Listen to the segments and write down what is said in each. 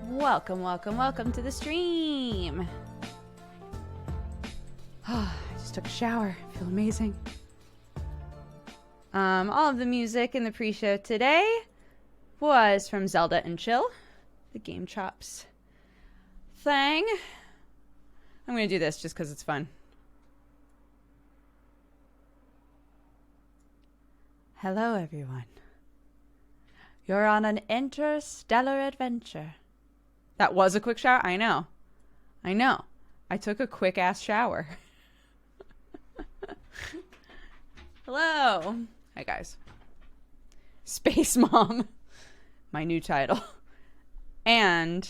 Welcome to the stream. I just took a shower. I feel amazing. All of the music in the pre-show today was from Zelda and Chill, the Game Chops thing. I'm going to do this just because it's fun. Hello, everyone. You're on an interstellar adventure. That was a quick shower? I know. I took a quick-ass shower. Hello. Hi, guys. Space Mom. My new title. And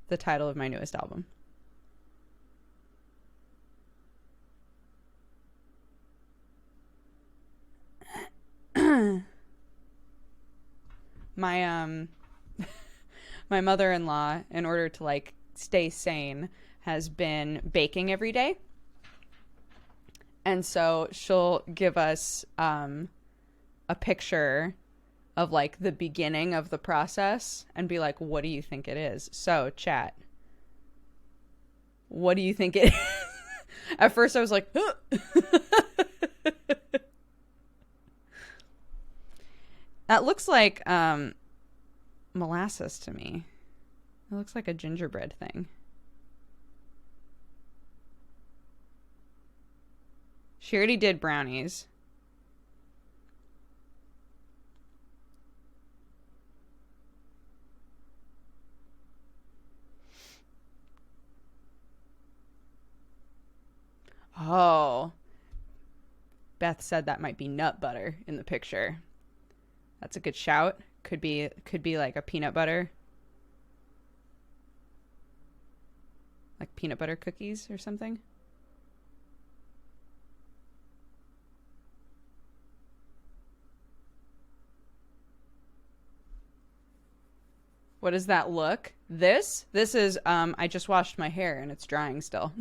the title of my newest album. My mother-in-law, in order to like stay sane, has been baking every day. And so she'll give us a picture of like the beginning of the process and be like, what do you think it is? So chat, what do you think it is? At first I was like, huh. That looks like molasses to me. It looks like a gingerbread thing. She already did brownies. Oh. Beth said that might be nut butter in the picture. That's a good shout. Could be like a peanut butter. Like peanut butter cookies or something. What does that look? This is, I just washed my hair and it's drying still.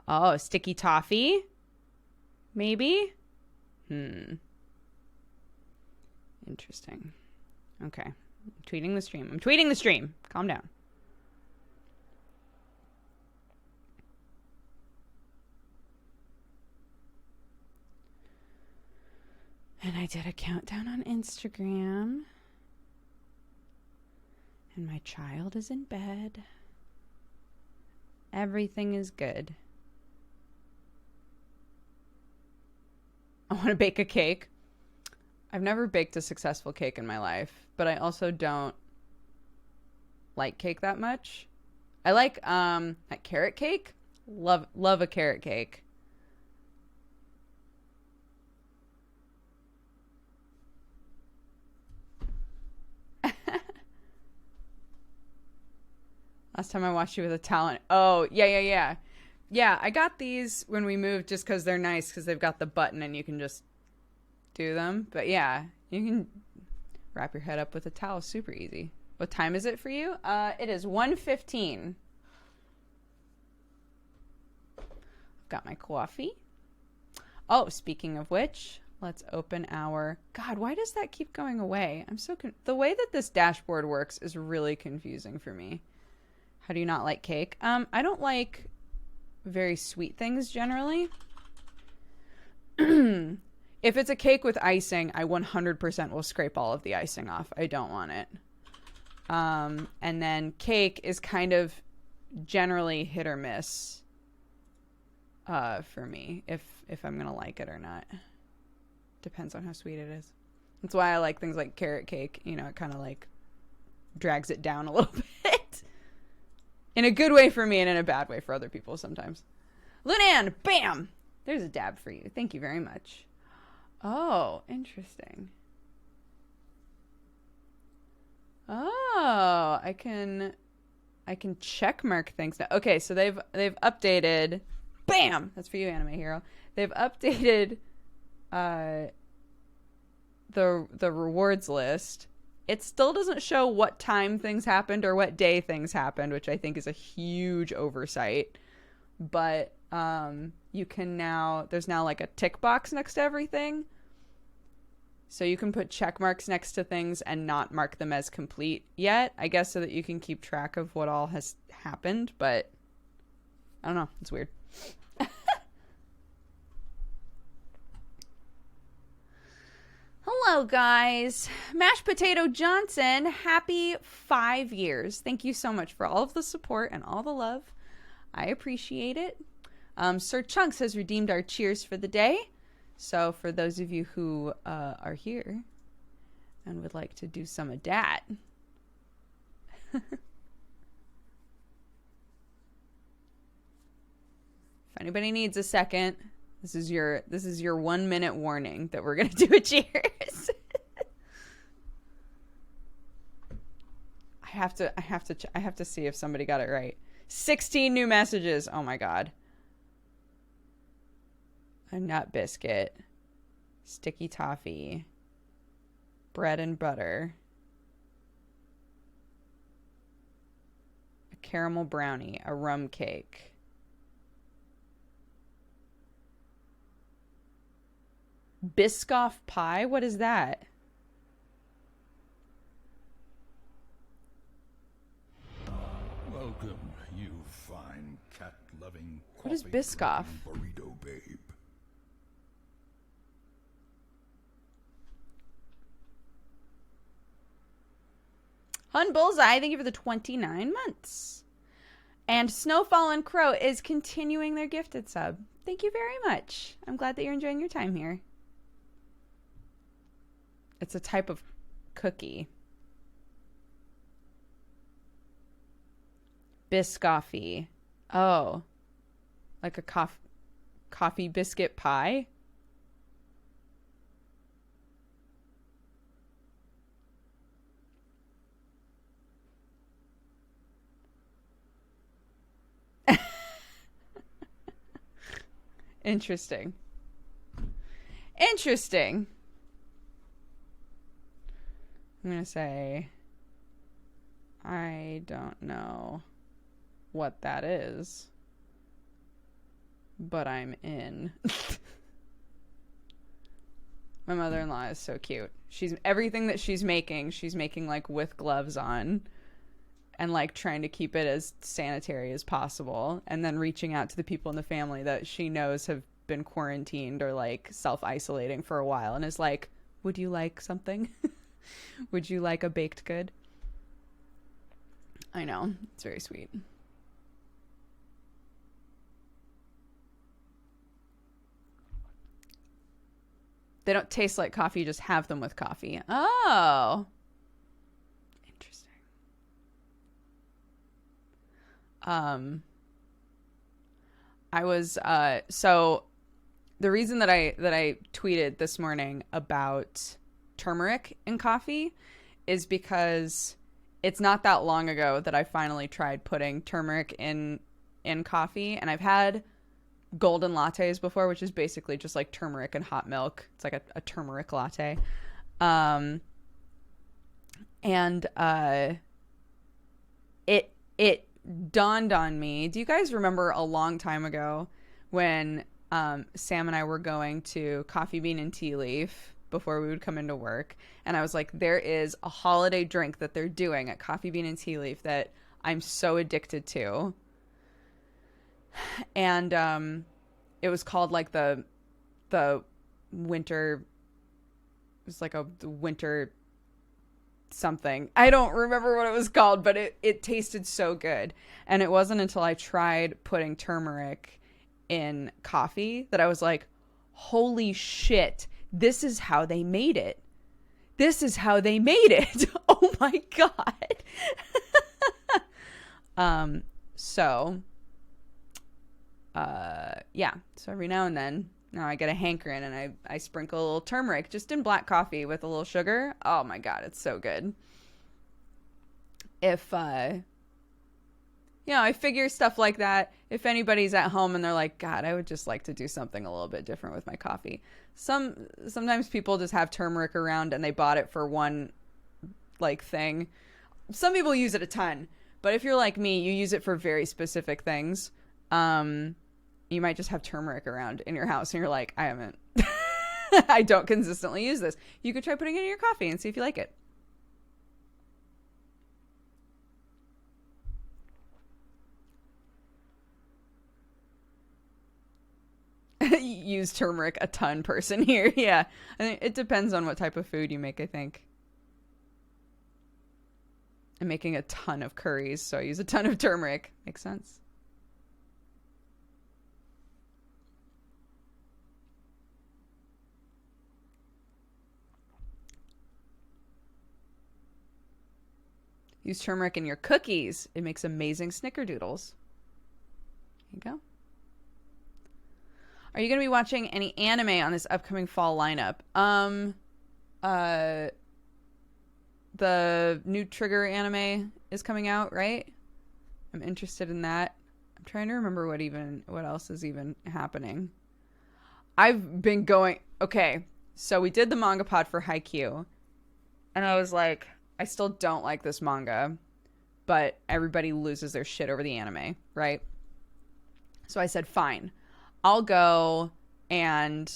Oh, sticky toffee? Maybe? Interesting. Okay. I'm tweeting the stream. Calm down. And I did a countdown on Instagram. And my child is in bed. Everything is good. I want to bake a cake. I've never baked a successful cake in my life, but I also don't like cake that much. I like a carrot cake. Love a carrot cake. Last time I watched you with a talent. Oh, yeah. Yeah, I got these when we moved just because they're nice, because they've got the button and you can just do them. But yeah, you can wrap your head up with a towel. Super easy. What time is it for you? It is 1:15. Got my coffee. Oh, speaking of which, let's open our... God, why does that keep going away? I'm so... The way that this dashboard works is really confusing for me. How do you not like cake? I don't like very sweet things generally. If it's a cake with icing, I 100% will scrape all of the icing off. I don't want it. And then cake is kind of generally hit or miss for me, if I'm gonna like it or not. Depends on how sweet it is. That's why I like things like carrot cake. You know, it kind of like drags it down a little bit. In a good way for me and in a bad way for other people sometimes. Lunan, bam! There's a dab for you. Thank you very much. Oh, interesting. Oh, I can check mark things now. Okay, so they've updated. Bam! That's for you, Anime Hero. They've updated the rewards list. It still doesn't show what time things happened or what day things happened, which I think is a huge oversight. But you can now, there's now like a tick box next to everything. So you can put check marks next to things and not mark them as complete yet, I guess, so that you can keep track of what all has happened. But I don't know. It's weird. Hello, guys. Mashed Potato Johnson, happy 5 years. Thank you so much for all of the support and all the love. I appreciate it. Sir Chunks has redeemed our cheers for the day. So for those of you who are here and would like to do some of that. If anybody needs a second, this is your 1 minute warning that we're gonna do a cheers. I have to see if somebody got it right. 16 new messages. Oh my god. A nut biscuit, sticky toffee, bread and butter, a caramel brownie, a rum cake, Biscoff pie? What is that? Welcome, you fine cat-loving, what is Biscoff? burrito babe. Hun Bullseye, thank you for the 29 months. And Snowfall and Crow is continuing their gifted sub. Thank you very much. I'm glad that you're enjoying your time here. It's a type of cookie. Biscoffee. Oh. Like a coffee biscuit pie? Interesting. Interesting. I'm going to say, I don't know what that is, but I'm in. My mother-in-law is so cute. Everything that she's making like with gloves on and like trying to keep it as sanitary as possible, and then reaching out to the people in the family that she knows have been quarantined or like self-isolating for a while, and is like, would you like something? Would you like a baked good? I know. It's very sweet. They don't taste like coffee, you just have them with coffee. Oh. Interesting. I was so the reason that I tweeted this morning about turmeric in coffee is because it's not that long ago that I finally tried putting turmeric in coffee, and I've had golden lattes before, which is basically just like turmeric and hot milk. It's like a turmeric latte. It dawned on me. Do you guys remember a long time ago when Sam and I were going to Coffee Bean and Tea Leaf before we would come into work, and I was like, there is a holiday drink that they're doing at Coffee Bean and Tea Leaf that I'm so addicted to. And it was called like the winter, it was like the winter something. I don't remember what it was called, but it tasted so good. And it wasn't until I tried putting turmeric in coffee that I was like, holy shit, this is how they made it. This is how they made it. Oh my God. So every now and then, now I get a hankering and I sprinkle a little turmeric just in black coffee with a little sugar. Oh my God, it's so good. I figure stuff like that, if anybody's at home and they're like, God, I would just like to do something a little bit different with my coffee. Sometimes people just have turmeric around and they bought it for one like thing. Some people use it a ton, but if you're like me, you use it for very specific things. You might just have turmeric around in your house and you're like, I haven't I don't consistently use this. You could try putting it in your coffee and see if you like it. Use turmeric a ton person here. Yeah. I think it depends on what type of food you make, I think. I'm making a ton of curries, so I use a ton of turmeric. Makes sense. Use turmeric in your cookies. It makes amazing snickerdoodles. There you go. Are you going to be watching any anime on this upcoming fall lineup? The new Trigger anime is coming out, right? I'm interested in that. I'm trying to remember what else is even happening. I've been going, okay, so we did the manga pod for Haikyuu, and I was like, I still don't like this manga, but everybody loses their shit over the anime, right? So I said, fine, I'll go and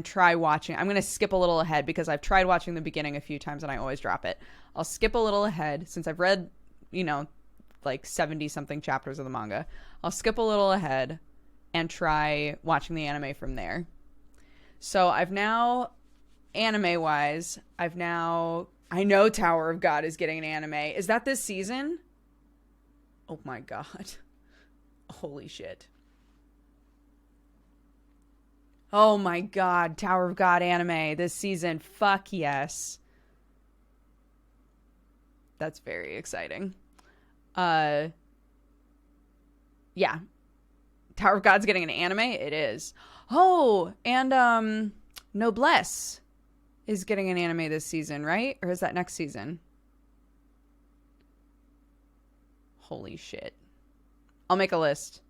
try watching. I'm going to skip a little ahead because I've tried watching the beginning a few times and I always drop it. I'll skip a little ahead since I've read, like 70 something chapters of the manga. I'll skip a little ahead and try watching the anime from there. So I've now, anime wise, I know Tower of God is getting an anime. Is that this season? Oh my God. Holy shit. Oh my God, Tower of God anime this season. Fuck yes. That's very exciting. Yeah. Tower of God's getting an anime? It is. Oh, and Noblesse is getting an anime this season, right? Or is that next season? Holy shit. I'll make a list.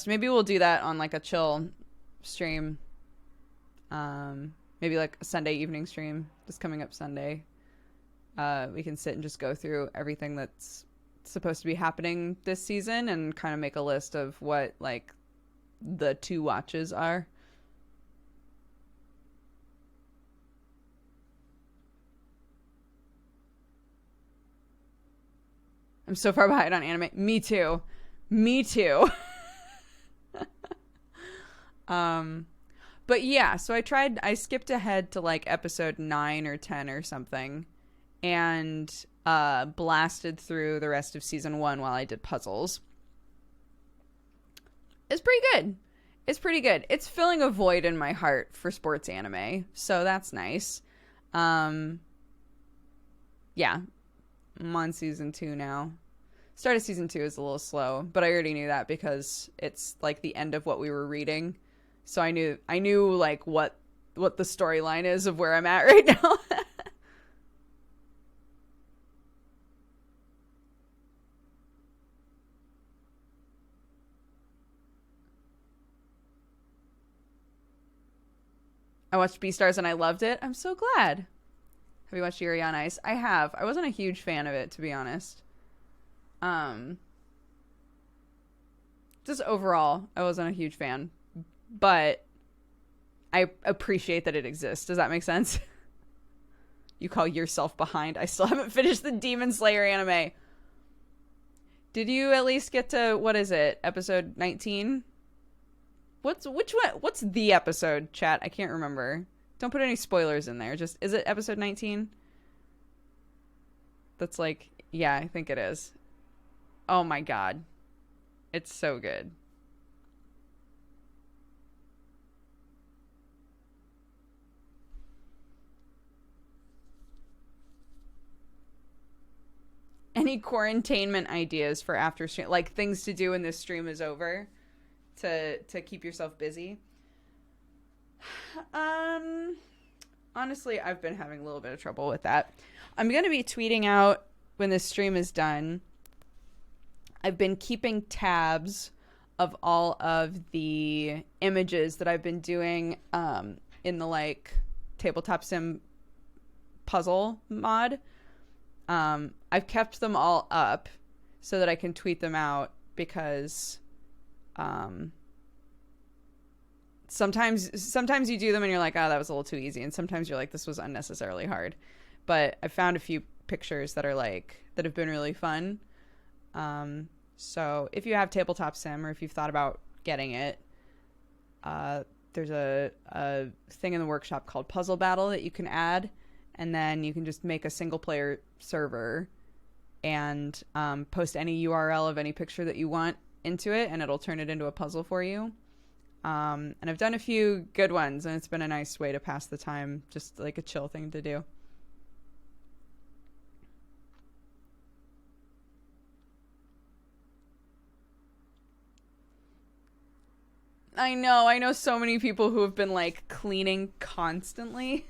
Maybe we'll do that on like a chill stream. Maybe like a Sunday evening stream. Just coming up Sunday. We can sit and just go through everything that's supposed to be happening this season and kind of make a list of what like the two watches are. I'm so far behind on anime. Me too. But yeah, so I skipped ahead to like episode 9 or 10 or something and blasted through the rest of season 1 while I did puzzles. It's pretty good. It's filling a void in my heart for sports anime, so that's nice. Yeah, I'm on season 2 now. Start of season 2 is a little slow, but I already knew that because it's like the end of what we were reading. So I knew like what the storyline is of where I'm at right now. I watched Beastars and I loved it. I'm so glad. Have you watched Yuri on Ice? I have. I wasn't a huge fan of it, to be honest. Just overall, I wasn't a huge fan, but I appreciate that it exists. Does that make sense? You call yourself behind. I still haven't finished the Demon Slayer anime. Did you at least get to, what is it, episode 19? Which one? What's the episode, chat? I can't remember. Don't put any spoilers in there. Just, is it episode 19? That's like, yeah, I think it is. Oh my God. It's so good. Any quarantinement ideas for after stream? Like things to do when this stream is over to keep yourself busy? Honestly, I've been having a little bit of trouble with that. I'm going to be tweeting out when this stream is done. I've been keeping tabs of all of the images that I've been doing in the like tabletop sim puzzle mod. I've kept them all up so that I can tweet them out because sometimes you do them and you're like, oh, that was a little too easy, and sometimes you're like, this was unnecessarily hard. But I found a few pictures that are like that have been really fun. So if you have Tabletop Sim, or if you've thought about getting it, there's a thing in the workshop called Puzzle Battle that you can add, and then you can just make a single player server and post any URL of any picture that you want into it, and it'll turn it into a puzzle for you. And I've done a few good ones, and it's been a nice way to pass the time, just like a chill thing to do. I know so many people who have been like cleaning constantly.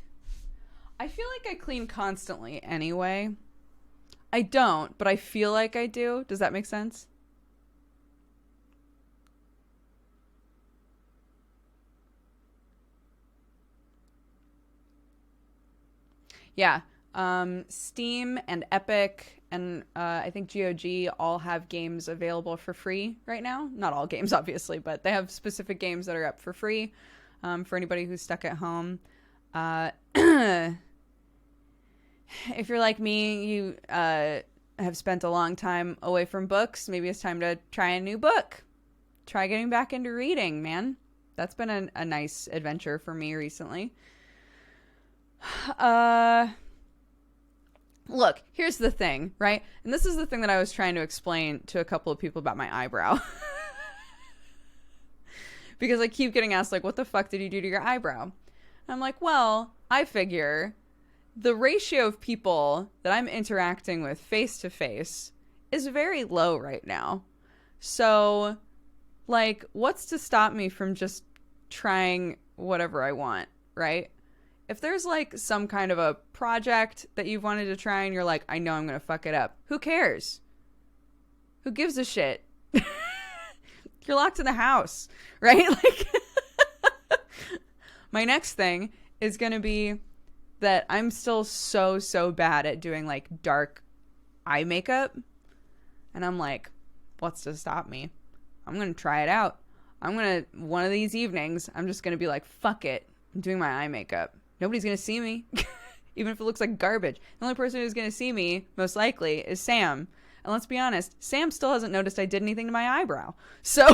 I feel like I clean constantly anyway. I don't, but I feel like I do. Does that make sense? Yeah. Steam and Epic and I think GOG all have games available for free right now. Not all games, obviously, but they have specific games that are up for free for anybody who's stuck at home. If you're like me, you have spent a long time away from books. Maybe it's time to try a new book. Try getting back into reading, man. That's been a nice adventure for me recently. Look, here's the thing, right? And this is the thing that I was trying to explain to a couple of people about my eyebrow. Because I keep getting asked, like, what the fuck did you do to your eyebrow? And I'm like, well, I figure the ratio of people that I'm interacting with face to face is very low right now. So, like, what's to stop me from just trying whatever I want, right? If there's like some kind of a project that you've wanted to try and you're like, I know I'm going to fuck it up. Who cares? Who gives a shit? You're locked in the house, right? Like, my next thing is going to be that I'm still so bad at doing like dark eye makeup. And I'm like, what's to stop me? I'm going to try it out. One of these evenings, I'm just going to be like, fuck it. I'm doing my eye makeup. Nobody's going to see me, even if it looks like garbage. The only person who's going to see me, most likely, is Sam. And let's be honest, Sam still hasn't noticed I did anything to my eyebrow. So,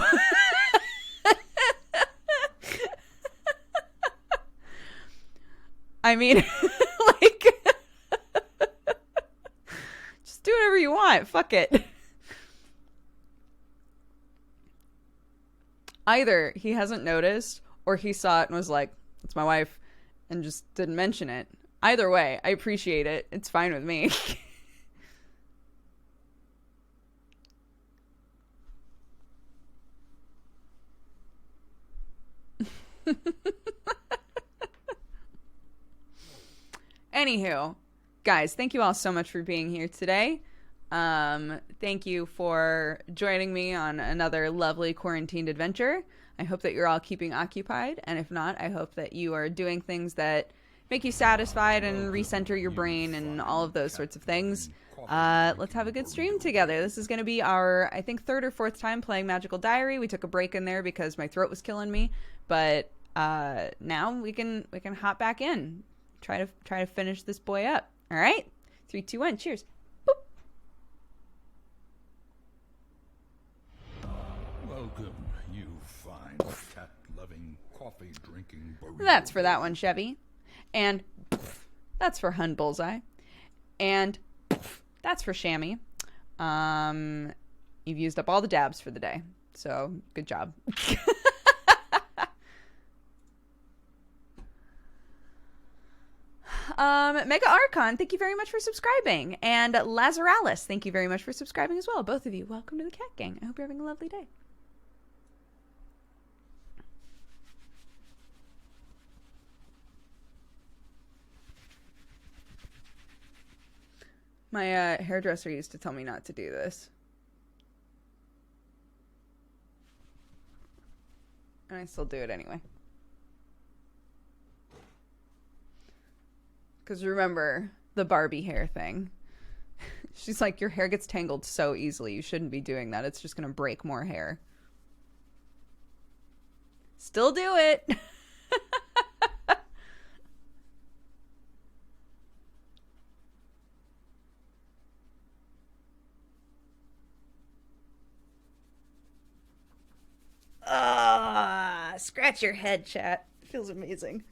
I mean, like, just do whatever you want. Fuck it. Either he hasn't noticed, or he saw it and was like, it's my wife, and just didn't mention it. Either way, I appreciate it. It's fine with me. Anywho, guys, thank you all so much for being here today. Thank you for joining me on another lovely quarantined adventure. I hope that you're all keeping occupied, and if not, I hope that you are doing things that make you satisfied and recenter your brain and all of those sorts of things. Let's have a good stream together. This is going to be our, I think, third or fourth time playing Magical Diary. We took a break in there because my throat was killing me, but now we can hop back in. Try to finish this boy up. All right, 3, 2, 1, cheers. Welcome, you fine cat-loving, coffee-drinking burrito. That's for that one, Chevy. And that's for Hun Bullseye. And that's for Shammy. You've used up all the dabs for the day. So, good job. Mega Archon, thank you very much for subscribing. And Lazaralis, thank you very much for subscribing as well. Both of you, welcome to the Cat Gang. I hope you're having a lovely day. My hairdresser used to tell me not to do this. And I still do it anyway. Because remember, the Barbie hair thing. She's like, your hair gets tangled so easily. You shouldn't be doing that. It's just going to break more hair. Still do it. scratch your head, chat. It feels amazing.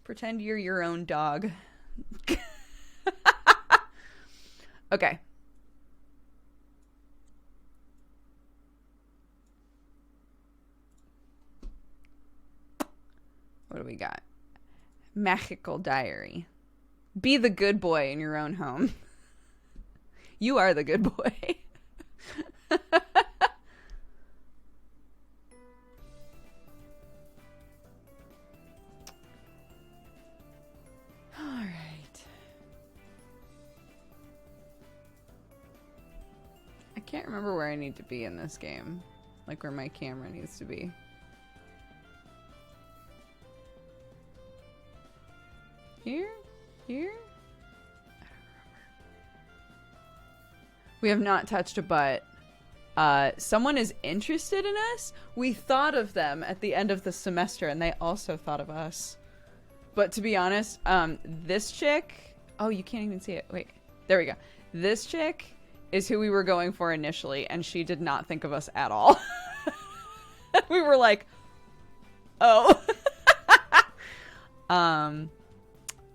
Pretend you're your own dog. Okay. What do we got? Magical diary. Be the good boy in your own home. You are the good boy. All right. I can't remember where I need to be in this game. Like where my camera needs to be. Here? Here? I don't remember. We have not touched a butt. Someone is interested in us. We thought of them at the end of the semester, and they also thought of us. But to be honest, this chick... Oh, you can't even see it. Wait. There we go. This chick is who we were going for initially, and she did not think of us at all. We were like, oh.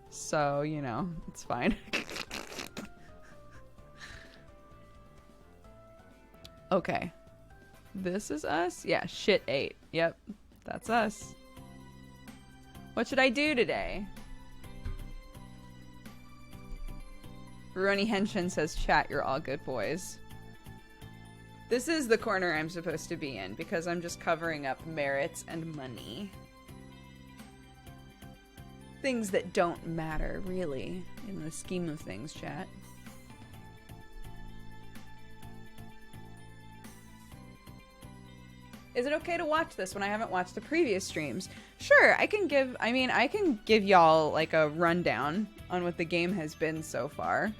So, you know, it's fine. Okay. This is us? Yeah, shit 8. Yep, that's us. What should I do today? Roni Henshin says, chat, you're all good boys. This is the corner I'm supposed to be in, because I'm just covering up merits and money. Things that don't matter, really, in the scheme of things, chat. Is it okay to watch this when I haven't watched the previous streams? Sure, I can give y'all like a rundown on what the game has been so far.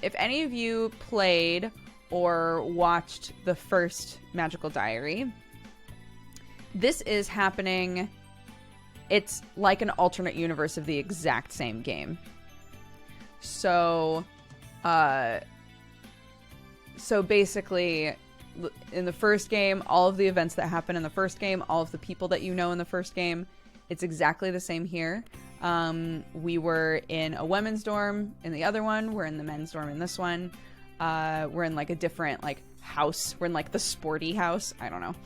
If any of you played or watched the first Magical Diary, this is happening. It's like an alternate universe of the exact same game. So basically, in the first game, all of the events that happen in the first game, all of the people that you know in the first game, it's exactly the same here. We were in a women's dorm in the other one. We're in the men's dorm in this one. We're in like a different like house. We're in like the sporty house. I don't know.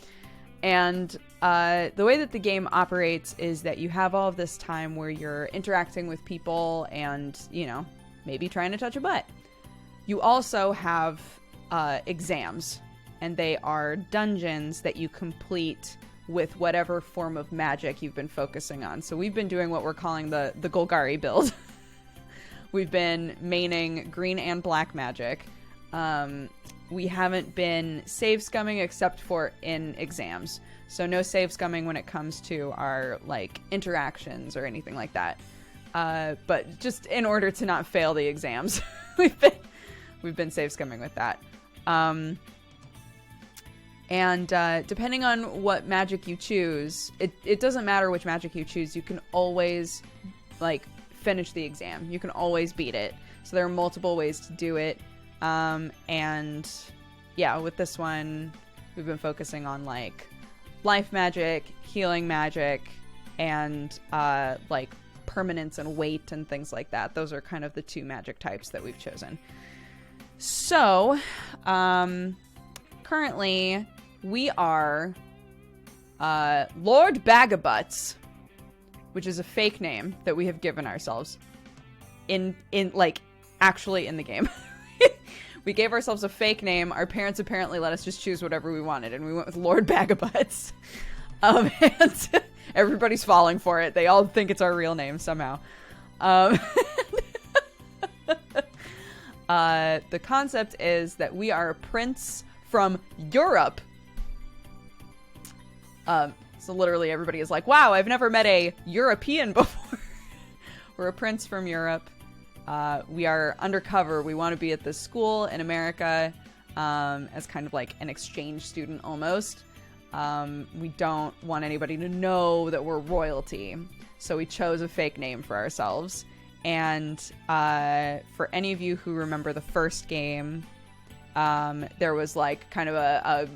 And the way that the game operates is that you have all of this time where you're interacting with people and, you know, maybe trying to touch a butt. You also have exams, and they are dungeons that you complete with whatever form of magic you've been focusing on. So we've been doing what we're calling the Golgari build. We've been maining green and black magic. We haven't been save scumming except for in exams. So no save scumming when it comes to our like interactions or anything like that. But just in order to not fail the exams, we've been save scumming with that. And depending on what magic you choose, it doesn't matter which magic you choose. You can always like finish the exam. You can always beat it. So there are multiple ways to do it. And yeah, with this one, we've been focusing on like life magic, healing magic, and like permanence and weight and things like that. Those are kind of the two magic types that we've chosen. So, currently we are Lord Bagabutts, which is a fake name that we have given ourselves in like actually in the game. We gave ourselves a fake name. Our parents apparently let us just choose whatever we wanted, and we went with Lord Bagabutts. And everybody's falling for it. They all think it's our real name somehow. The concept is that we are a prince from Europe. So literally everybody is like, wow, I've never met a European before. We're a prince from Europe. We are undercover. We want to be at this school in America as kind of like an exchange student almost. We don't want anybody to know that we're royalty. So we chose a fake name for ourselves. And for any of you who remember the first game, there was like kind of a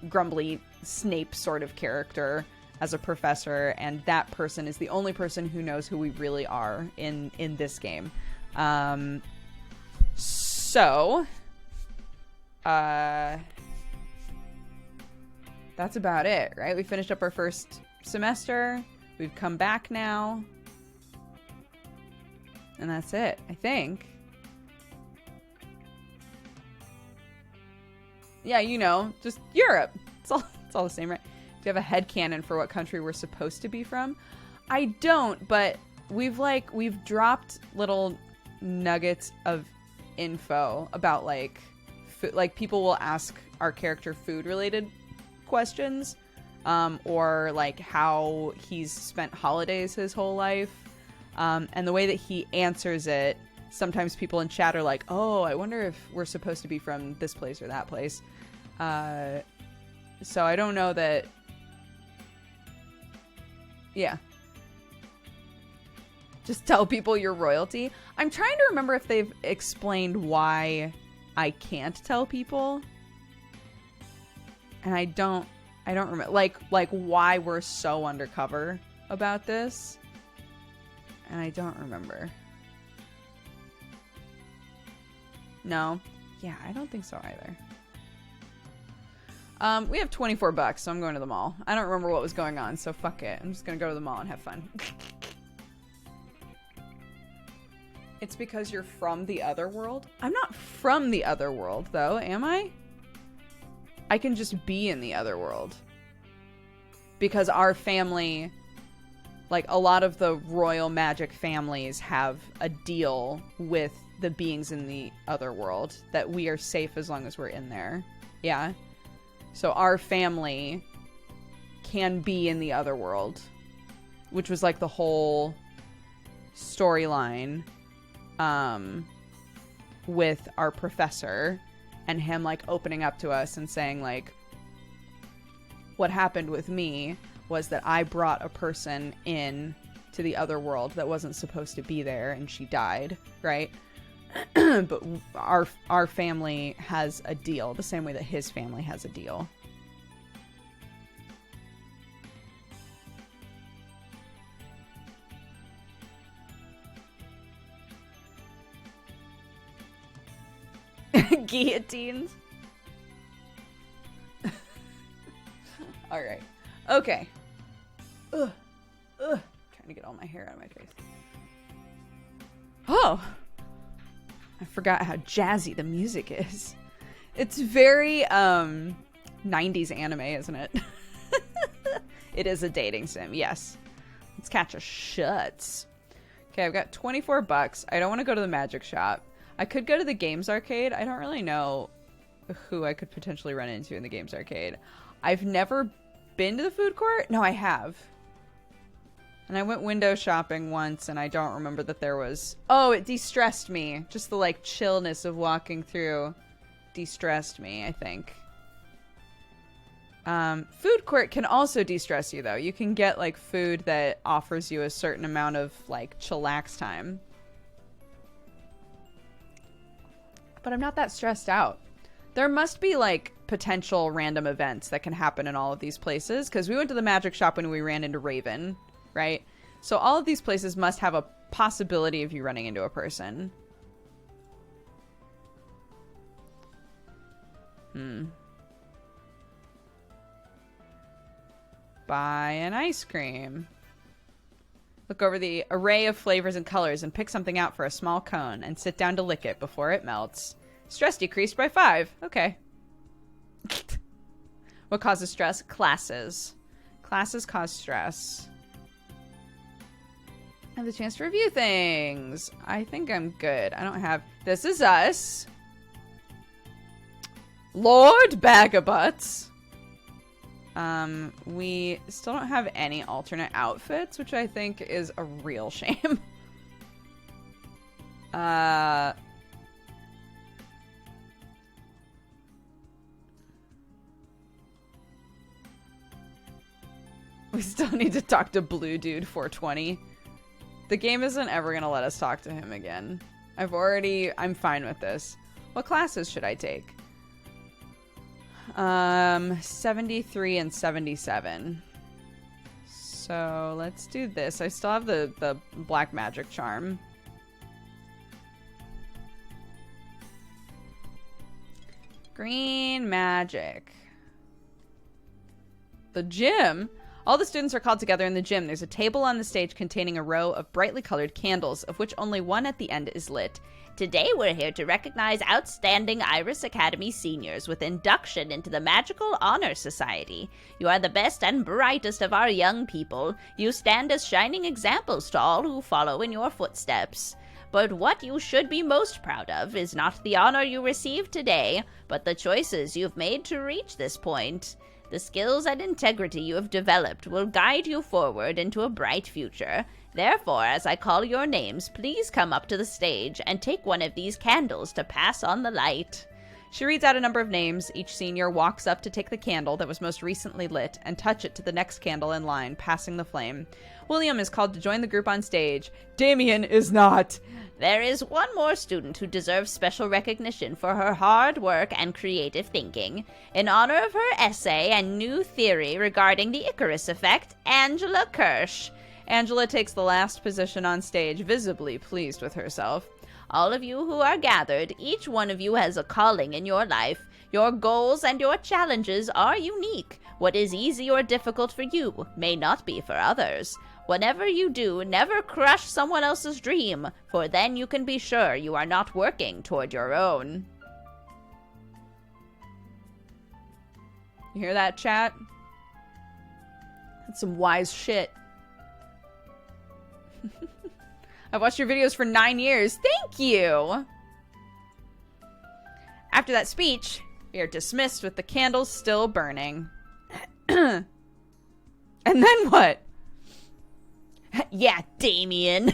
grumbly Snape sort of character as a professor, and that person is the only person who knows who we really are in this game. So that's about it, right? We finished up our first semester. We've come back now. And that's it, I think. Yeah, you know, just Europe. It's all the same, right? Do you have a headcanon for what country we're supposed to be from? I don't, but we've dropped little nuggets of info about like food. Like people will ask our character food related questions, or like how he's spent holidays his whole life, and the way that he answers it. Sometimes people in chat are like, "Oh, I wonder if we're supposed to be from this place or that place." So I don't know that. Yeah. Just tell people you're royalty. I'm trying to remember if they've explained why I can't tell people. And I don't remember like why we're so undercover about this. And I don't remember. No. Yeah, I don't think so either. We have $24, so I'm going to the mall. I don't remember what was going on, so fuck it. I'm just gonna go to the mall and have fun. It's because you're from the other world? I'm not from the other world, though, am I? I can just be in the other world. Because our family, like a lot of the royal magic families have a deal with the beings in the other world that we are safe as long as we're in there. Yeah. So our family can be in the other world, which was like the whole storyline with our professor and him like opening up to us and saying like, what happened with me was that I brought a person in to the other world that wasn't supposed to be there and she died, right? But our family has a deal the same way that his family has a deal. Guillotines. All right. Okay. Trying to get all my hair out of my face. Oh. I forgot how jazzy the music is. It's very 90s anime, isn't it? It is a dating sim, yes. Let's catch a Schutz. Okay, I've got $24. I don't want to go to the magic shop. I could go to the games arcade. I don't really know who I could potentially run into in the games arcade. I've never been to the food court. No, I have. And I went window shopping once, and I don't remember that there was... Oh, it de-stressed me. Just the, like, chillness of walking through de-stressed me, I think. Food court can also de-stress you, though. You can get, like, food that offers you a certain amount of, like, chillax time. But I'm not that stressed out. There must be, like, potential random events that can happen in all of these places, because we went to the magic shop when we ran into Raven... Right? So all of these places must have a possibility of you running into a person. Buy an ice cream. Look over the array of flavors and colors and pick something out for a small cone and sit down to lick it before it melts. Stress decreased by 5. Okay. What causes stress? Classes. Classes cause stress. I have the chance to review things. I think I'm good. I don't have... This is us. Lord Bagabutts. We still don't have any alternate outfits, which I think is a real shame. We still need to talk to Blue Dude 420. The game isn't ever going to let us talk to him again. I'm fine with this. What classes should I take? 73 and 77. So let's do this. I still have the black magic charm. Green magic. The gym? All the students are called together in the gym. There's a table on the stage containing a row of brightly colored candles, of which only one at the end is lit. Today we're here to recognize outstanding Iris Academy seniors with induction into the Magical Honor Society. You are the best and brightest of our young people. You stand as shining examples to all who follow in your footsteps. But what you should be most proud of is not the honor you received today, but the choices you've made to reach this point. The skills and integrity you have developed will guide you forward into a bright future. Therefore, as I call your names, please come up to the stage and take one of these candles to pass on the light. She reads out a number of names. Each senior walks up to take the candle that was most recently lit and touch it to the next candle in line, passing the flame. William is called to join the group on stage. Damien is not. There is one more student who deserves special recognition for her hard work and creative thinking. In honor of her essay and new theory regarding the Icarus effect, Angela Kirsch. Angela takes the last position on stage, visibly pleased with herself. All of you who are gathered, each one of you has a calling in your life. Your goals and your challenges are unique. What is easy or difficult for you may not be for others. Whatever you do, never crush someone else's dream, for then you can be sure you are not working toward your own. You hear that, chat? That's some wise shit. I've watched your videos for 9 years. Thank you! After that speech, we are dismissed with the candles still burning. And then what? Yeah, Damien.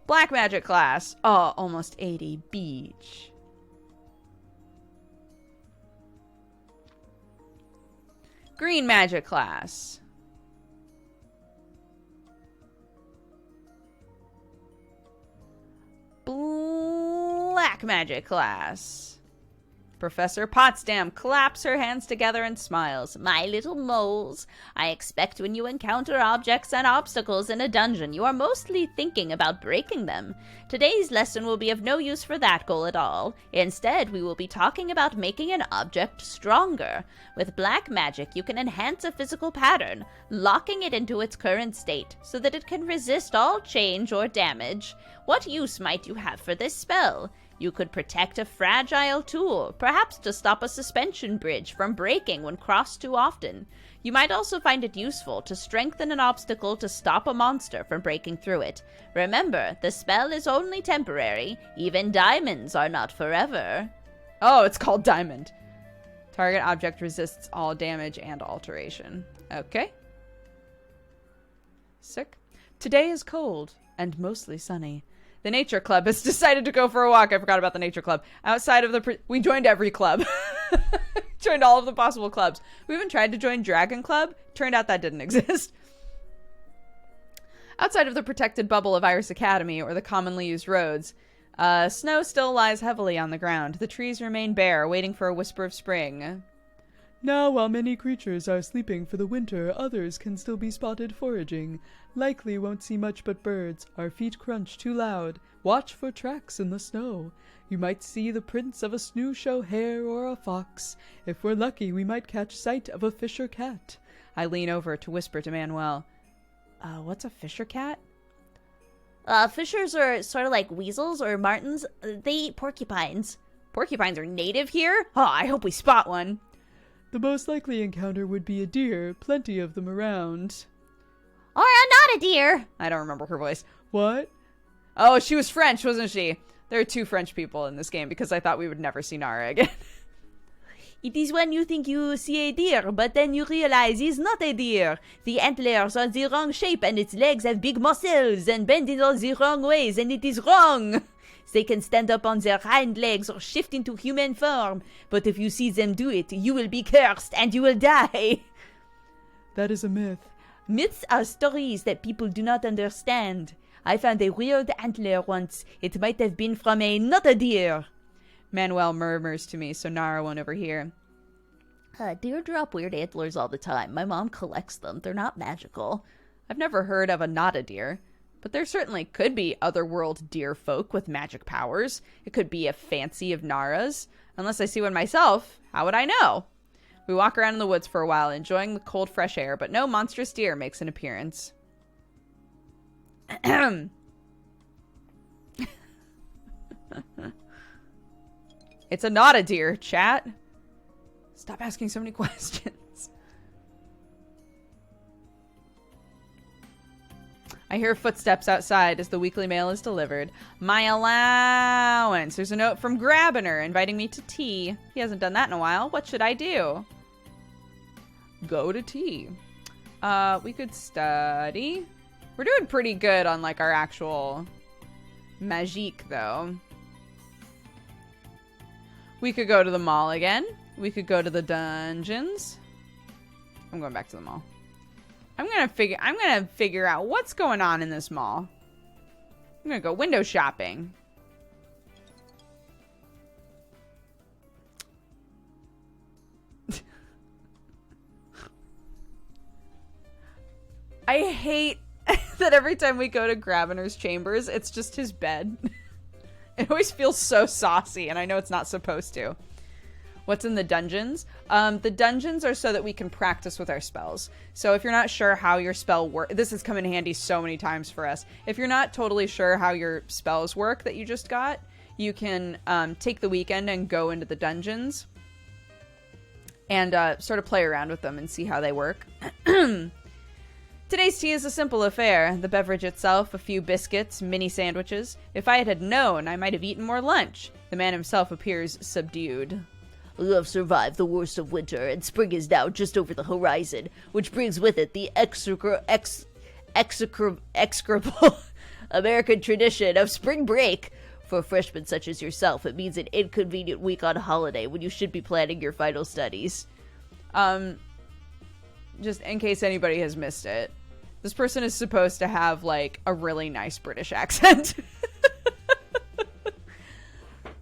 Black magic class. Oh, almost 80 beach. Green magic class. Black magic class. Professor Potsdam claps her hands together and smiles. My little moles, I expect when you encounter objects and obstacles in a dungeon, you are mostly thinking about breaking them. Today's lesson will be of no use for that goal at all. Instead, we will be talking about making an object stronger. With black magic, you can enhance a physical pattern, locking it into its current state so that it can resist all change or damage. What use might you have for this spell? You could protect a fragile tool, perhaps to stop a suspension bridge from breaking when crossed too often. You might also find it useful to strengthen an obstacle to stop a monster from breaking through it. Remember, the spell is only temporary. Even diamonds are not forever. Oh, it's called diamond. Target object resists all damage and alteration. Okay. Sick. Today is cold and mostly sunny. The nature club has decided to go for a walk. I forgot about the nature club. Outside of the... we joined every club. Joined all of the possible clubs. We even tried to join Dragon Club. Turned out that didn't exist. Outside of the protected bubble of Iris Academy, or the commonly used roads, snow still lies heavily on the ground. The trees remain bare, waiting for a whisper of spring. Now, while many creatures are sleeping for the winter, others can still be spotted foraging. Likely won't see much but birds. Our feet crunch too loud. Watch for tracks in the snow. You might see the prints of a snoo-show hare or a fox. If we're lucky, we might catch sight of a fisher cat. I lean over to whisper to Manuel. What's a fisher cat? Fishers are sort of like weasels or martins. They eat porcupines. Porcupines are native here? Oh, I hope we spot one. The most likely encounter would be a deer. Plenty of them around. Or not a deer. I don't remember her voice. What? Oh, she was French, wasn't she? There are 2 French people in this game because I thought we would never see Nara again. It is when you think you see a deer, but then you realize it's not a deer. The antlers are the wrong shape and its legs have big muscles and bend in all the wrong ways and it is wrong. They can stand up on their hind legs or shift into human form, but if you see them do it, you will be cursed and you will die. That is a myth. Myths are stories that people do not understand. I found a weird antler once. It might have been from another deer. Manuel murmurs to me so Nara won't overhear. Deer drop weird antlers all the time. My mom collects them. They're not magical. I've never heard of a not a deer, but there certainly could be otherworld deer folk with magic powers. It could be a fancy of Nara's. Unless I see one myself, how would I know? We walk around in the woods for a while, enjoying the cold, fresh air, but no monstrous deer makes an appearance. It's a not a deer, chat. Stop asking so many questions. I hear footsteps outside as the weekly mail is delivered. My allowance. There's a note from Grabiner inviting me to tea. He hasn't done that in a while. What should I do? Go to tea. We could study. We're doing pretty good on like our actual magique though. We could go to the mall again. We could go to the dungeons. I'm going back to the mall. I'm gonna figure out what's going on in this mall. I'm gonna go window shopping. I hate that every time we go to Graviner's chambers, it's just his bed. It always feels so saucy, and I know it's not supposed to. What's in the dungeons? The dungeons are so that we can practice with our spells. So if you're not sure how your spell works, this has come in handy so many times for us. If you're not totally sure how your spells work that you just got, you can take the weekend and go into the dungeons and sort of play around with them and see how they work. Today's tea is a simple affair. The beverage itself, a few biscuits, mini sandwiches. If I had known, I might have eaten more lunch. The man himself appears subdued. You have survived the worst of winter, and spring is now just over the horizon, which brings with it the execrable American tradition of spring break. For freshmen such as yourself, it means an inconvenient week on holiday when you should be planning your final studies. Just in case anybody has missed it, this person is supposed to have, like, a really nice British accent.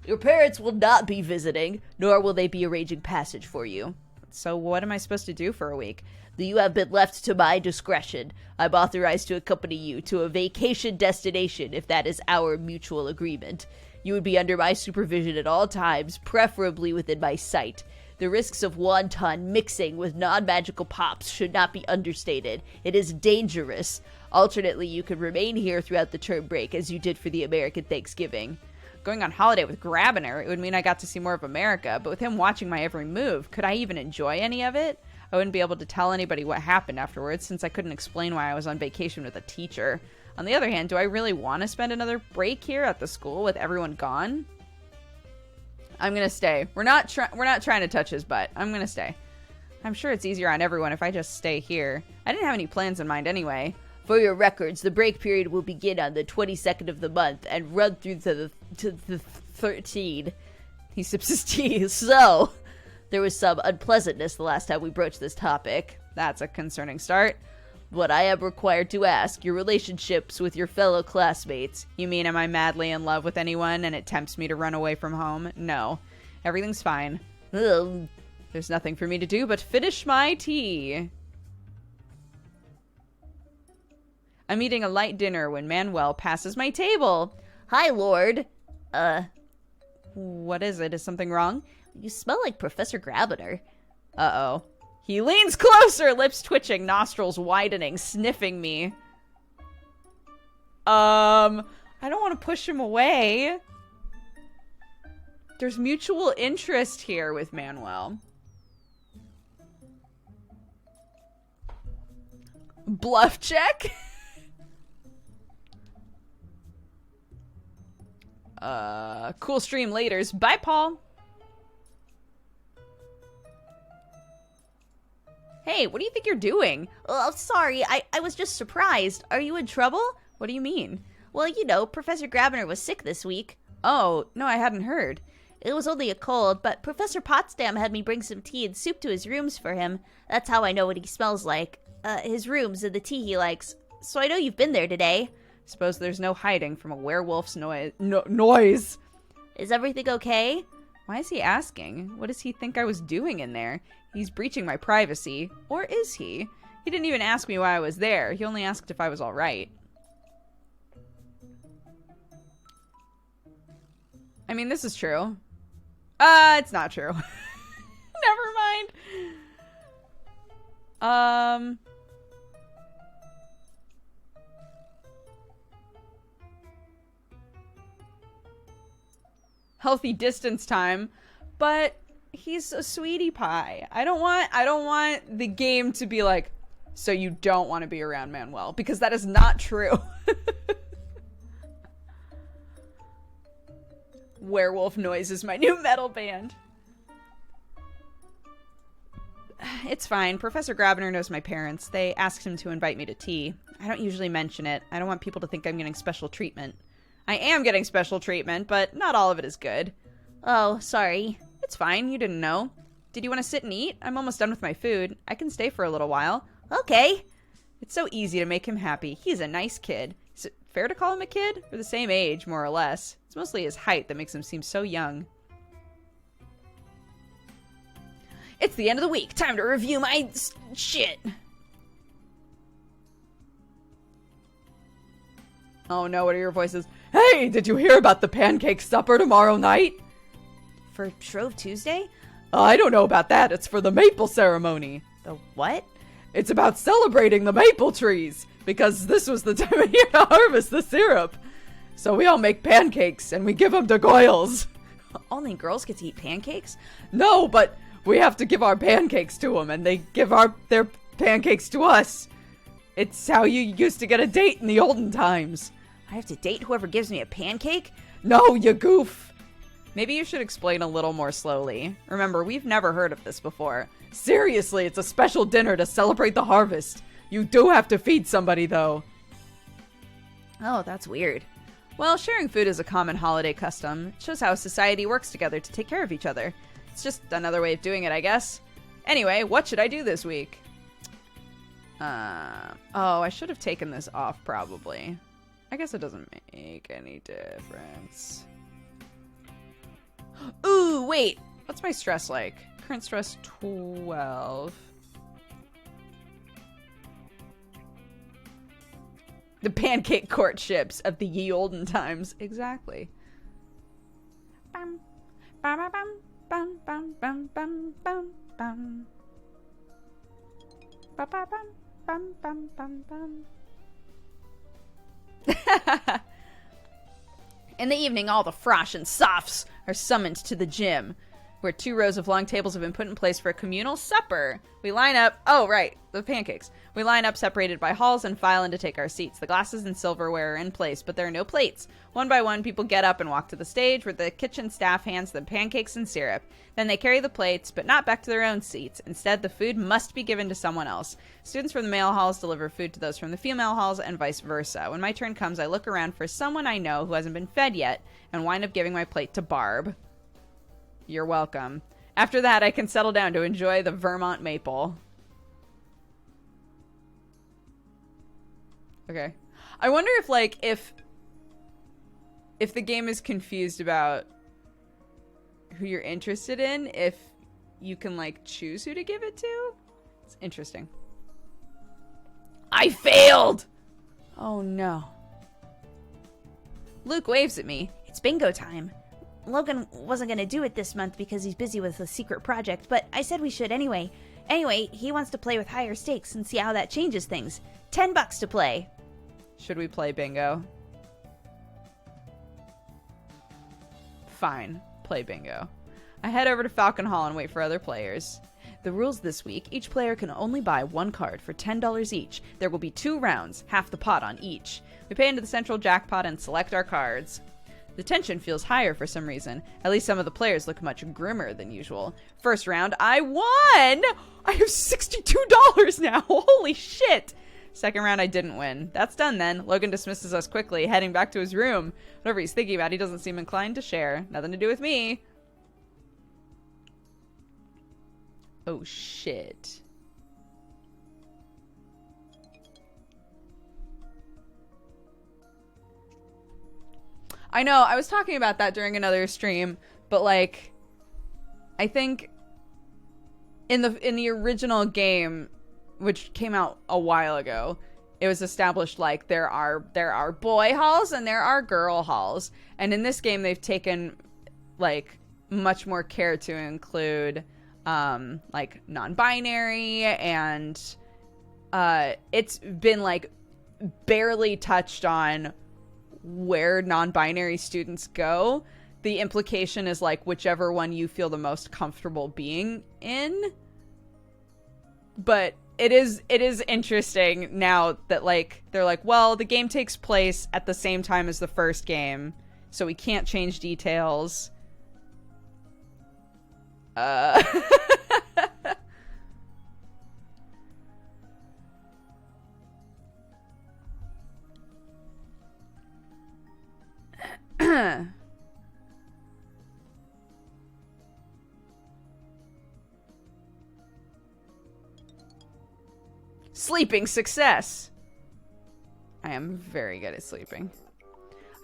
Your parents will not be visiting, nor will they be arranging passage for you. So what am I supposed to do for a week? You have been left to my discretion. I'm authorized to accompany you to a vacation destination if that is our mutual agreement. You would be under my supervision at all times, preferably within my sight. The risks of wonton mixing with non-magical pops should not be understated. It is dangerous. Alternately, you can remain here throughout the term break as you did for the American Thanksgiving. Going on holiday with Grabiner, it would mean I got to see more of America, but with him watching my every move, could I even enjoy any of it? I wouldn't be able to tell anybody what happened afterwards, since I couldn't explain why I was on vacation with a teacher. On the other hand, do I really want to spend another break here at the school with everyone gone? I'm gonna stay. We're not trying to touch his butt. I'm gonna stay. I'm sure it's easier on everyone if I just stay here. I didn't have any plans in mind anyway. For your records, the break period will begin on the 22nd of the month and run through to the 13th. He sips his tea. So, there was some unpleasantness the last time we broached this topic. That's a concerning start. What I am required to ask, your relationships with your fellow classmates. You mean, am I madly in love with anyone and it tempts me to run away from home? No. Everything's fine. There's nothing for me to do but finish my tea. I'm eating a light dinner when Manuel passes my table. Hi, Lord. What is it? Is something wrong? You smell like Professor Grabiner. Uh-oh. He leans closer, lips twitching, nostrils widening, sniffing me. I don't want to push him away. There's mutual interest here with Manuel. Bluff check? Cool stream laters. Bye, Paul. Hey, what do you think you're doing? Oh, sorry. I was just surprised. Are you in trouble? What do you mean? Well, you know, Professor Grabiner was sick this week. Oh, no, I hadn't heard. It was only a cold, but Professor Potsdam had me bring some tea and soup to his rooms for him. That's how I know what he smells like. His rooms and the tea he likes. So I know you've been there today. Suppose there's no hiding from a werewolf's noise. Noise. Is everything okay? Why is he asking? What does he think I was doing in there? He's breaching my privacy. Or is he? He didn't even ask me why I was there. He only asked if I was alright. I mean, this is true. It's not true. Never mind. Healthy distance time, but he's a sweetie pie. I don't want the game to be like, so you don't want to be around Manuel, because that is not true. Werewolf Noise is my new metal band. It's fine. Professor Grabner knows my parents. They asked him to invite me to tea. I don't usually mention it. I don't want people to think I'm getting special treatment. I am getting special treatment, but not all of it is good. Oh, sorry. It's fine. You didn't know. Did you want to sit and eat? I'm almost done with my food. I can stay for a little while. Okay. It's so easy to make him happy. He's a nice kid. Is it fair to call him a kid? We're the same age, more or less. It's mostly his height that makes him seem so young. It's the end of the week. Time to review my shit. Oh no, what are your voices? Hey, did you hear about the pancake supper tomorrow night? For Shrove Tuesday? I don't know about that. It's for the maple ceremony. The what? It's about celebrating the maple trees, because this was the time of year to harvest the syrup. So we all make pancakes, and we give them to Goyles. Only girls get to eat pancakes? No, but we have to give our pancakes to them, and they give their pancakes to us. It's how you used to get a date in the olden times. I have to date whoever gives me a pancake? No, you goof. Maybe you should explain a little more slowly. Remember, we've never heard of this before. Seriously, it's a special dinner to celebrate the harvest. You do have to feed somebody, though. Oh, that's weird. Well, sharing food is a common holiday custom. It shows how society works together to take care of each other. It's just another way of doing it, I guess. Anyway, what should I do this week? Oh, I should have taken this off, probably. I guess it doesn't make any difference. Ooh, wait. What's my stress like? Current stress 12. The pancake courtships of the ye olden times. Exactly. Bam, bam, bam, bam, bam, bam, bam, bam, bam. Bam, bam, bam, bam, bam, bam. In the evening, all the frosh and softs are summoned to the gym, where 2 rows of long tables have been put in place for a communal supper. We line up... Oh, right. The pancakes. We line up separated by halls and file in to take our seats. The glasses and silverware are in place, but there are no plates. One by one, people get up and walk to the stage, where the kitchen staff hands them pancakes and syrup. Then they carry the plates, but not back to their own seats. Instead, the food must be given to someone else. Students from the male halls deliver food to those from the female halls, and vice versa. When my turn comes, I look around for someone I know who hasn't been fed yet, and wind up giving my plate to Barb. You're welcome. After that, I can settle down to enjoy the Vermont maple. Okay. I wonder if, like, if the game is confused about who you're interested in, if you can, like, choose who to give it to? It's interesting. I failed! Oh, no. Luke waves at me. It's bingo time. Logan wasn't going to do it this month because he's busy with a secret project, but I said we should anyway. Anyway, he wants to play with higher stakes and see how that changes things. $10 to play. Should we play bingo? Fine. Play bingo. I head over to Falcon Hall and wait for other players. The rules this week, each player can only buy 1 card for $10 each. There will be 2 rounds, half the pot on each. We pay into the central jackpot and select our cards. The tension feels higher for some reason. At least some of the players look much grimmer than usual. First round, I won! I have $62 now! Holy shit! Second round, I didn't win. That's done then. Logan dismisses us quickly, heading back to his room. Whatever he's thinking about, he doesn't seem inclined to share. Nothing to do with me. Oh, shit. I know, I was talking about that during another stream, but, like, I think in the original game, which came out a while ago, it was established like there are boy halls and there are girl halls. And in this game they've taken like much more care to include like non-binary, and it's been like barely touched on where non-binary students go. The implication is like whichever one you feel the most comfortable being in. But it is interesting now that like they're like, well, the game takes place at the same time as the first game, so we can't change details. Sleeping success. I am very good at sleeping.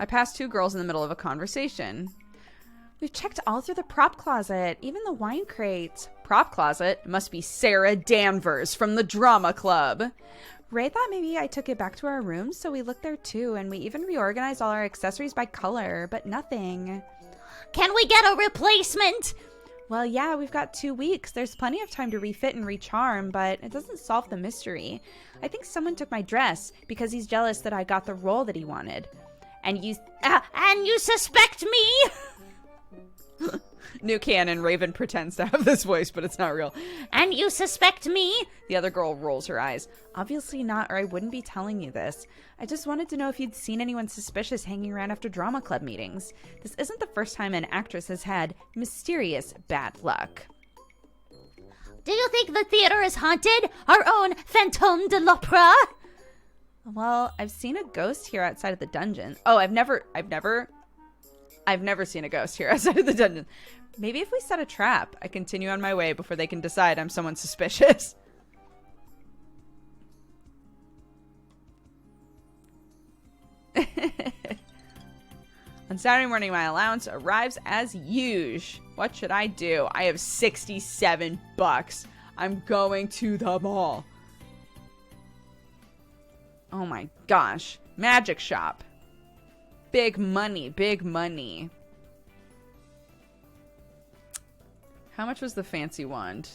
I passed two girls in the middle of a conversation. We've checked all through the prop closet, even the wine crate. Prop closet? Must be Sarah Danvers from the drama club. Ray thought maybe I took it back to our rooms, so we looked there too, and we even reorganized all our accessories by color, but nothing. Can we get a replacement? Well, yeah, we've got 2 weeks. There's plenty of time to refit and recharm, but it doesn't solve the mystery. I think someone took my dress because he's jealous that I got the role that he wanted. And you suspect me? New canon, Raven pretends to have this voice, but it's not real. And you suspect me? The other girl rolls her eyes. Obviously not, or I wouldn't be telling you this. I just wanted to know if you'd seen anyone suspicious hanging around after drama club meetings. This isn't the first time an actress has had mysterious bad luck. Do you think the theater is haunted? Our own Fantôme de l'Opéra? Well, I've seen a ghost here outside of the dungeon. Oh, I've never seen a ghost here outside of the dungeon. Maybe if we set a trap, I continue on my way before they can decide I'm someone suspicious. On Saturday morning, my allowance arrives as usual. What should I do? I have 67 bucks. I'm going to the mall. Oh my gosh. Magic shop. Big money, big money. How much was the fancy wand?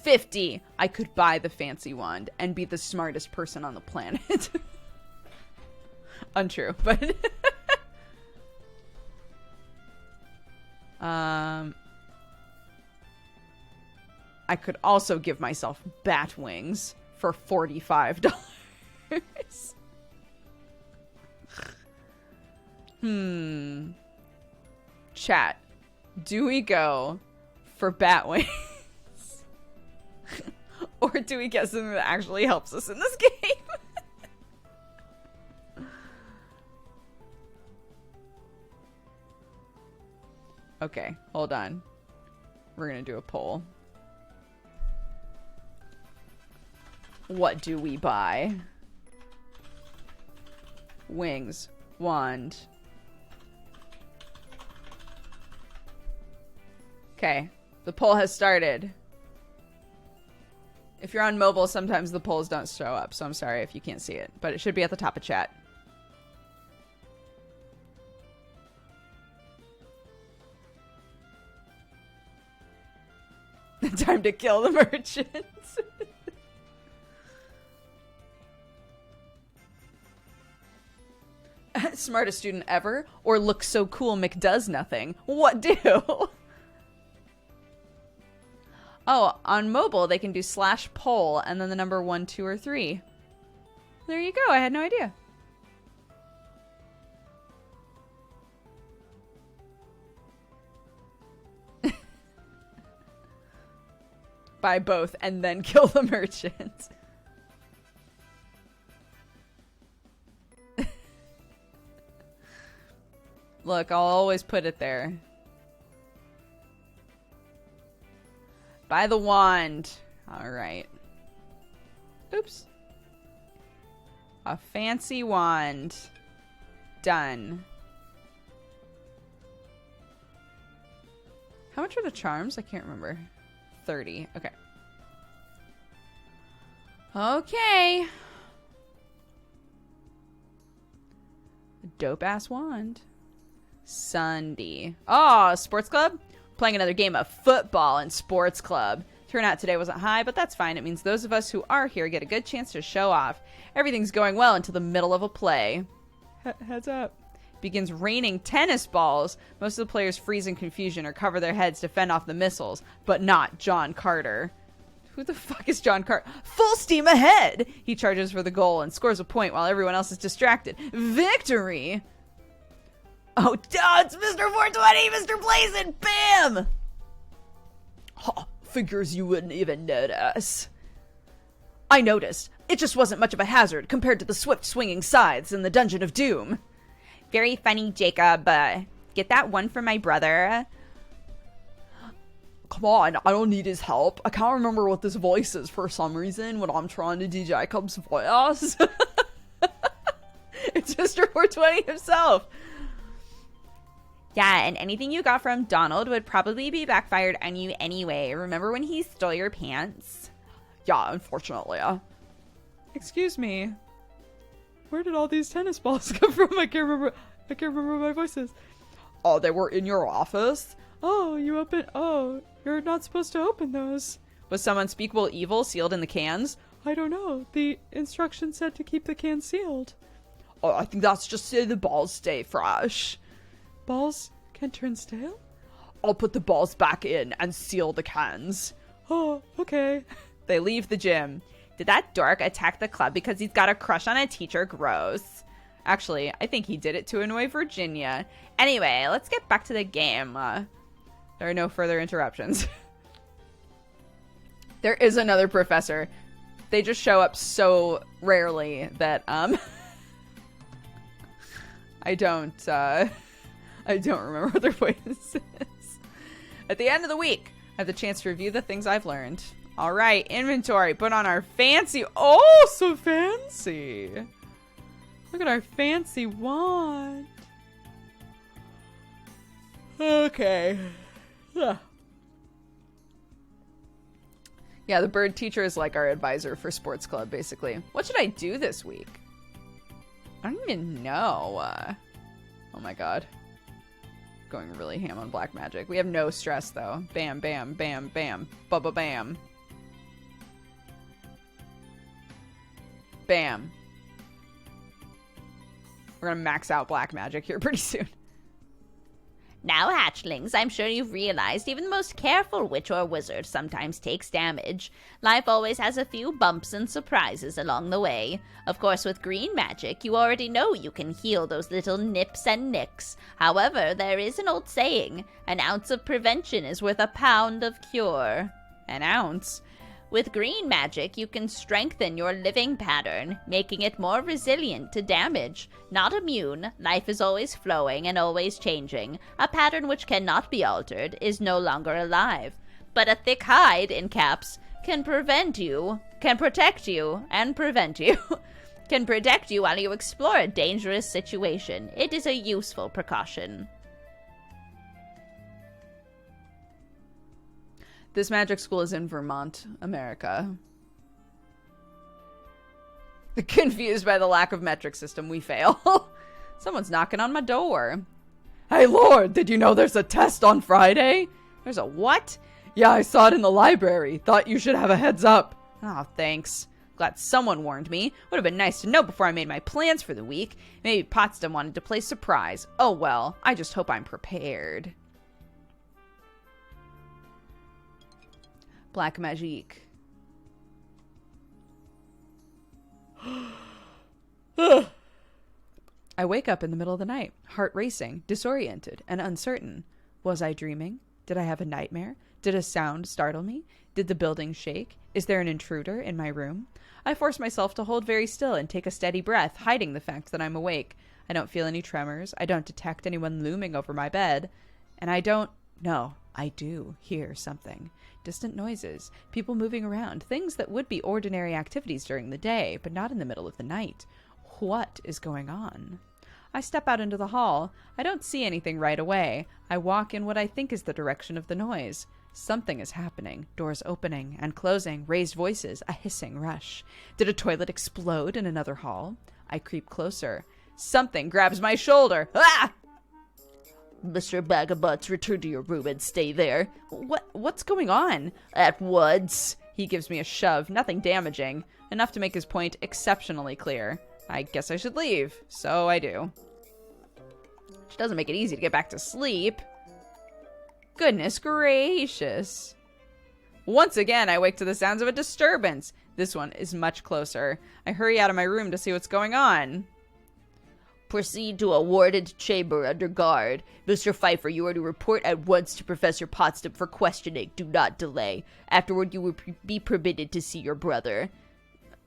50. I could buy the fancy wand and be the smartest person on the planet. Untrue, but I could also give myself bat wings for $45. Chat. Do we go for bat wings? Or do we get something that actually helps us in this game? Okay, hold on. We're gonna do a poll. What do we buy? Wings. Wand. Okay, the poll has started. If you're on mobile, sometimes the polls don't show up, so I'm sorry if you can't see it, but it should be at the top of chat. Time to kill the merchants. Smartest student ever, or looks so cool McDoes nothing. What do? Oh, on mobile they can do /poll and then the number 1, 2, or 3. There you go. I had no idea. Buy both and then kill the merchant. Look, I'll always put it there. Buy the wand. Alright. Oops. A fancy wand. Done. How much are the charms? I can't remember. 30. Okay. Okay. Dope ass wand. Sunday. Oh, sports club? Playing another game of football in sports club. Turnout today wasn't high, but that's fine. It means those of us who are here get a good chance to show off. Everything's going well until the middle of a play. Heads up. Begins raining tennis balls. Most of the players freeze in confusion or cover their heads to fend off the missiles, but not John Carter. Who the fuck is John Carter? Full steam ahead! He charges for the goal and scores a point while everyone else is distracted. Victory! Oh, it's Mr. 420, Mr. Blazin', bam! Oh, figures you wouldn't even notice. I noticed. It just wasn't much of a hazard compared to the swift swinging scythes in the Dungeon of Doom. Very funny, Jacob. Get that one for my brother. Come on, I don't need his help. I can't remember what this voice is for some reason when I'm trying to do Jacob's voice. It's Mr. 420 himself. Yeah, and anything you got from Donald would probably be backfired on you anyway. Remember when he stole your pants? Yeah, unfortunately. Excuse me. Where did all these tennis balls come from? I can't remember what my voice is. Oh, they were in your office? Oh, you're not supposed to open those. Was some unspeakable evil sealed in the cans? I don't know. The instructions said to keep the cans sealed. Oh, I think that's just so the balls stay fresh. Balls can turn stale? I'll put the balls back in and seal the cans. Oh, okay. They leave the gym. Did that dork attack the club because he's got a crush on a teacher? Gross. Actually, I think he did it to annoy Virginia. Anyway, let's get back to the game. There are no further interruptions. There is another professor. They just show up so rarely that I don't remember what their voice is. At the end of the week, I have the chance to review the things I've learned. All right, inventory. Put on our fancy... Oh, so fancy. Look at our fancy wand. Okay. Yeah, the bird teacher is like our advisor for sports club, basically. What should I do this week? I don't even know. Oh my god. Going really ham on black magic. We have no stress, though. Bam, bam, bam, bam. Bubba bam. Bam. We're gonna max out black magic here pretty soon. Now, hatchlings, I'm sure you've realized even the most careful witch or wizard sometimes takes damage. Life always has a few bumps and surprises along the way. Of course, with green magic, you already know you can heal those little nips and nicks. However, there is an old saying, an ounce of prevention is worth a pound of cure. An ounce? With green magic, you can strengthen your living pattern, making it more resilient to damage. Not immune, life is always flowing and always changing. A pattern which cannot be altered is no longer alive. But a thick hide, in caps, can protect you, and prevent you. Can protect you while you explore a dangerous situation. It is a useful precaution. This magic school is in Vermont, America. Confused by the lack of metric system, we fail. Someone's knocking on my door. Hey, Lord, did you know there's a test on Friday? There's a what? Yeah, I saw it in the library. Thought you should have a heads up. Oh, thanks. Glad someone warned me. Would have been nice to know before I made my plans for the week. Maybe Potsdam wanted to play surprise. Oh well, I just hope I'm prepared. Black magic. I wake up in the middle of the night, heart racing, disoriented, and uncertain. Was I dreaming? Did I have a nightmare? Did a sound startle me? Did the building shake? Is there an intruder in my room? I force myself to hold very still and take a steady breath, hiding the fact that I'm awake. I don't feel any tremors. I don't detect anyone looming over my bed. And I do hear something. Distant noises, people moving around, things that would be ordinary activities during the day, but not in the middle of the night. What is going on? I step out into the hall. I don't see anything right away. I walk in what I think is the direction of the noise. Something is happening. Doors opening and closing, raised voices, a hissing rush. Did a toilet explode in another hall? I creep closer. Something grabs my shoulder. Ah! Mr. Bag of Butts, return to your room and stay there. What's going on? At once. He gives me a shove, nothing damaging, enough to make his point exceptionally clear. I guess I should leave, so I do. Which doesn't make it easy to get back to sleep. Goodness gracious. Once again, I wake to the sounds of a disturbance. This one is much closer. I hurry out of my room to see what's going on. Proceed to a warded chamber under guard. Mr. Pfeiffer, you are to report at once to Professor Potsdam for questioning. Do not delay. Afterward, you will be permitted to see your brother.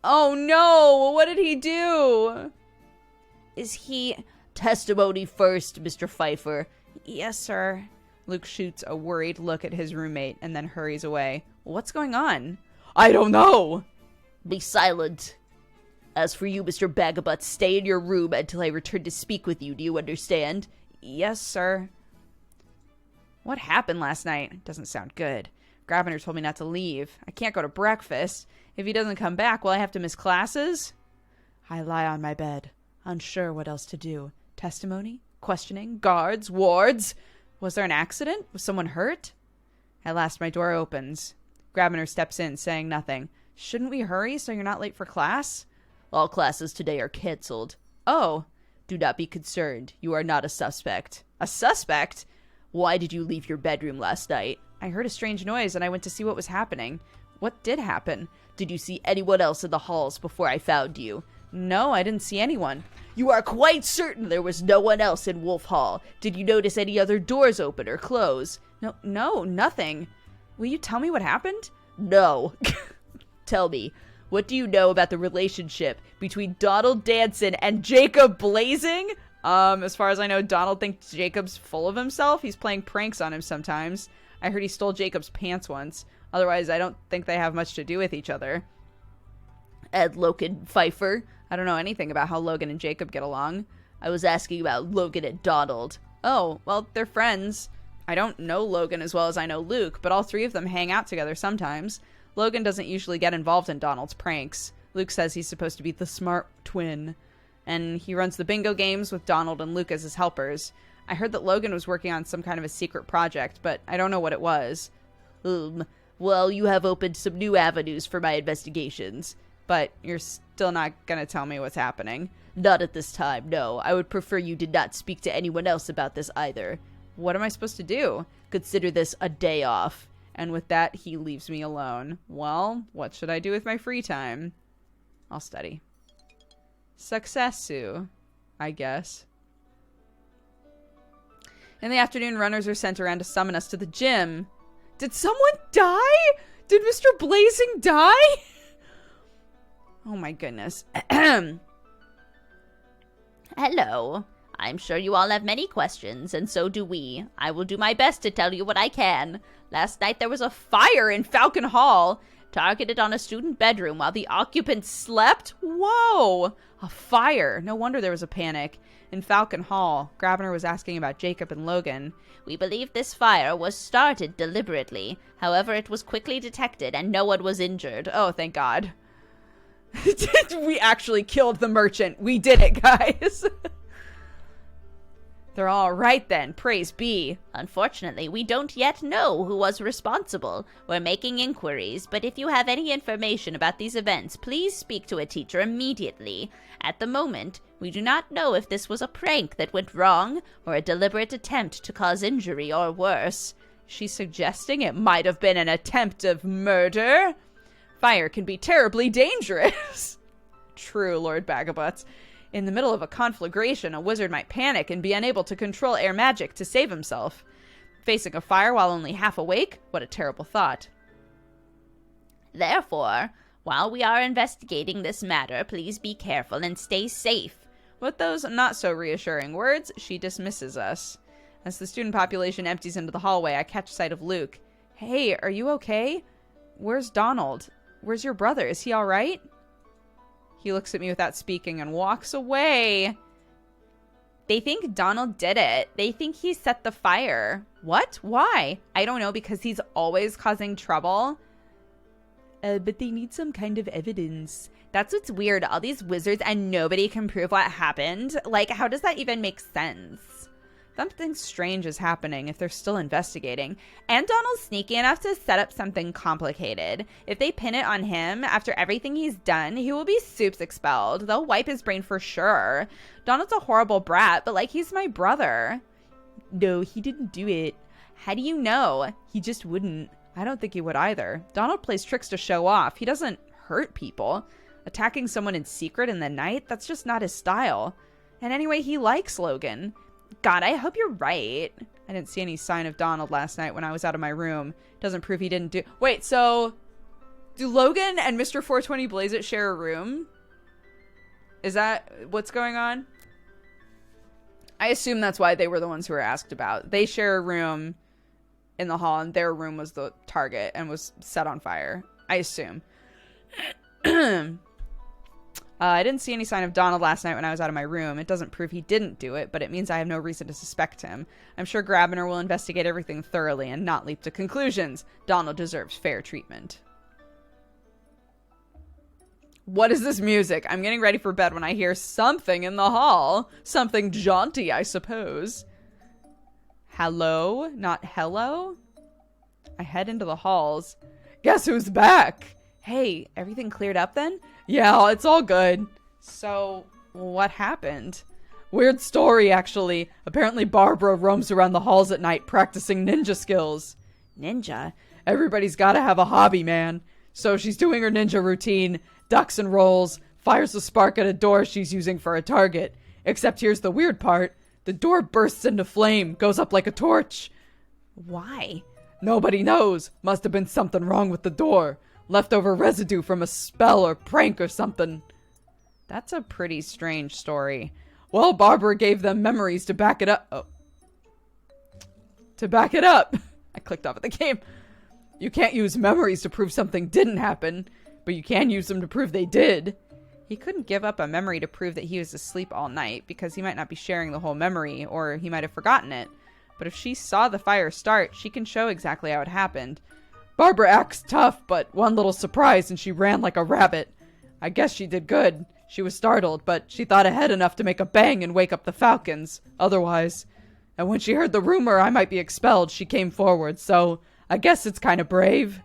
Oh no! What did he do? Is he... Testimony first, Mr. Pfeiffer. Yes, sir. Luke shoots a worried look at his roommate and then hurries away. What's going on? I don't know! Be silent. As for you, Mr. Bagabut, stay in your room until I return to speak with you. Do you understand? Yes, sir. What happened last night? Doesn't sound good. Grabiner told me not to leave. I can't go to breakfast. If he doesn't come back, will I have to miss classes? I lie on my bed, unsure what else to do. Testimony? Questioning? Guards? Wards? Was there an accident? Was someone hurt? At last, my door opens. Grabiner steps in, saying nothing. Shouldn't we hurry so you're not late for class? All classes today are cancelled. Oh. Do not be concerned. You are not a suspect. A suspect? Why did you leave your bedroom last night? I heard a strange noise and I went to see what was happening. What did happen? Did you see anyone else in the halls before I found you? No, I didn't see anyone. You are quite certain there was no one else in Wolf Hall. Did you notice any other doors open or close? No, nothing. Will you tell me what happened? No. Tell me, what do you know about the relationship between Donald Danson and Jacob Blazing? As far as I know, Donald thinks Jacob's full of himself. He's playing pranks on him sometimes. I heard he stole Jacob's pants once. Otherwise, I don't think they have much to do with each other. And Logan Pfeiffer? I don't know anything about how Logan and Jacob get along. I was asking about Logan and Donald. Oh, well, they're friends. I don't know Logan as well as I know Luke, but all three of them hang out together sometimes. Logan doesn't usually get involved in Donald's pranks. Luke says he's supposed to be the smart twin. And he runs the bingo games with Donald and Luke as his helpers. I heard that Logan was working on some kind of a secret project, but I don't know what it was. Well, you have opened some new avenues for my investigations. But you're still not gonna tell me what's happening? Not at this time, no. I would prefer you did not speak to anyone else about this either. What am I supposed to do? Consider this a day off. And with that, he leaves me alone. Well, what should I do with my free time? I'll study. Successu, I guess. In the afternoon, runners are sent around to summon us to the gym. Did someone die? Did Mr. Blazing die? Oh my goodness. Hello. I'm sure you all have many questions, and so do we. I will do my best to tell you what I can. Last night there was a fire in Falcon Hall, targeted on a student bedroom while the occupants slept. Whoa! A fire. No wonder there was a panic. In Falcon Hall, Grabner was asking about Jacob and Logan. We believe this fire was started deliberately. However, it was quickly detected and no one was injured. Oh, thank God. We actually killed the merchant. We did it, guys. They're all right then. Praise be. Unfortunately, we don't yet know who was responsible. We're making inquiries, but if you have any information about these events, please speak to a teacher immediately. At the moment, we do not know if this was a prank that went wrong or a deliberate attempt to cause injury or worse. She's suggesting it might have been an attempt of murder. Fire can be terribly dangerous. True, Lord Bagabutts. In the middle of a conflagration, a wizard might panic and be unable to control air magic to save himself. Facing a fire while only half awake? What a terrible thought. Therefore, while we are investigating this matter, please be careful and stay safe. With those not so reassuring words, she dismisses us. As the student population empties into the hallway, I catch sight of Luke. Hey, are you okay? Where's Donald? Where's your brother? Is he all right? He looks at me without speaking and walks away. They think Donald did it. They think he set the fire. What? Why? I don't know, because he's always causing trouble. But they need some kind of evidence. That's what's weird. All these wizards and nobody can prove what happened. Like, how does that even make sense? Something strange is happening if they're still investigating. And Donald's sneaky enough to set up something complicated. If they pin it on him, after everything he's done, he will be soups expelled. They'll wipe his brain for sure. Donald's a horrible brat, but like, he's my brother. No, he didn't do it. How do you know? He just wouldn't. I don't think he would either. Donald plays tricks to show off. He doesn't hurt people. Attacking someone in secret in the night, that's just not his style. And anyway, he likes Logan. God, I hope you're right. I didn't see any sign of Donald last night when I was out of my room. Doesn't prove he didn't do... Wait, so... do Logan and Mr. 420 Blaze It share a room? Is that what's going on? I assume that's why they were the ones who were asked about. They share a room in the hall, and their room was the target and was set on fire. I assume. I didn't see any sign of Donald last night when I was out of my room. It doesn't prove he didn't do it, but it means I have no reason to suspect him. I'm sure Grabiner will investigate everything thoroughly and not leap to conclusions. Donald deserves fair treatment. What is this music? I'm getting ready for bed when I hear something in the hall. Something jaunty, I suppose. Hello? Not hello? I head into the halls. Guess who's back? Hey, everything cleared up then? Yeah, it's all good. So, what happened? Weird story, actually. Apparently Barbara roams around the halls at night practicing ninja skills. Ninja? Everybody's gotta have a hobby, man. So she's doing her ninja routine, ducks and rolls, fires a spark at a door she's using for a target. Except here's the weird part. The door bursts into flame, goes up like a torch. Why? Nobody knows. Must have been something wrong with the door. Leftover residue from a spell or prank or something. That's a pretty strange story. Well, Barbara gave them memories to back it up. Oh. To back it up. I clicked off of the game. You can't use memories to prove something didn't happen, but you can use them to prove they did. He couldn't give up a memory to prove that he was asleep all night, because he might not be sharing the whole memory, or he might have forgotten it. But if she saw the fire start, she can show exactly how it happened. Barbara acts tough, but one little surprise and she ran like a rabbit. I guess she did good. She was startled, but she thought ahead enough to make a bang and wake up the Falcons, otherwise. And when she heard the rumor I might be expelled, she came forward, so I guess it's kind of brave.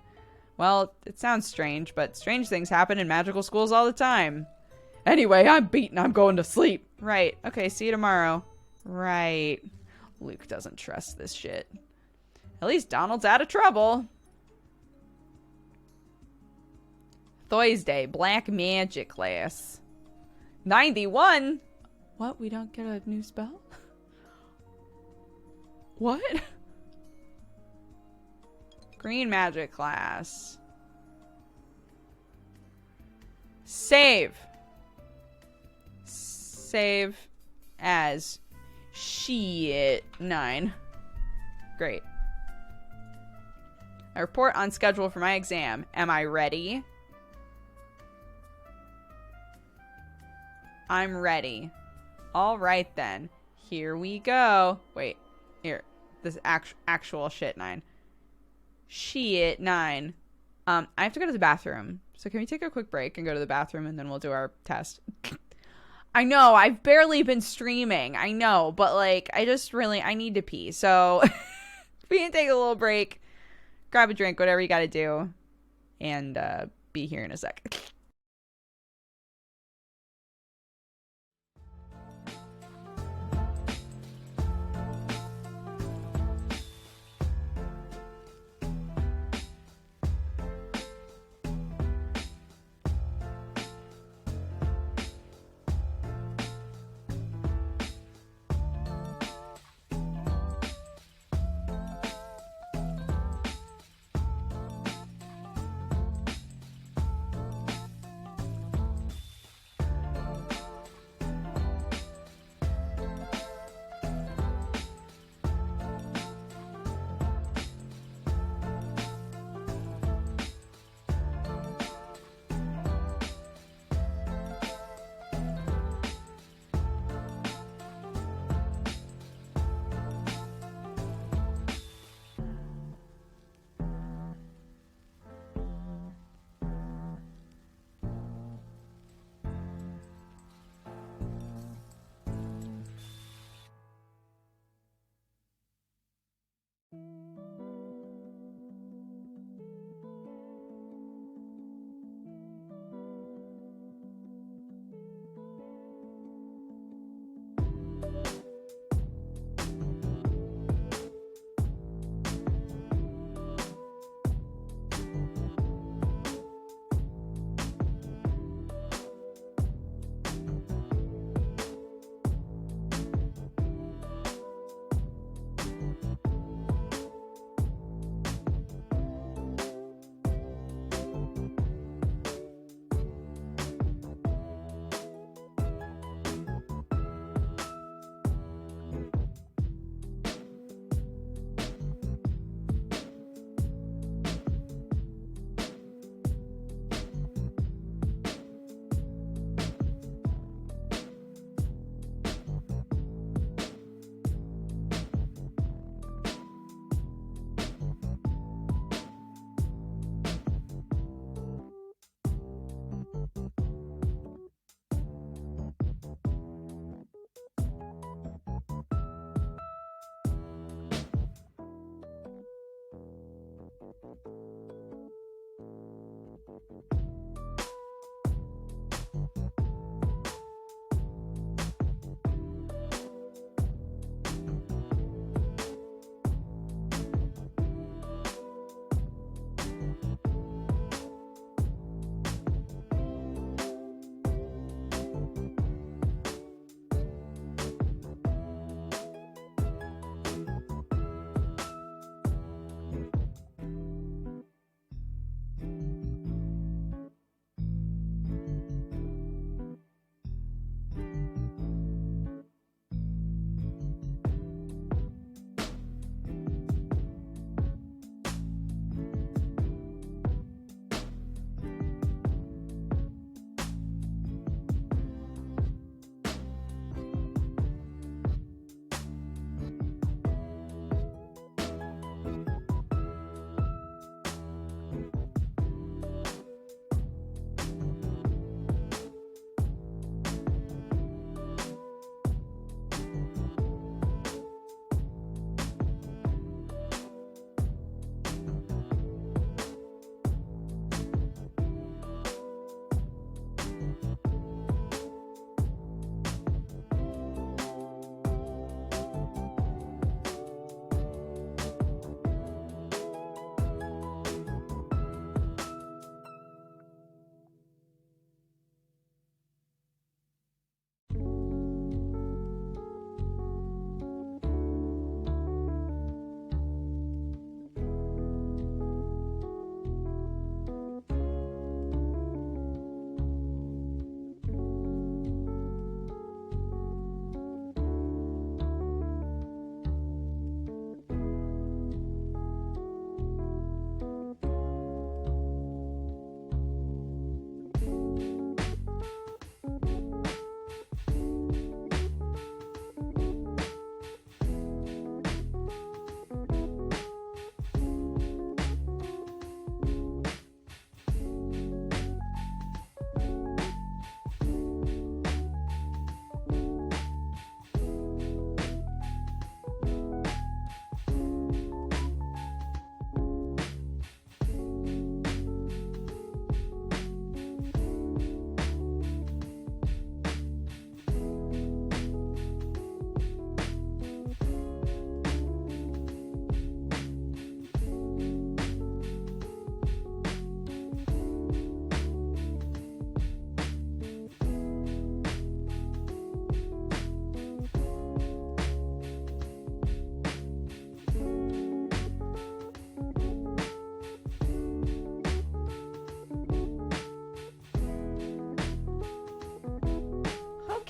Well, it sounds strange, but strange things happen in magical schools all the time. Anyway, I'm beaten. I'm going to sleep. Right. Okay, see you tomorrow. Right. Luke doesn't trust this shit. At least Donald's out of trouble. Thursday, Black Magic class. 91? What? We don't get a new spell? What? Green Magic class. Save. Save as shit 9. Great. I report on schedule for my exam. Am I ready? I'm ready. All right then. Here we go. Wait. Here. This actual shit 9. Shit 9. I have to go to the bathroom. So can we take a quick break and go to the bathroom and then we'll do our test? I know. I've barely been streaming. I know. But like, I need to pee. So we can take a little break. Grab a drink. Whatever you got to do. And be here in a sec.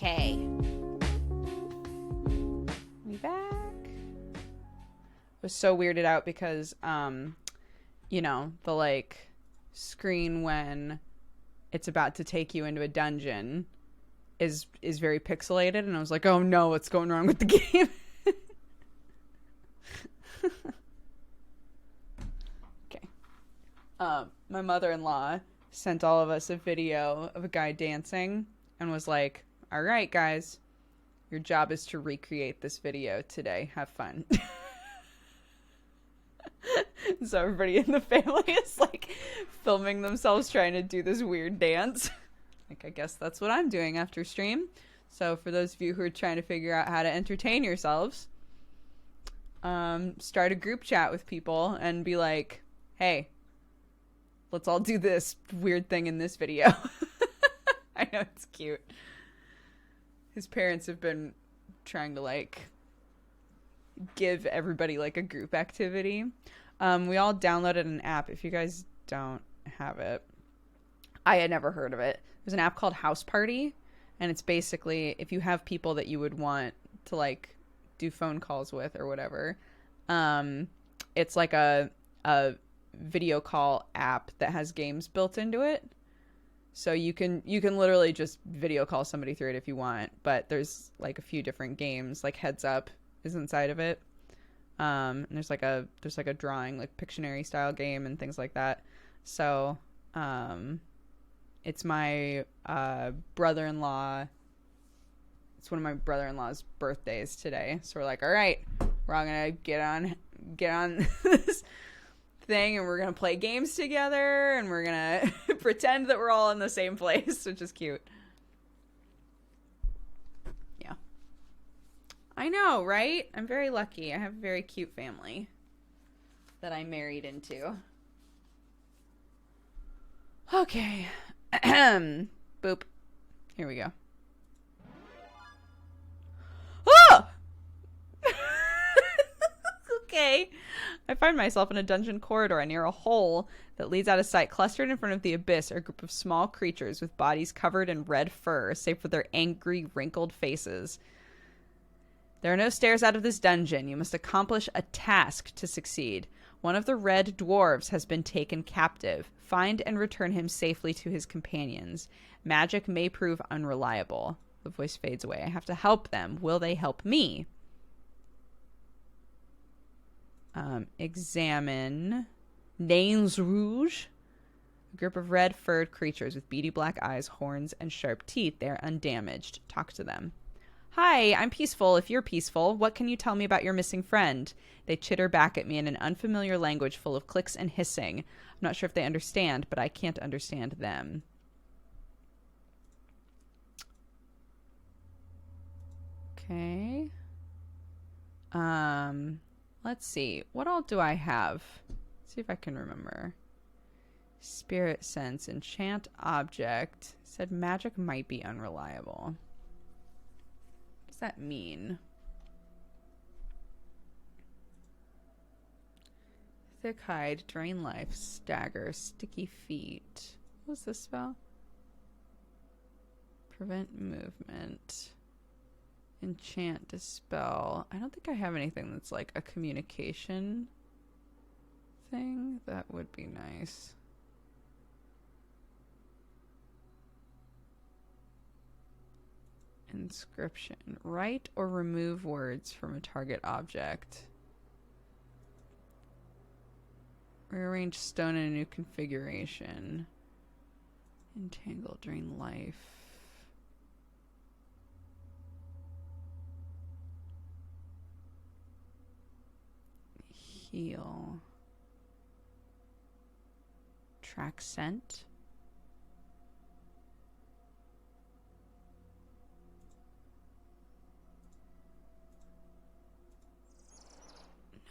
Okay. We back. Was so weirded out because you know, the like screen when it's about to take you into a dungeon is very pixelated, and I was like, oh no, what's going wrong with the game? Okay. My mother-in-law sent all of us a video of a guy dancing and was like, all right guys, your job is to recreate this video today. Have fun. So everybody in the family is like filming themselves trying to do this weird dance. Like, I guess that's what I'm doing after stream. So for those of you who are trying to figure out how to entertain yourselves, start a group chat with people and be like, hey, let's all do this weird thing in this video. I know, it's cute. His parents have been trying to like give everybody like a group activity. We all downloaded an app. If you guys don't have it, I had never heard of it. There's an app called House Party, and it's basically if you have people that you would want to like do phone calls with or whatever. It's like a video call app that has games built into it. So you can literally just video call somebody through it if you want, but there's like a few different games, like Heads Up is inside of it. And there's like a drawing, like Pictionary style game and things like that. So, it's my brother-in-law. It's one of my brother-in-law's birthdays today. So we're like, all right, we're all gonna get on this thing, and we're gonna play games together, and we're gonna pretend that we're all in the same place, which is cute. Yeah, I know, right? I'm very lucky. I have a very cute family that I married into. Okay. Boop. Here we go. Oh! Okay. I find myself in a dungeon corridor near a hole that leads out of sight. Clustered in front of the abyss are a group of small creatures with bodies covered in red fur, save for their angry, wrinkled faces. There are no stairs out of this dungeon. You must accomplish a task to succeed. One of the red dwarves has been taken captive. Find and return him safely to his companions. Magic may prove unreliable. The voice fades away. I have to help them. Will they help me? Examine Nains Rouge. A group of red-furred creatures with beady black eyes, horns, and sharp teeth. They are undamaged. Talk to them. Hi, I'm peaceful if you're peaceful. What can you tell me about your missing friend? They chitter back at me in an unfamiliar language full of clicks and hissing. I'm not sure if they understand, but I can't understand them. Okay. Let's see. What all do I have? Let's see if I can remember. Spirit sense, enchant object. Said magic might be unreliable. What does that mean? Thick hide, drain life, stagger, sticky feet. What was this spell? Prevent movement. Enchant, dispel. I don't think I have anything that's like a communication thing. That would be nice. Inscription. Write or remove words from a target object. Rearrange stone in a new configuration. Entangle, drain life. Heal. Track scent.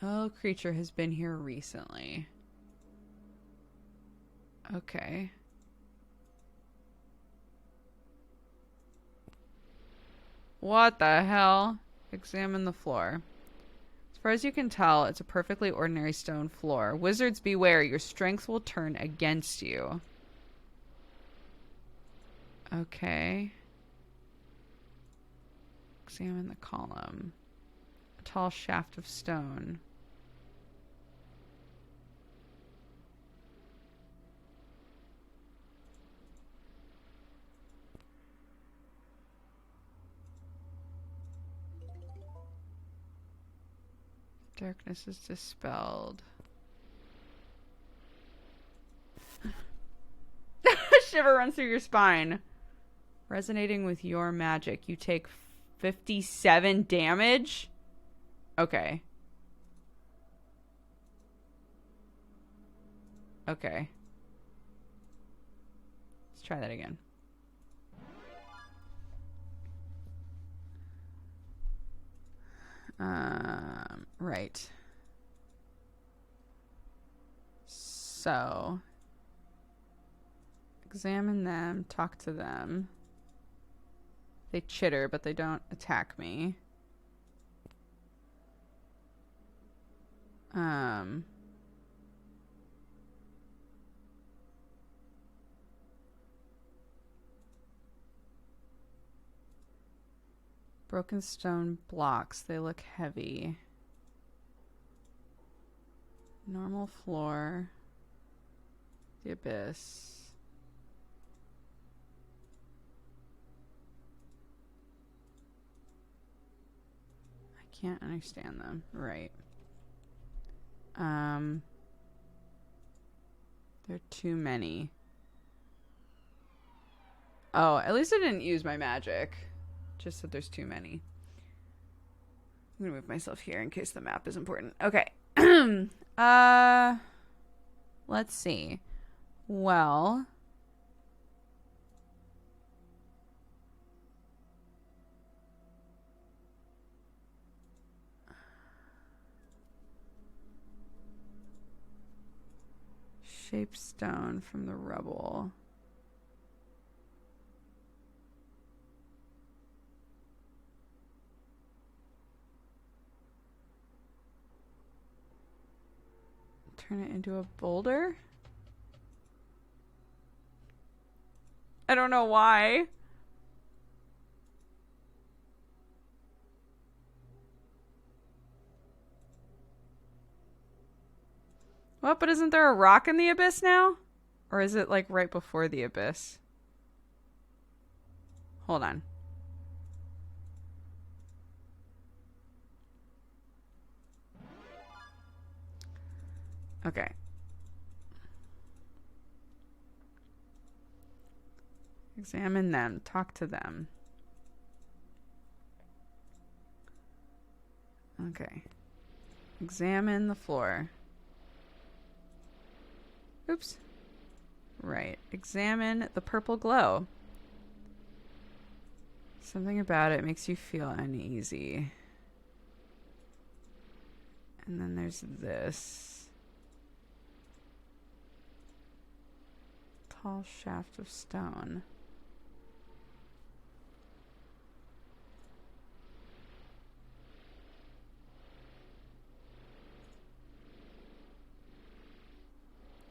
No creature has been here recently. Okay. What the hell? Examine the floor. As far as you can tell, it's a perfectly ordinary stone floor. Wizards beware, your strength will turn against you. Okay. Examine the column. A tall shaft of stone. Darkness is dispelled. Shiver runs through your spine. Resonating with your magic, you take 57 damage? Okay. Okay. Let's try that again. Right. So, examine them, talk to them. They chitter, but they don't attack me. Broken stone blocks. They look heavy. Normal floor. The abyss. I can't understand them. Right. There are too many. Oh, at least I didn't use my magic. Just that there's too many. I'm gonna move myself here in case the map is important. Okay. Let's see. Well, shape stone from the rubble. Turn it into a boulder? I don't know why. What? But isn't there a rock in the abyss now? Or is it like right before the abyss? Hold on. Okay. Examine them. Talk to them. Okay. Examine the floor. Oops. Right. Examine the purple glow. Something about it makes you feel uneasy. And then there's this. Tall shaft of stone.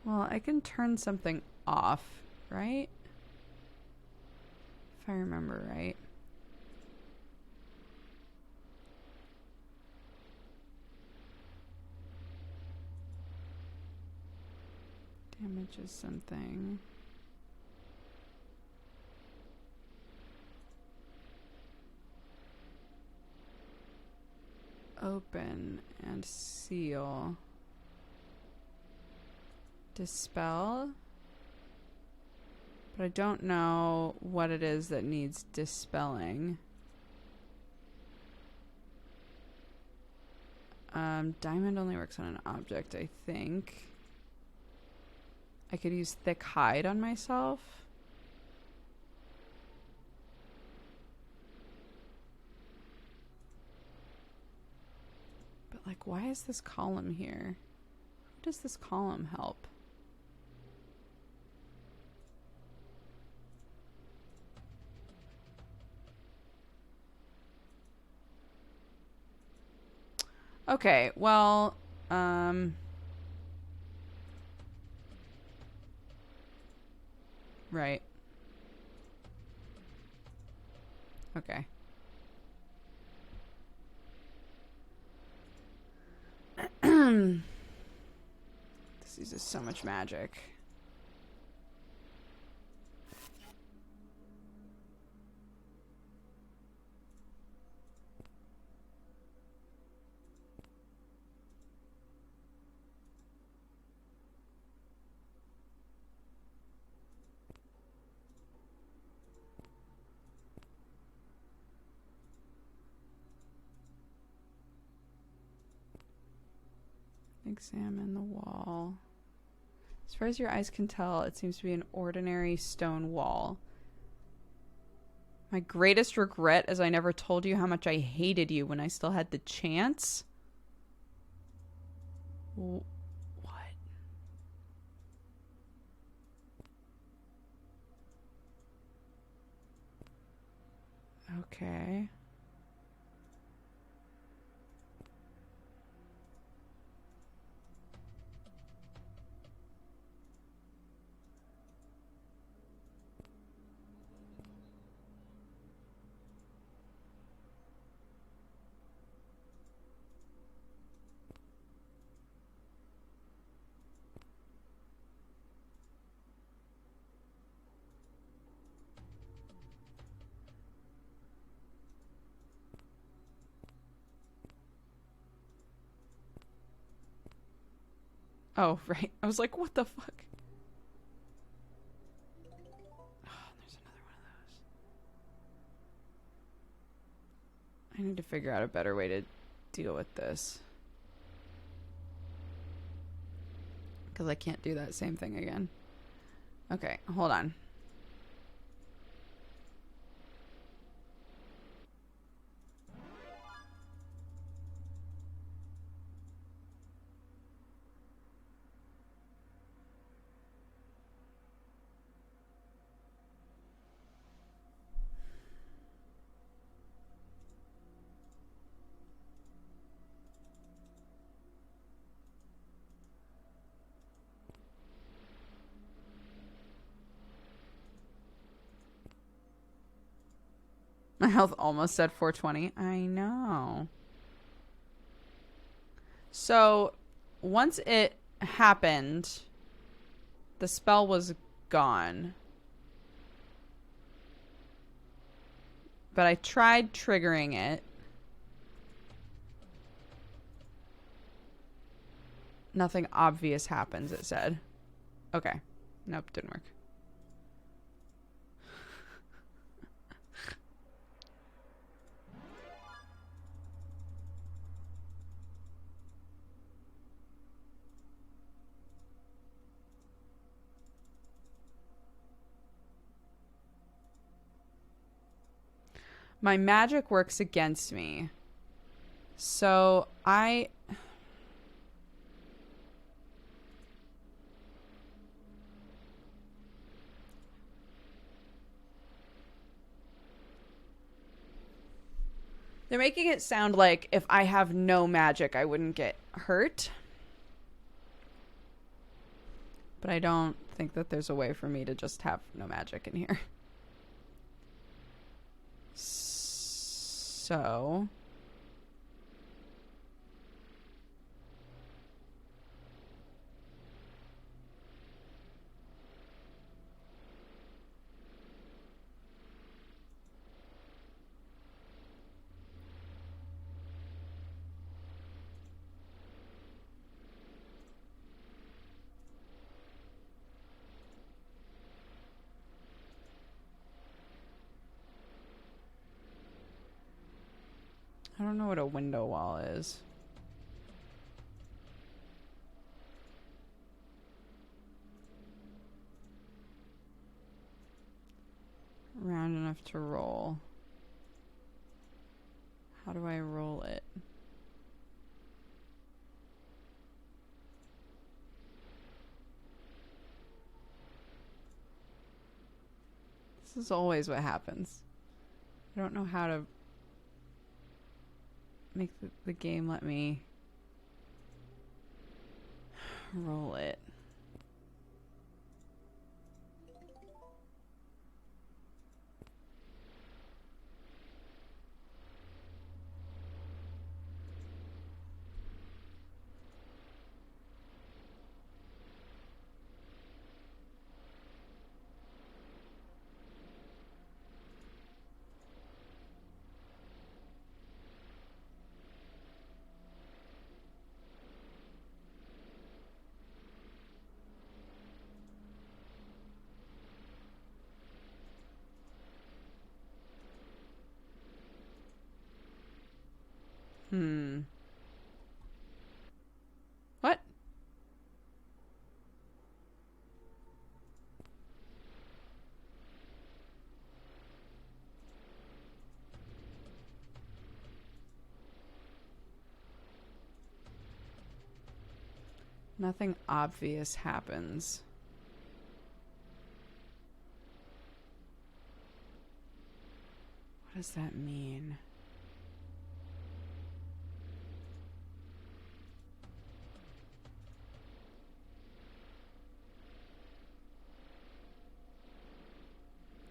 Well, I can turn something off, right? If I remember right. Damages something. Open and seal. Dispel. But I don't know what it is that needs dispelling. Diamond only works on an object, I think. I could use thick hide on myself. But like, why is this column here? How does this column help? Okay, well, right. Okay. This uses so much magic. Examine the wall. As far as your eyes can tell, it seems to be an ordinary stone wall. My greatest regret is I never told you how much I hated you when I still had the chance. What? Okay. Oh, right. I was like, what the fuck? Oh, there's another one of those. I need to figure out a better way to deal with this. Because I can't do that same thing again. Okay, hold on. My health almost said 420. I know. So, once it happened, the spell was gone. But I tried triggering it. Nothing obvious happens, it said. Okay. Nope, didn't work. My magic works against me. So I... They're making it sound like if I have no magic, I wouldn't get hurt. But I don't think that there's a way for me to just have no magic in here. So... I don't know what a window wall is. Round enough to roll. How do I roll it? This is always what happens. I don't know how to make the game let me roll it. What? Nothing obvious happens. What does that mean?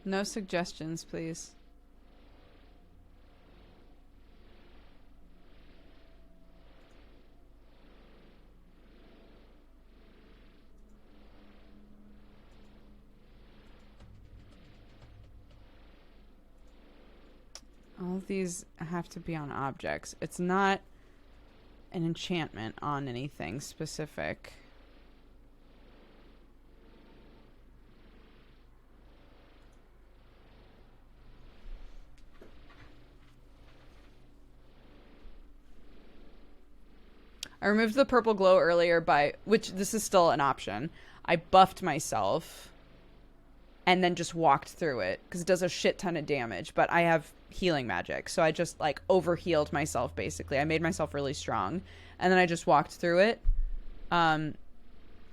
No suggestions, please. All of these have to be on objects. It's not an enchantment on anything specific. I removed the purple glow earlier which this is still an option. I buffed myself and then just walked through it because it does a shit ton of damage, but I have healing magic. So I just like over-healed myself basically. I made myself really strong and then I just walked through it. And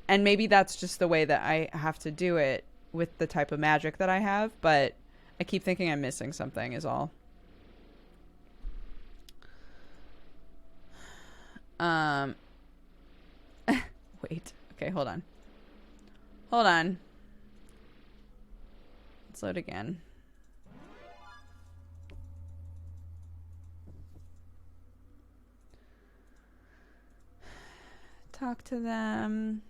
maybe that's just the way that I have to do it with the type of magic that I have, but I keep thinking I'm missing something is all. Wait. Okay, hold on. Hold on. Let's load again. Talk to them.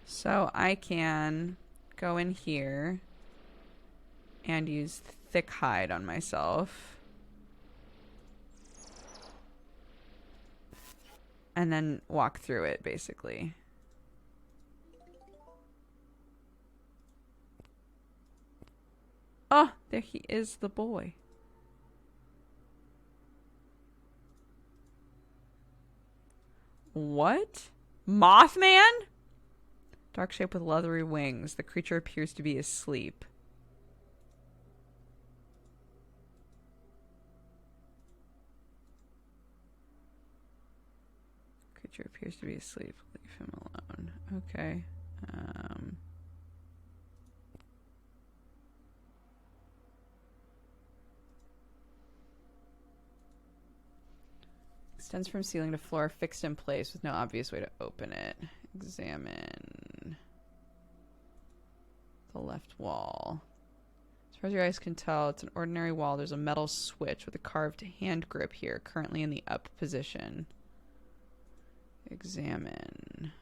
So I can go in here and use thick hide on myself. And then walk through it, basically. Oh, there he is, the boy. What? Mothman? Dark shape with leathery wings. The creature appears to be asleep. Creature appears to be asleep. Leave him alone. Okay. Extends from ceiling to floor, fixed in place with no obvious way to open it. Examine the left wall. As far as your eyes can tell, it's an ordinary wall. There's a metal switch with a carved hand grip here, currently in the up position. Examine.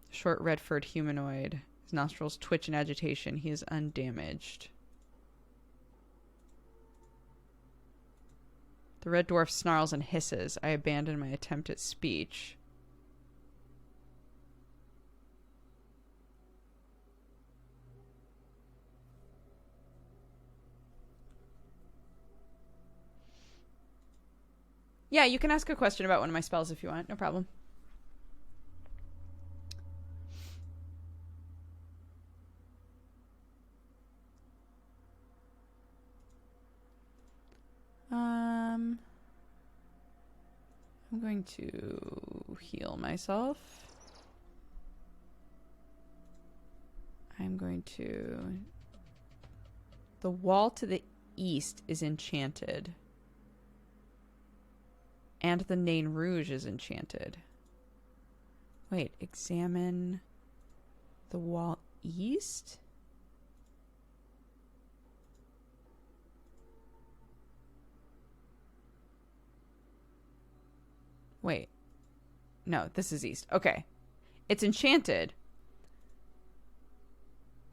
Short red-furred humanoid. His nostrils twitch in agitation. He is undamaged. The red dwarf snarls and hisses. I abandon my attempt at speech. Yeah, you can ask a question about one of my spells if you want. No problem. I'm going to heal myself. I'm going to... The wall to the east is enchanted. And the Nain Rouge is enchanted. Wait, examine the wall east? Wait. No, this is east. Okay. It's enchanted.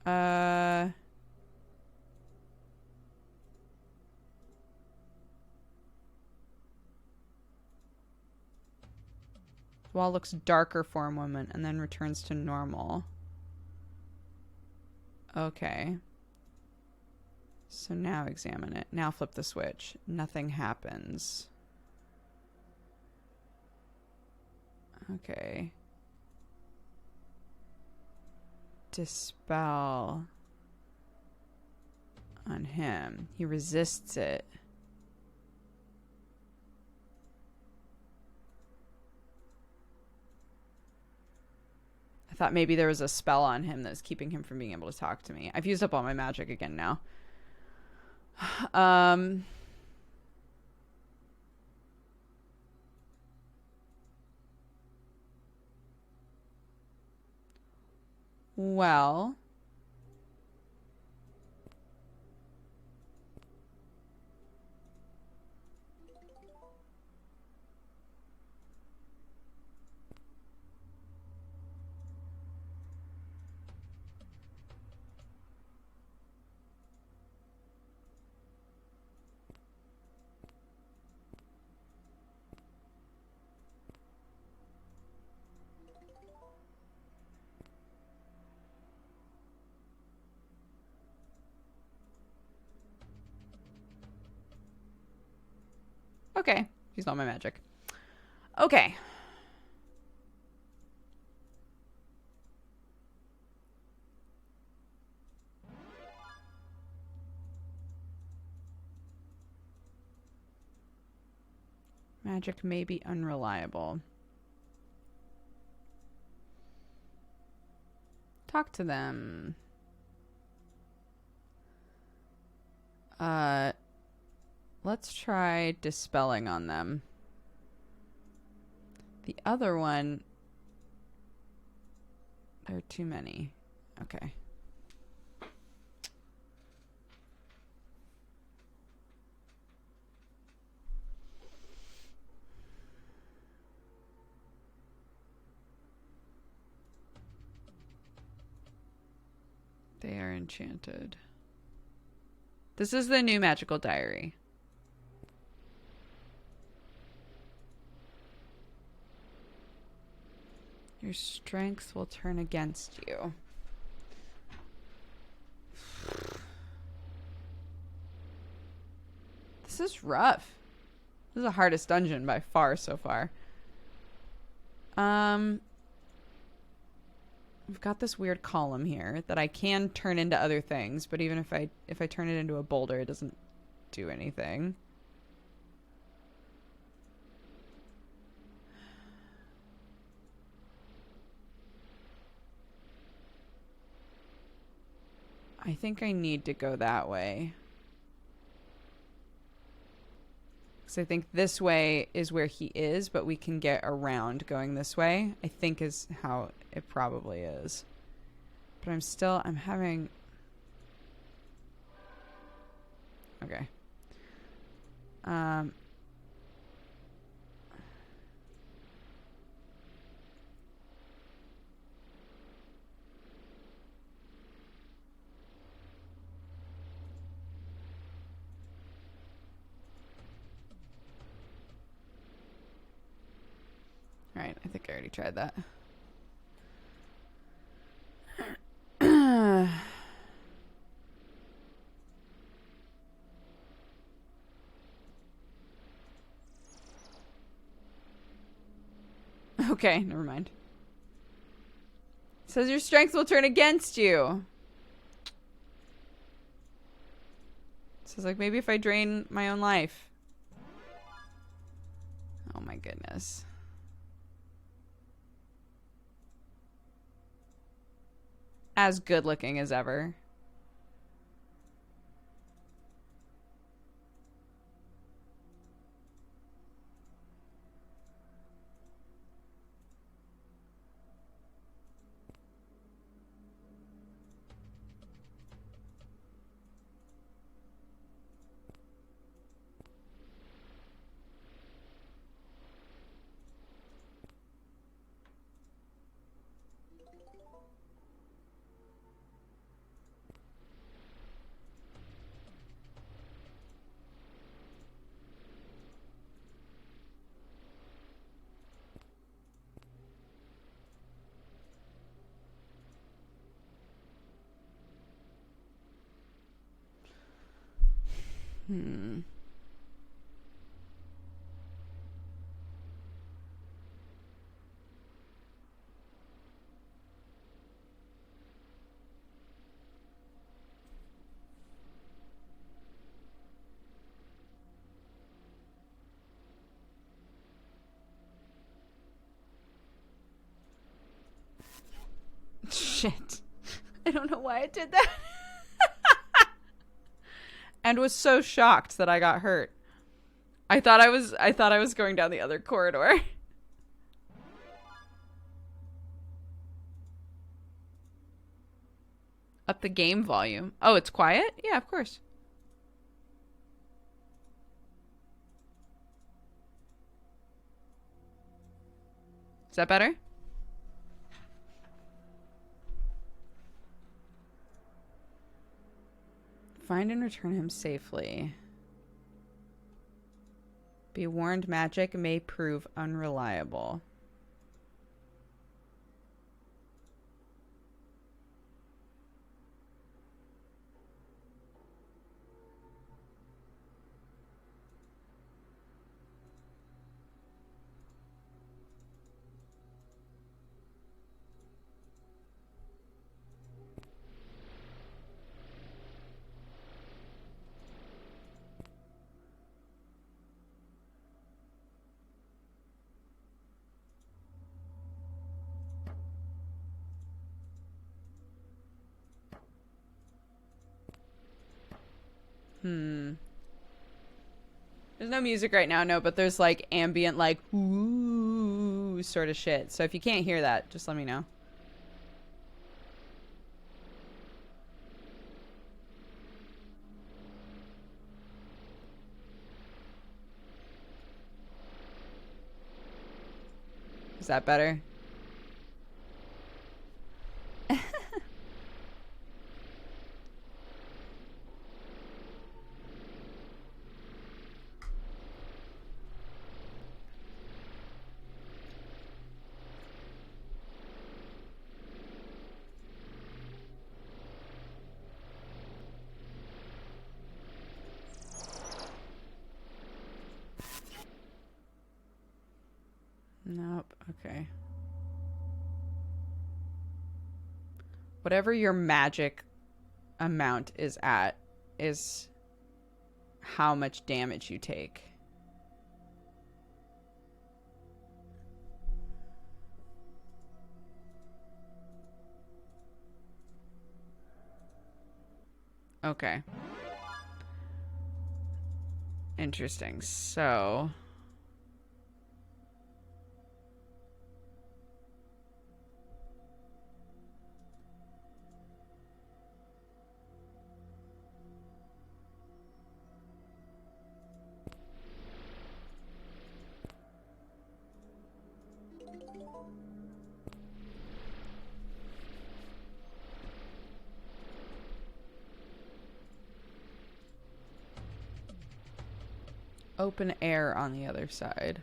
The wall looks darker for a moment and then returns to normal. Okay. So now examine it. Now flip the switch. Nothing happens. Okay. Dispel on him. He resists it. I thought maybe there was a spell on him that's keeping him from being able to talk to me. I've used up all my magic again now. Well, okay. He's not my magic. Okay. Magic may be unreliable. Talk to them. Let's try dispelling on them. The other one, there are too many. Okay. They are enchanted. This is the new magical diary. Your strength will turn against you. This is rough. This is the hardest dungeon by far so far. We've got this weird column here that I can turn into other things, but even if I turn it into a boulder, it doesn't do anything. I think I need to go that way. Because I think this way is where he is, but we can get around going this way, I think is how it probably is. But I'm having... Okay. Alright, I think I already tried that. Okay, never mind. It says your strength will turn against you. It says like maybe if I drain my own life. Oh my goodness. As good looking as ever. Hmm. Shit. I don't know why I did that. And was so shocked that I got hurt. I thought I was going down the other corridor. Up the game volume. Oh, it's quiet? Yeah, of course. Is that better? Find and return him safely. Be warned, magic may prove unreliable. There's no music right now, no, but there's like ambient, like, ooh, sort of shit. So if you can't hear that, just let me know. Is that better? Nope. Okay. Whatever your magic amount is at is how much damage you take. Okay. Interesting. So... open air on the other side.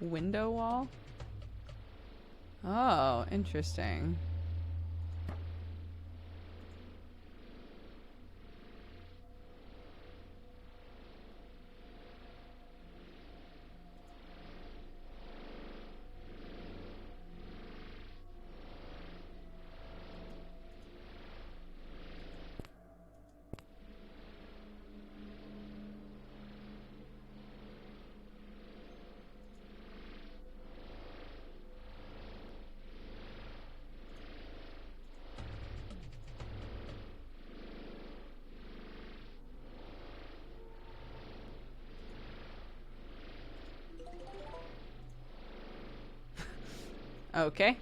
Window wall? Oh, interesting. Okay.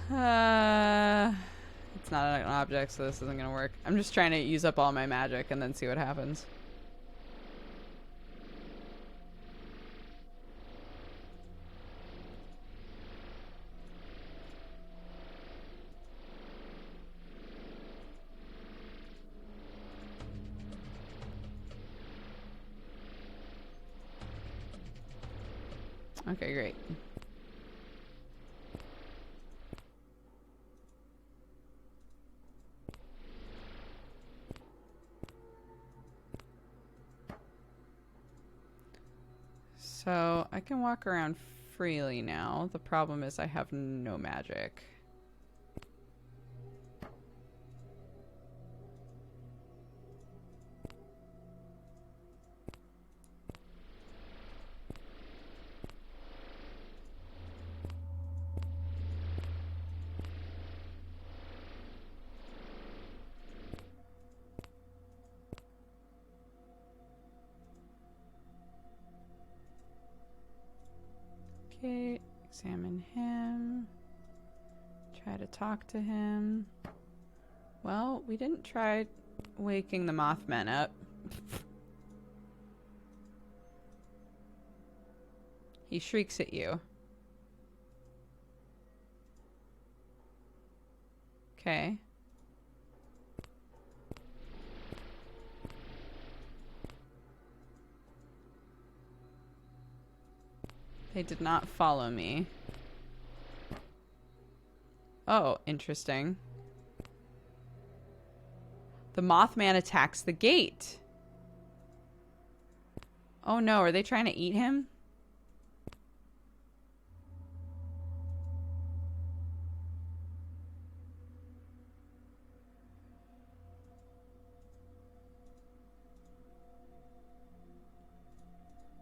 It's not an object, so this isn't gonna work. I'm just trying to use up all my magic and then see what happens. Okay, great. So I can walk around freely now. The problem is I have no magic. Okay, examine him. Try to talk to him. Well, we didn't try waking the Mothman up. He shrieks at you. Okay. They did not follow me. Oh, interesting. The Mothman attacks the gate. Oh no, are they trying to eat him?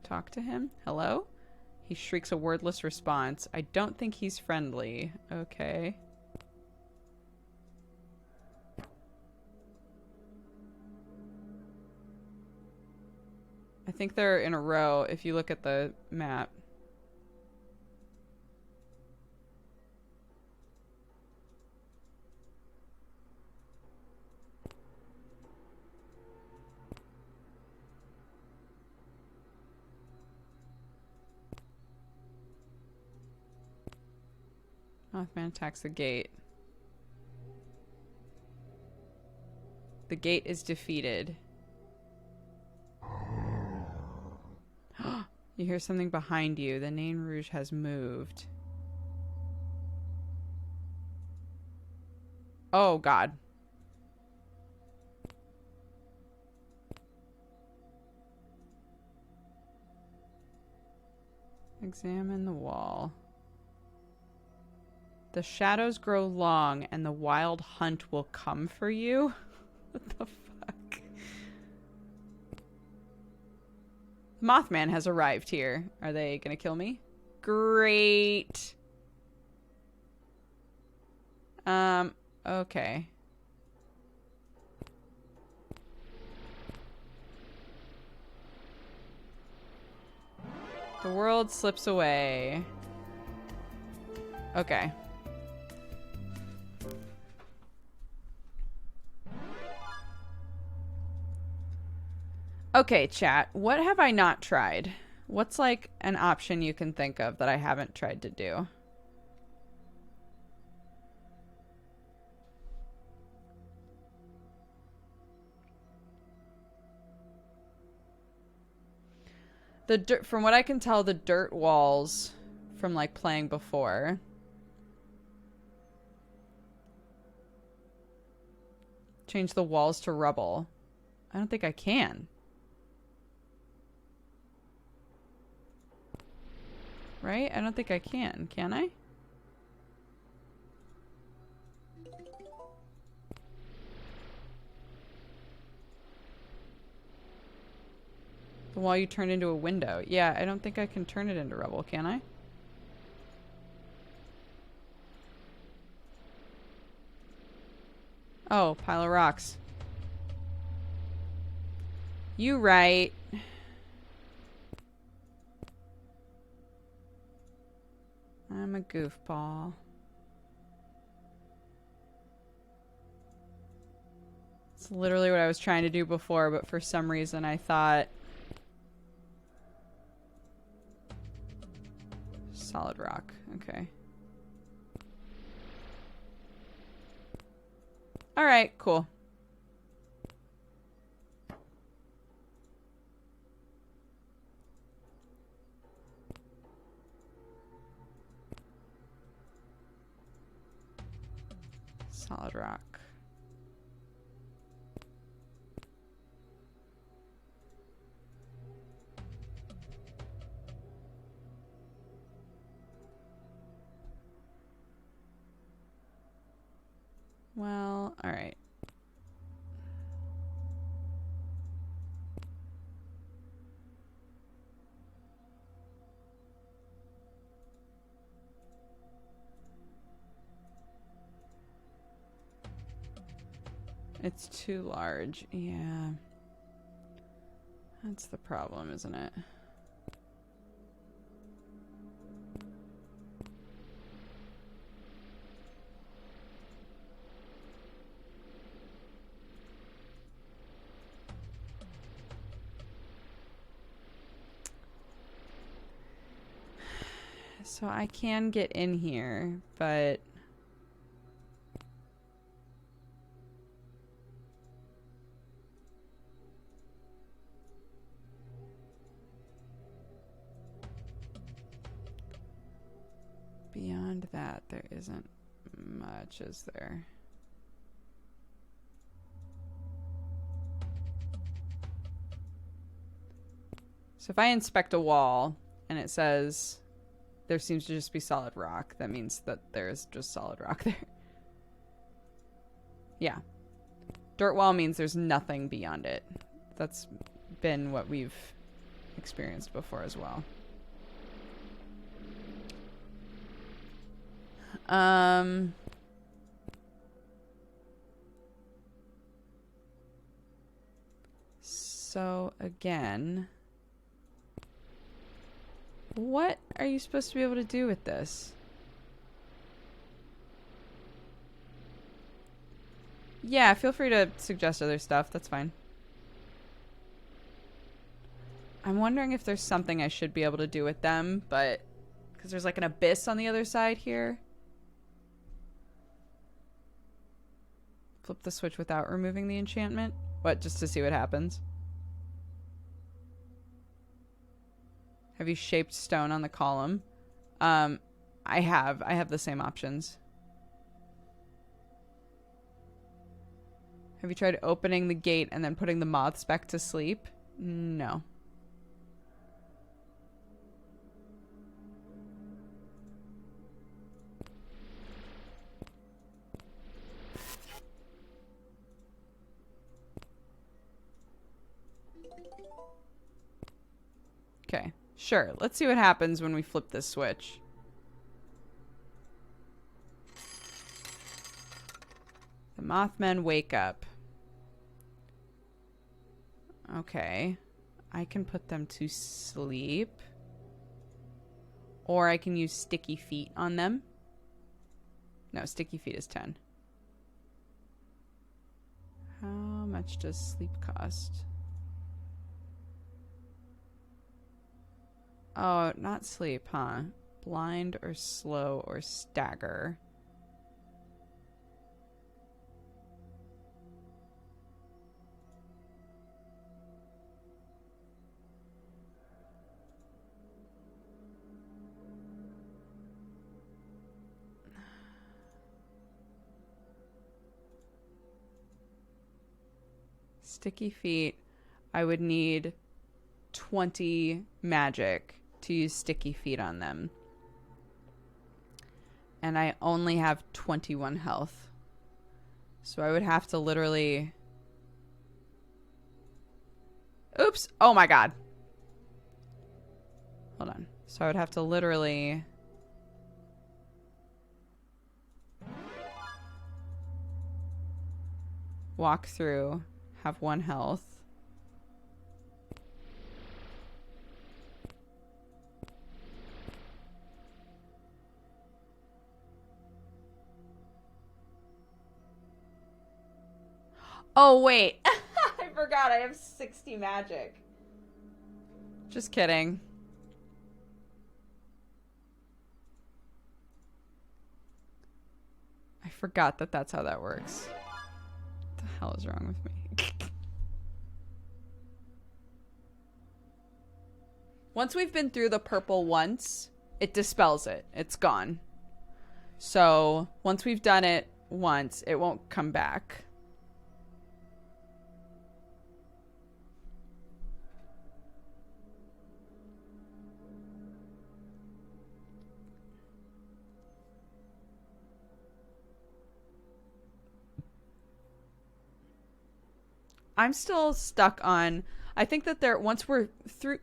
Talk to him? Hello? He shrieks a wordless response. I don't think he's friendly. Okay. I think they're in a row if you look at the map. Mothman attacks the gate. The gate is defeated. You hear something behind you. The Nain Rouge has moved. Oh, God. Examine the wall. The shadows grow long and the wild hunt will come for you? What the fuck? Mothman has arrived here. Are they gonna kill me? Great. Okay. The world slips away. Okay. Okay, chat. What have I not tried? What's like an option you can think of that I haven't tried to do? The dirt, from what I can tell, the dirt walls from like playing before. Change the walls to rubble. I don't think I can. Right? I don't think I can. Can I? The wall you turned into a window. Yeah, I don't think I can turn it into rubble, can I? Oh, pile of rocks. You right. I'm a goofball. It's literally what I was trying to do before, but for some reason I thought... Solid rock. Okay. Alright, cool. Solid rock. Well, alright. It's too large. Yeah. That's the problem, isn't it? So I can get in here, but... Beyond that, there isn't much, is there? So if I inspect a wall and it says there seems to just be solid rock, that means that there's just solid rock there. Yeah. Dirt wall means there's nothing beyond it. That's been what we've experienced before as well. So again, what are you supposed to be able to do with this? Yeah, feel free to suggest other stuff. That's fine. I'm wondering if there's something I should be able to do with them, but because there's like an abyss on the other side here. Flip the switch without removing the enchantment? What, just to see what happens? Have you shaped stone on the column? I have the same options. Have you tried opening the gate and then putting the moths back to sleep? No. Okay, sure. Let's see what happens when we flip this switch. The Mothmen wake up. Okay. I can put them to sleep. Or I can use sticky feet on them. No, sticky feet is 10. How much does sleep cost? Oh, not sleep, huh? Blind or slow or stagger. Sticky feet. I would need 20 magic to use sticky feet on them. And I only have 21 health. So I would have to literally... Oops! Oh my god. Hold on. So I would have to literally... walk through, have 1 health. Oh, wait. I forgot I have 60 magic. Just kidding. I forgot that that's how that works. What the hell is wrong with me? Once we've been through the purple once, it dispels it. It's gone. So once we've done it once, it won't come back. I'm still stuck on, I think that there, once we're through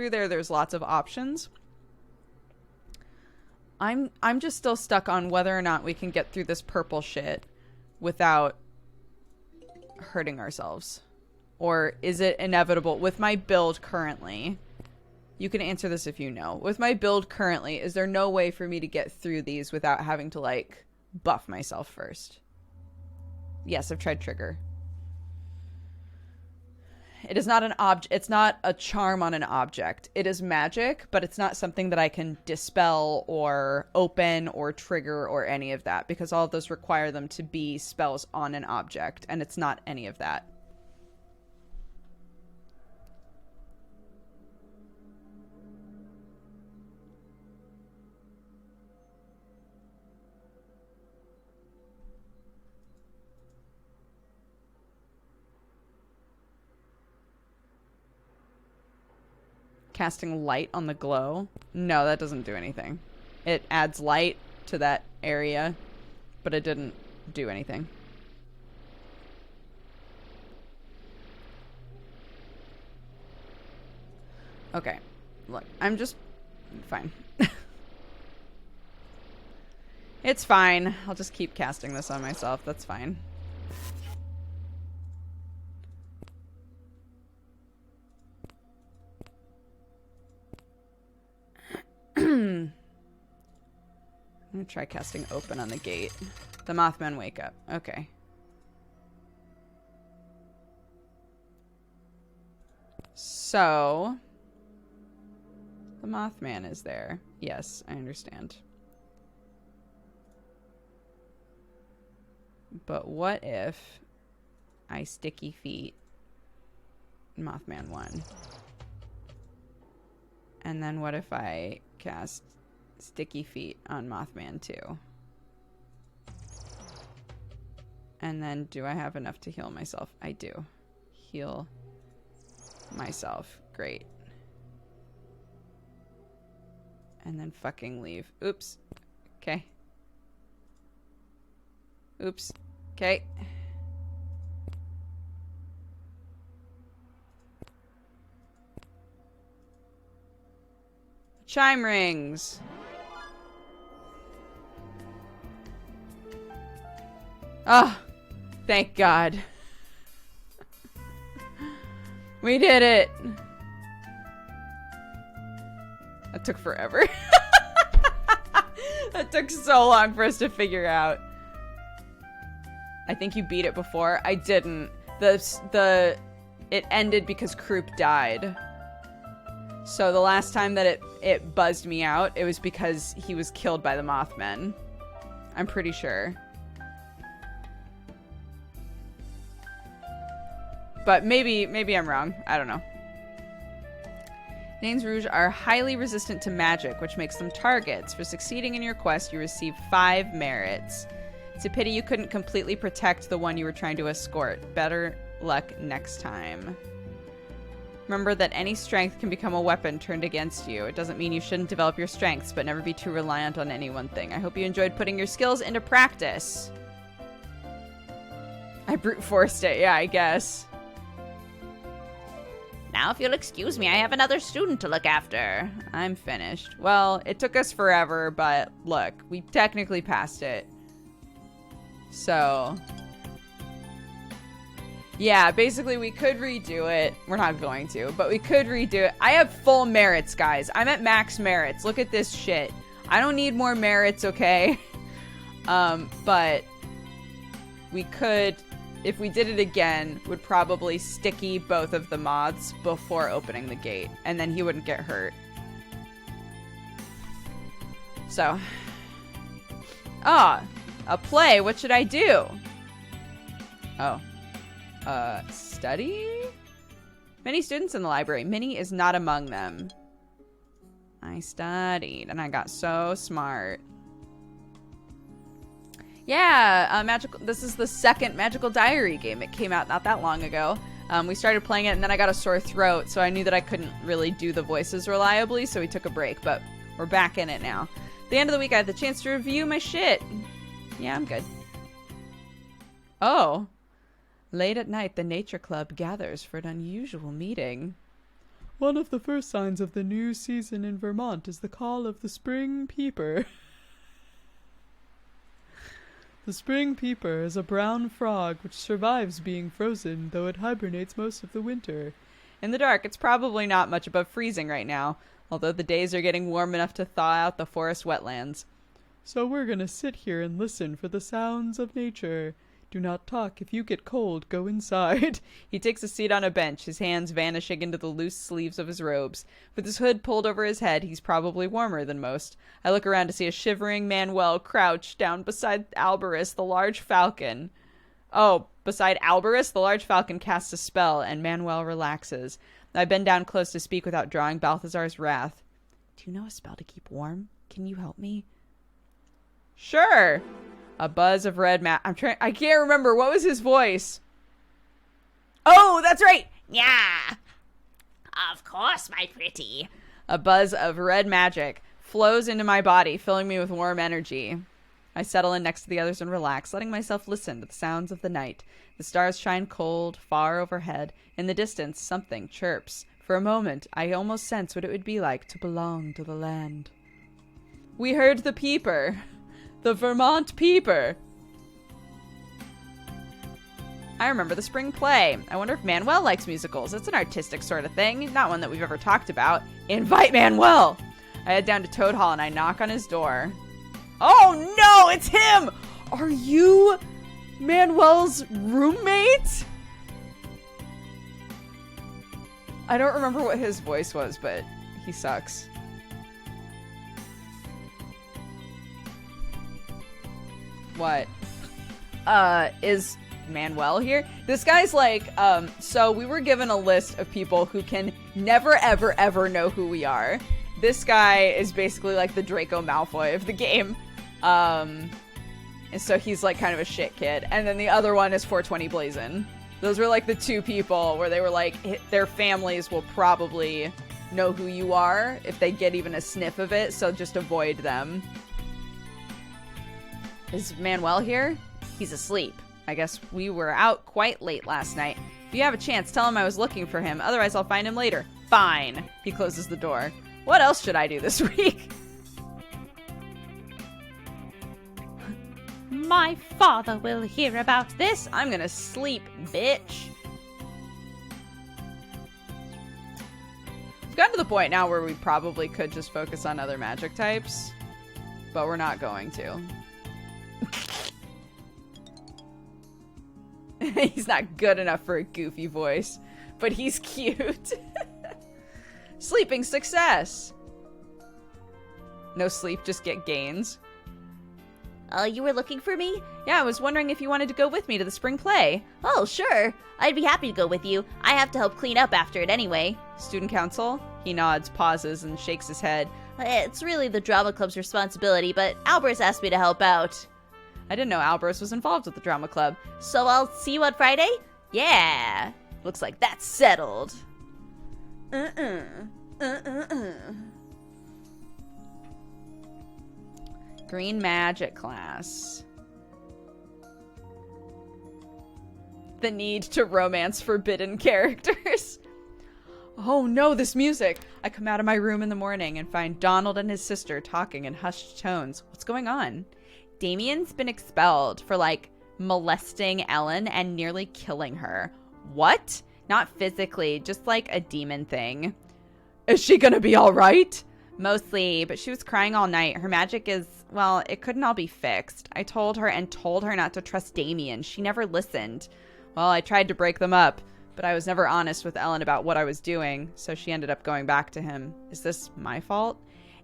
there, there's lots of options. I'm just still stuck on whether or not we can get through this purple shit without hurting ourselves. Or is it inevitable? With my build currently, you can answer this if you know. With my build currently, is there no way for me to get through these without having to, like, buff myself first? Yes, I've tried trigger. It is not an object. It's not a charm on an object. It is magic, but it's not something that I can dispel or open or trigger or any of that, because all of those require them to be spells on an object, and it's not any of that. Casting light on the glow? No, that doesn't do anything. It adds light to that area, but it didn't do anything. Okay. Look, I'm just... fine. It's fine. I'll just keep casting this on myself. That's fine. I'm gonna try casting open on the gate. The Mothman wake up. Okay. So... the Mothman is there. Yes, I understand. But what if I sticky feet Mothman 1? And then what if I cast sticky feet on Mothman 2? And then do I have enough to heal myself? I do. Heal myself. Great. And then fucking leave. Oops. Okay. Oops. Okay. Chime rings. Oh, thank God. We did it. That took forever. That took so long for us to figure out. I think you beat it before. I didn't. It ended because Kroop died. So the last time that it buzzed me out, it was because he was killed by the Mothmen. I'm pretty sure. But maybe I'm wrong. I don't know. Nains Rouge are highly resistant to magic, which makes them targets. For succeeding in your quest, you receive 5 merits. It's a pity you couldn't completely protect the one you were trying to escort. Better luck next time. Remember that any strength can become a weapon turned against you. It doesn't mean you shouldn't develop your strengths, but never be too reliant on any one thing. I hope you enjoyed putting your skills into practice. I brute forced it, yeah, I guess. Now, if you'll excuse me, I have another student to look after. I'm finished. Well, it took us forever, but look, we technically passed it. So... yeah, basically we could redo it. We're not going to, but we could redo it. I have full merits, guys. I'm at max merits. Look at this shit. I don't need more merits, okay? But we could if we did it again, would probably sticky both of the moths before opening the gate, and then he wouldn't get hurt. So, a play. What should I do? Study? Many students in the library. Minnie is not among them. I studied, and I got so smart. Yeah, this is the second Magical Diary game. It came out not that long ago. We started playing it, and then I got a sore throat, so I knew that I couldn't really do the voices reliably, so we took a break, but we're back in it now. At the end of the week, I had the chance to review my shit. Yeah, I'm good. Oh. Late at night, the Nature Club gathers for an unusual meeting. One of the first signs of the new season in Vermont is the call of the spring peeper. The spring peeper is a brown frog which survives being frozen, though it hibernates most of the winter. In the dark, it's probably not much above freezing right now, although the days are getting warm enough to thaw out the forest wetlands. So we're gonna sit here and listen for the sounds of nature. Do not talk. If you get cold, go inside. He takes a seat on a bench, his hands vanishing into the loose sleeves of his robes. With his hood pulled over his head, he's probably warmer than most. I look around to see a shivering Manuel crouched down beside Alberus, the large falcon. Oh, beside Alberus, the large falcon casts a spell, and Manuel relaxes. I bend down close to speak without drawing Balthazar's wrath. Do you know a spell to keep warm? Can you help me? Sure. A buzz of red I can't remember. What was his voice? Oh, that's right. Yeah. Of course, my pretty. A buzz of red magic flows into my body, filling me with warm energy. I settle in next to the others and relax, letting myself listen to the sounds of the night. The stars shine cold, far overhead. In the distance, something chirps. For a moment, I almost sense what it would be like to belong to the land. We heard the peeper. The Vermont peeper. I remember the spring play. I wonder if Manuel likes musicals. It's an artistic sort of thing, not one that we've ever talked about. Invite Manuel! I head down to Toad Hall and I knock on his door. Oh no, it's him! Are you Manuel's roommate? I don't remember what his voice was, but he sucks. What? Is Manuel here? This guy's like, so we were given a list of people who can never, ever, ever know who we are. This guy is basically like the Draco Malfoy of the game. And so he's like kind of a shit kid. And then the other one is 420 Blazin'. Those were like the two people where they were like, their families will probably know who you are if they get even a sniff of it, so just avoid them. Is Manuel here? He's asleep. I guess we were out quite late last night. If you have a chance, tell him I was looking for him. Otherwise, I'll find him later. Fine. He closes the door. What else should I do this week? My father will hear about this. I'm gonna sleep, bitch. We've gotten to the point now where we probably could just focus on other magic types, but we're not going to. He's not good enough for a goofy voice, but he's cute. Sleeping success. No sleep, just get gains. You were looking for me? Yeah, I was wondering if you wanted to go with me to the spring play. Oh, sure. I'd be happy to go with you. I have to help clean up after it anyway. Student council? He nods, pauses, and shakes his head. It's really the drama club's responsibility, but Alberus asked me to help out. I didn't know Alberus was involved with the drama club. So I'll see you on Friday? Yeah. Looks like that's settled. Green magic class. The need to romance forbidden characters. Oh no, this music! I come out of my room in the morning and find Donald and his sister talking in hushed tones. What's going on? Damien's been expelled for, like, molesting Ellen and nearly killing her. What? Not physically, just like a demon thing. Is she gonna be alright? Mostly, but she was crying all night. Her magic is, well, it couldn't all be fixed. I told her and told her not to trust Damien. She never listened. Well, I tried to break them up, but I was never honest with Ellen about what I was doing, so she ended up going back to him. Is this my fault?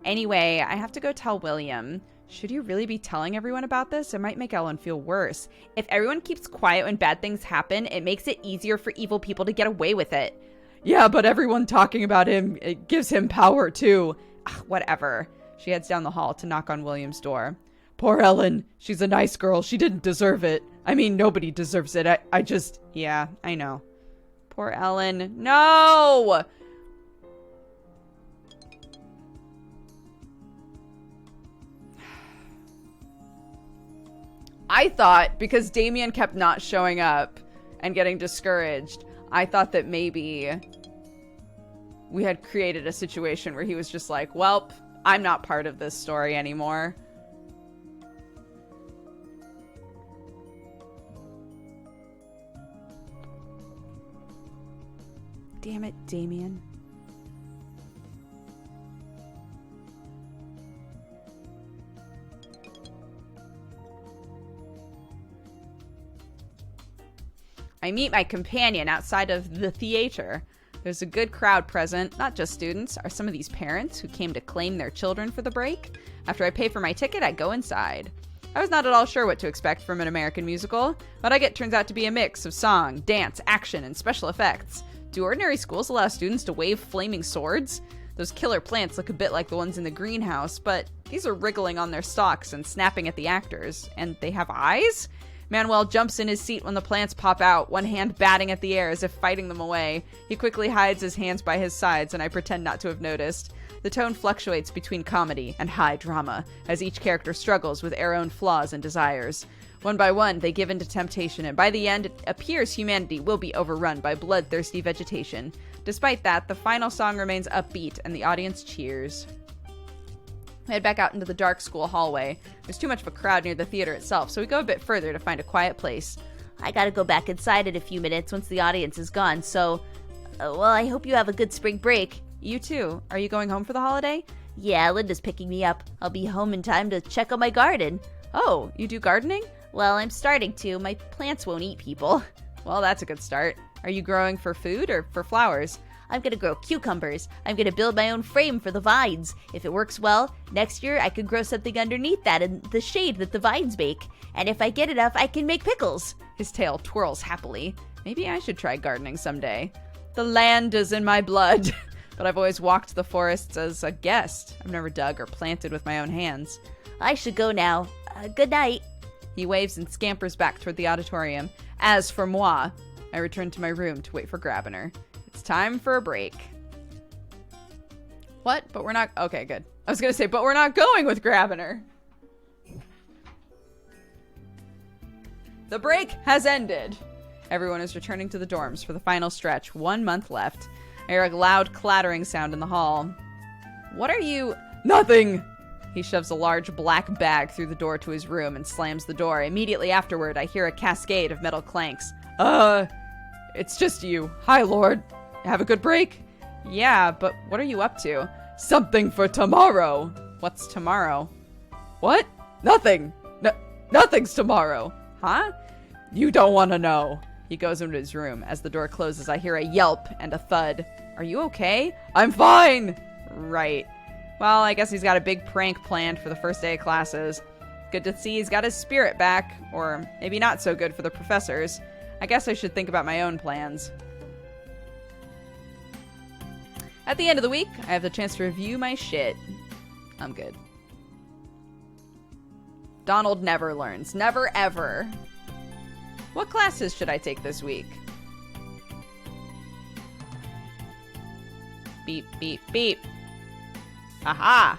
Anyway, I have to go tell William. Should you really be telling everyone about this? It might make Ellen feel worse. If everyone keeps quiet when bad things happen, it makes it easier for evil people to get away with it. Yeah, but everyone talking about him, it gives him power too. Ugh, whatever. She heads down the hall to knock on William's door. Poor Ellen. She's a nice girl. She didn't deserve it. I mean, nobody deserves it. I just... Yeah, I know. Poor Ellen. No! I thought, because Damien kept not showing up and getting discouraged, I thought that maybe we had created a situation where he was just like, welp, I'm not part of this story anymore. Damn it, Damien. I meet my companion outside of the theater. There's a good crowd present, not just students. Are some of these parents who came to claim their children for the break? After I pay for my ticket, I go inside. I was not at all sure what to expect from an American musical. What I get turns out to be a mix of song, dance, action, and special effects. Do ordinary schools allow students to wave flaming swords? Those killer plants look a bit like the ones in the greenhouse, but these are wriggling on their stalks and snapping at the actors. And they have eyes? Manuel jumps in his seat when the plants pop out, one hand batting at the air as if fighting them away. He quickly hides his hands by his sides, and I pretend not to have noticed. The tone fluctuates between comedy and high drama, as each character struggles with their own flaws and desires. One by one, they give in to temptation, and by the end, it appears humanity will be overrun by bloodthirsty vegetation. Despite that, the final song remains upbeat, and the audience cheers. We head back out into the dark school hallway. There's too much of a crowd near the theater itself, so we go a bit further to find a quiet place. I gotta go back inside in a few minutes once the audience is gone, so... well, I hope you have a good spring break. You too. Are you going home for the holiday? Yeah, Linda's picking me up. I'll be home in time to check on my garden. Oh, you do gardening? Well, I'm starting to. My plants won't eat people. Well, that's a good start. Are you growing for food or for flowers? I'm gonna grow cucumbers. I'm gonna build my own frame for the vines. If it works well, next year I could grow something underneath that in the shade that the vines make. And if I get enough, I can make pickles. His tail twirls happily. Maybe I should try gardening someday. The land is in my blood. But I've always walked the forests as a guest. I've never dug or planted with my own hands. I should go now. Good night. He waves and scampers back toward the auditorium. As for moi, I return to my room to wait for Grabiner. It's time for a break. What? But we're not... Okay, good. I was going to say, but we're not going with Grabiner. The break has ended. Everyone is returning to the dorms for the final stretch. 1 month left. I hear a loud clattering sound in the hall. What are you... Nothing! He shoves a large black bag through the door to his room and slams the door. Immediately afterward, I hear a cascade of metal clanks. It's just you. Hi, Lord. Have a good break? Yeah, but what are you up to? Something for tomorrow. What's tomorrow? What? Nothing. Nothing's tomorrow. Huh? You don't want to know. He goes into his room. As the door closes, I hear a yelp and a thud. Are you okay? I'm fine. Right. Well, I guess he's got a big prank planned for the first day of classes. Good to see he's got his spirit back. Or maybe not so good for the professors. I guess I should think about my own plans. At the end of the week, I have the chance to review my shit. I'm good. Donald never learns. Never, ever. What classes should I take this week? Beep, beep, beep. Aha!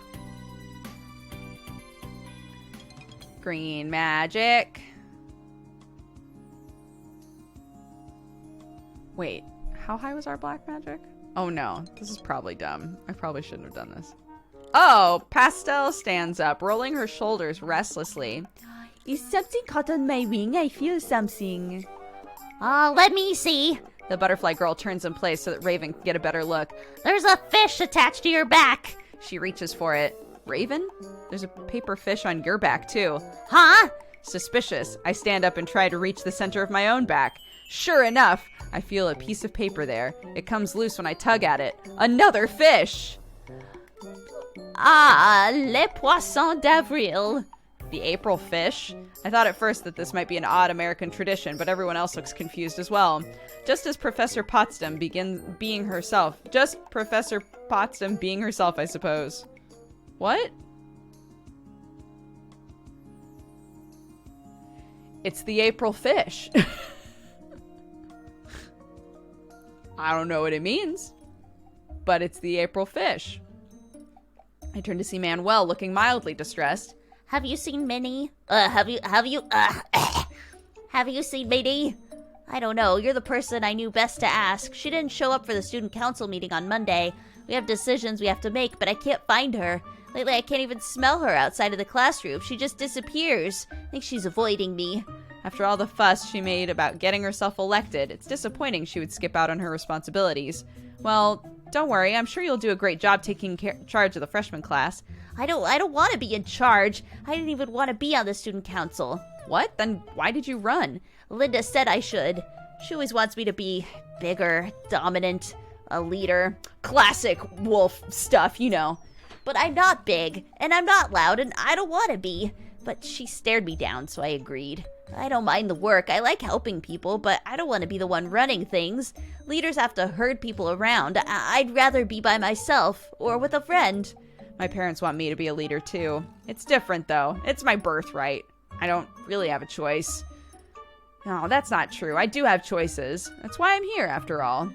Green magic. Wait, how high was our black magic? Oh no, this is probably dumb. I probably shouldn't have done this. Oh, Pastel stands up, rolling her shoulders restlessly. Is something caught on my wing? I feel something. Let me see. The butterfly girl turns in place so that Raven can get a better look. There's a fish attached to your back. She reaches for it. Raven? There's a paper fish on your back, too. Huh? Suspicious. I stand up and try to reach the center of my own back. Sure enough, I feel a piece of paper there. It comes loose when I tug at it. Another fish! Ah, le poisson d'avril. The April fish? I thought at first that this might be an odd American tradition, but everyone else looks confused as well. Just as Professor Potsdam begins being herself. Just Professor Potsdam being herself, I suppose. What? It's the April fish. I don't know what it means, but it's the April fish. I turn to see Manuel looking mildly distressed. Have you seen Minnie? Have you seen Minnie? I don't know. You're the person I knew best to ask. She didn't show up for the student council meeting on Monday. We have decisions we have to make, but I can't find her. Lately, I can't even smell her outside of the classroom. She just disappears. I think she's avoiding me. After all the fuss she made about getting herself elected, it's disappointing she would skip out on her responsibilities. Well, don't worry. I'm sure you'll do a great job taking charge of the freshman class. I don't want to be in charge. I didn't even want to be on the student council. What? Then why did you run? Linda said I should. She always wants me to be bigger, dominant, a leader. Classic wolf stuff, you know. But I'm not big, and I'm not loud, and I don't want to be. But she stared me down, so I agreed. I don't mind the work. I like helping people, but I don't want to be the one running things. Leaders have to herd people around. I'd rather be by myself, or with a friend. My parents want me to be a leader, too. It's different, though. It's my birthright. I don't really have a choice. No, that's not true. I do have choices. That's why I'm here, after all.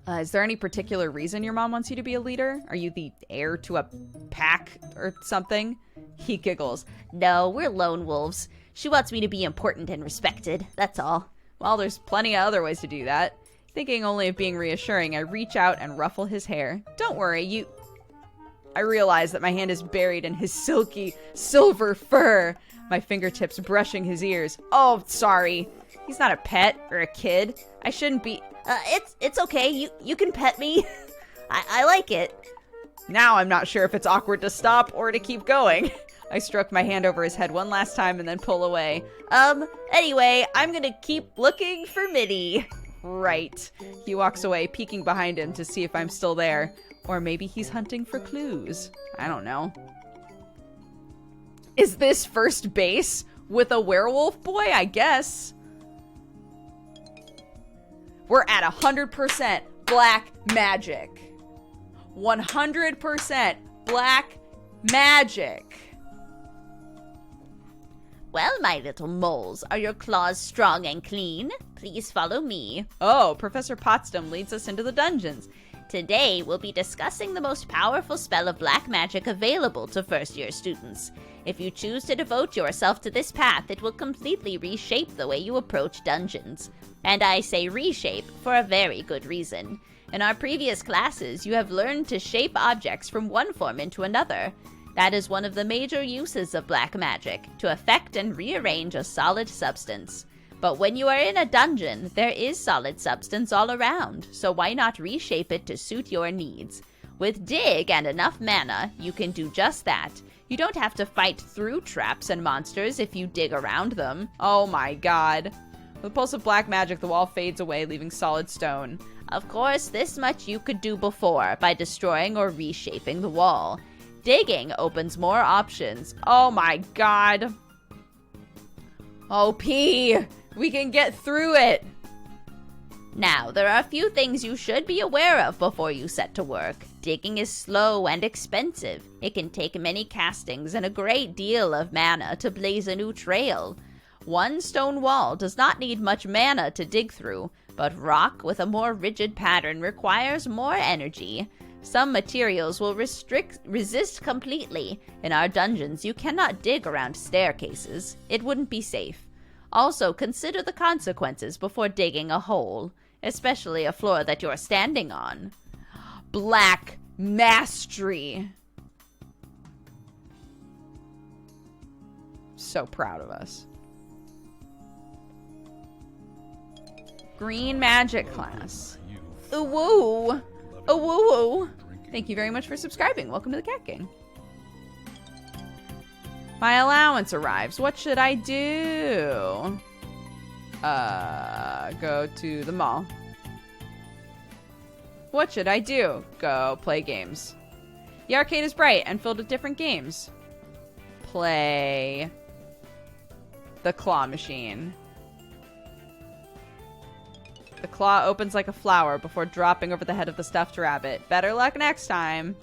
Is there any particular reason your mom wants you to be a leader? Are you the heir to a pack or something? He giggles. No, we're lone wolves. She wants me to be important and respected. That's all. Well, there's plenty of other ways to do that. Thinking only of being reassuring, I reach out and ruffle his hair. Don't worry, I realize that my hand is buried in his silky, silver fur, my fingertips brushing his ears. Oh, sorry. He's not a pet or a kid. I shouldn't be... It's okay. You can pet me. I like it. Now I'm not sure if it's awkward to stop or to keep going. I stroke my hand over his head one last time and then pull away. Anyway, I'm gonna keep looking for Minnie. Right. He walks away, peeking behind him to see if I'm still there. Or maybe he's hunting for clues. I don't know. Is this first base with a werewolf boy? I guess. We're at 100% black magic. 100% black magic. Well, my little moles, are your claws strong and clean? Please follow me. Oh, Professor Potsdam leads us into the dungeons. Today, we'll be discussing the most powerful spell of black magic available to first-year students. If you choose to devote yourself to this path, it will completely reshape the way you approach dungeons. And I say reshape for a very good reason. In our previous classes, you have learned to shape objects from one form into another. That is one of the major uses of black magic, to affect and rearrange a solid substance. But when you are in a dungeon, there is solid substance all around, so why not reshape it to suit your needs? With Dig and enough mana, you can do just that. You don't have to fight through traps and monsters if you dig around them. Oh my god. With the pulse of black magic, the wall fades away, leaving solid stone. Of course, this much you could do before, by destroying or reshaping the wall. Digging opens more options. Oh my god. Oh, P! We can get through it! Now, there are a few things you should be aware of before you set to work. Digging is slow and expensive. It can take many castings and a great deal of mana to blaze a new trail. One stone wall does not need much mana to dig through, but rock with a more rigid pattern requires more energy. Some materials will resist completely. In our dungeons, you cannot dig around staircases. It wouldn't be safe. Also, consider the consequences before digging a hole, especially a floor that you're standing on. Black mastery. So proud of us. Green magic class. Ooh woo. Ooh woo woo. Thank you very much for subscribing. Welcome to the Cat Gang. My allowance arrives. What should I do? Go to the mall. What should I do? Go play games. The arcade is bright and filled with different games. Play the claw machine. The claw opens like a flower before dropping over the head of the stuffed rabbit. Better luck next time.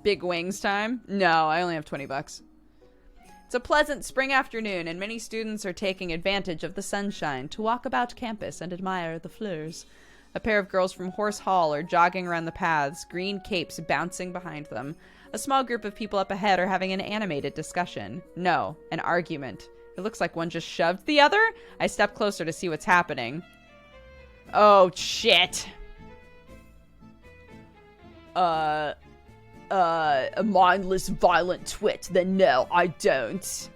Big wings time? No, I only have 20 bucks. It's a pleasant spring afternoon, and many students are taking advantage of the sunshine to walk about campus and admire the fleurs. A pair of girls from Horse Hall are jogging around the paths, green capes bouncing behind them. A small group of people up ahead are having an animated discussion. No, an argument. It looks like one just shoved the other. I step closer to see what's happening. Oh, shit. A mindless, violent twit. Then no, I don't.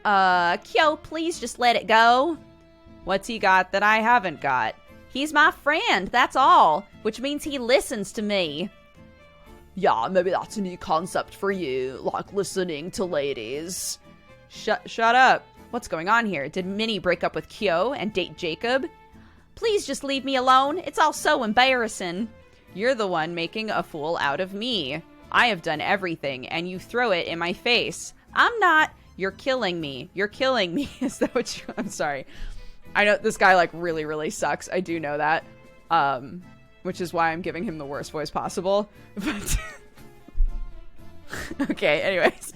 Kyo, please just let it go. What's he got that I haven't got? He's my friend, that's all. Which means he listens to me. Yeah, maybe that's a new concept for you, like listening to ladies. Shut up. What's going on here? Did Minnie break up with Kyo and date Jacob? Please just leave me alone. It's all so embarrassing. You're the one making a fool out of me. I have done everything, and you throw it in my face. I'm not. You're killing me. You're killing me. Is that what you... I'm sorry. I know this guy, like, really, really sucks. I do know that. Which is why I'm giving him the worst voice possible. But... Okay, anyways.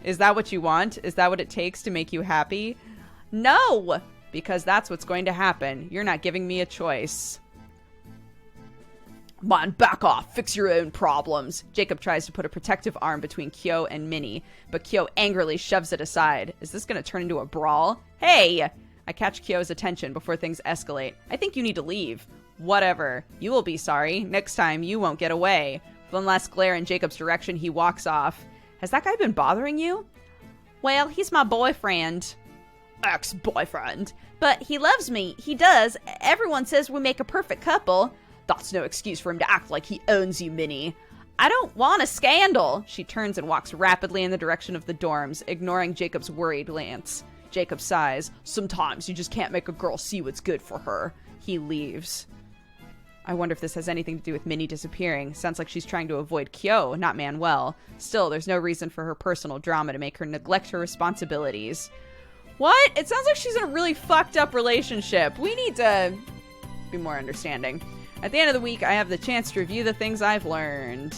Is that what you want? Is that what it takes to make you happy? No! Because that's what's going to happen. You're not giving me a choice. Man, back off. Fix your own problems. Jacob tries to put a protective arm between Kyo and Minnie, but Kyo angrily shoves it aside. Is this going to turn into a brawl? Hey! I catch Kyo's attention before things escalate. I think you need to leave. Whatever. You will be sorry. Next time, you won't get away. With one last glare in Jacob's direction, he walks off. Has that guy been bothering you? Well, he's my boyfriend. Ex-boyfriend. But he loves me. He does. Everyone says we make a perfect couple. That's no excuse for him to act like he owns you, Minnie. I don't want a scandal. She turns and walks rapidly in the direction of the dorms, ignoring Jacob's worried glance. Jacob sighs. Sometimes you just can't make a girl see what's good for her. He leaves. I wonder if this has anything to do with Minnie disappearing. Sounds like she's trying to avoid Kyo, not Manuel. Still, there's no reason for her personal drama to make her neglect her responsibilities. What? It sounds like she's in a really fucked up relationship. We need to be more understanding. At the end of the week, I have the chance to review the things I've learned.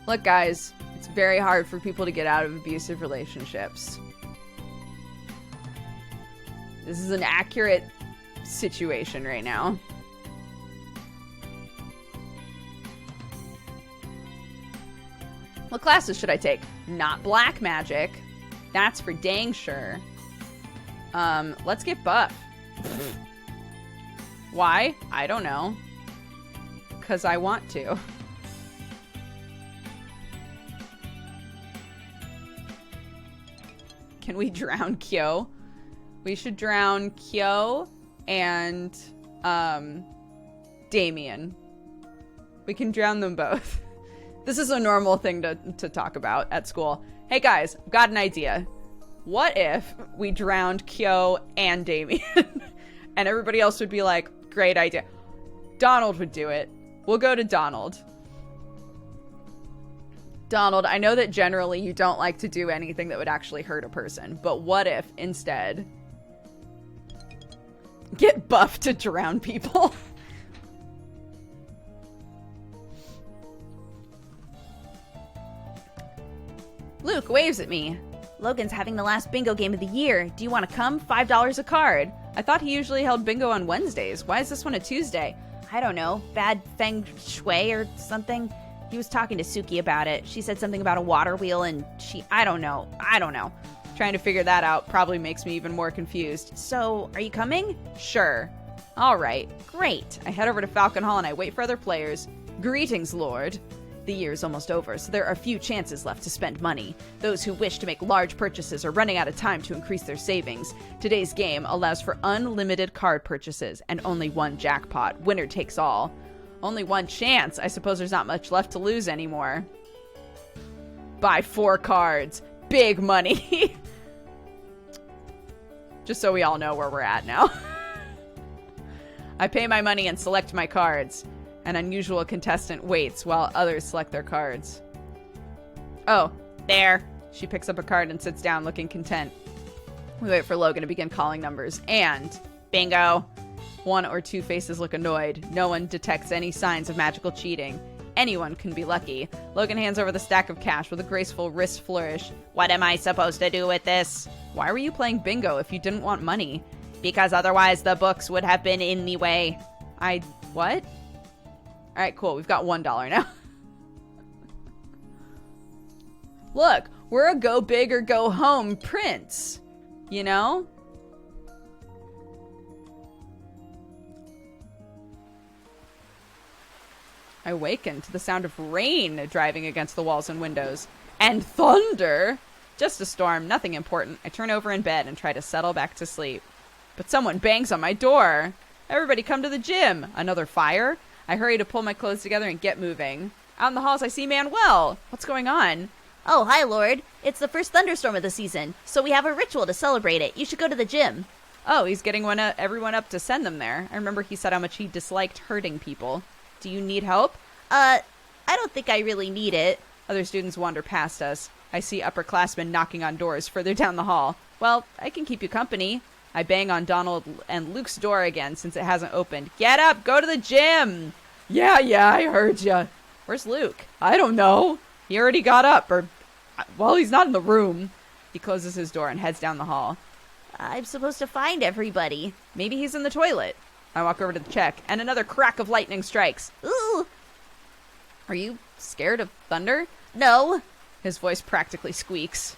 Look, guys, it's very hard for people to get out of abusive relationships. This is an accurate situation right now. What classes should I take? Not black magic. That's for dang sure. Let's get buff. Why? I don't know. 'Cause I want to. Can we drown Kyo? We should drown Kyo and Damien. We can drown them both. This is a normal thing to talk about at school. Hey guys, I've got an idea. What if we drowned Kyo and Damien? And everybody else would be like, great idea. Donald would do it. We'll go to Donald. Donald, I know that generally you don't like to do anything that would actually hurt a person, but what if instead get buffed to drown people? Luke waves at me. Logan's having the last bingo game of the year. Do you want to come? $5 a card. I thought he usually held bingo on Wednesdays. Why is this one a Tuesday? I don't know. Bad feng shui or something. He was talking to Suki about it. She said something about a water wheel and I don't know. Trying to figure that out probably makes me even more confused. So, are you coming? Sure. All right. Great. I head over to Falcon Hall and I wait for other players. Greetings, Lord. The year is almost over, so there are few chances left to spend money. Those who wish to make large purchases are running out of time to increase their savings. Today's game allows for unlimited card purchases and only one jackpot. Winner takes all. Only one chance. I suppose there's not much left to lose anymore. Buy 4 cards. Big money. Just so we all know where we're at now. I pay my money and select my cards. An unusual contestant waits while others select their cards. Oh, there. She picks up a card and sits down looking content. We wait for Logan to begin calling numbers. And bingo. 1 or 2 faces look annoyed. No one detects any signs of magical cheating. Anyone can be lucky. Logan hands over the stack of cash with a graceful wrist flourish. What am I supposed to do with this? Why were you playing bingo if you didn't want money? Because otherwise the books would have been in the way. What? Alright, cool. We've got $1 now. Look, we're a go big or go home prince. You know? I awaken to the sound of rain driving against the walls and windows. And thunder! Just a storm, nothing important. I turn over in bed and try to settle back to sleep. But someone bangs on my door. Everybody come to the gym. Another fire? I hurry to pull my clothes together and get moving. Out in the halls, I see Manuel. What's going on? Oh, hi, Lord. It's the first thunderstorm of the season, so we have a ritual to celebrate it. You should go to the gym. Oh, he's getting everyone up to send them there. I remember he said how much he disliked hurting people. Do you need help? I don't think I really need it. Other students wander past us. I see upperclassmen knocking on doors further down the hall. Well, I can keep you company. I bang on Donald and Luke's door again since it hasn't opened. Get up! Go to the gym! Yeah, I heard ya. Where's Luke? I don't know. He already got up, well, he's not in the room. He closes his door and heads down the hall. I'm supposed to find everybody. Maybe he's in the toilet. I walk over to check, and another crack of lightning strikes. Ooh! Are you scared of thunder? No. His voice practically squeaks.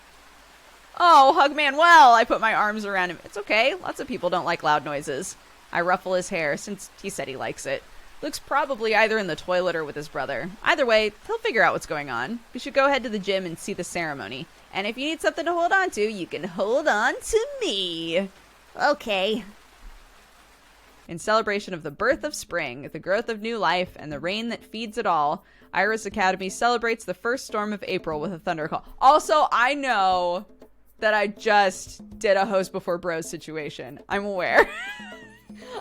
Oh, hug Manuel! I put my arms around him. It's okay. Lots of people don't like loud noises. I ruffle his hair, since he said he likes it. Luke's probably either in the toilet or with his brother. Either way, he'll figure out what's going on. We should go head to the gym and see the ceremony. And if you need something to hold on to, you can hold on to me. Okay. In celebration of the birth of spring, the growth of new life, and the rain that feeds it all, Iris Academy celebrates the first storm of April with a thunder call. Also, I know that I just did a host before bros situation. I'm aware.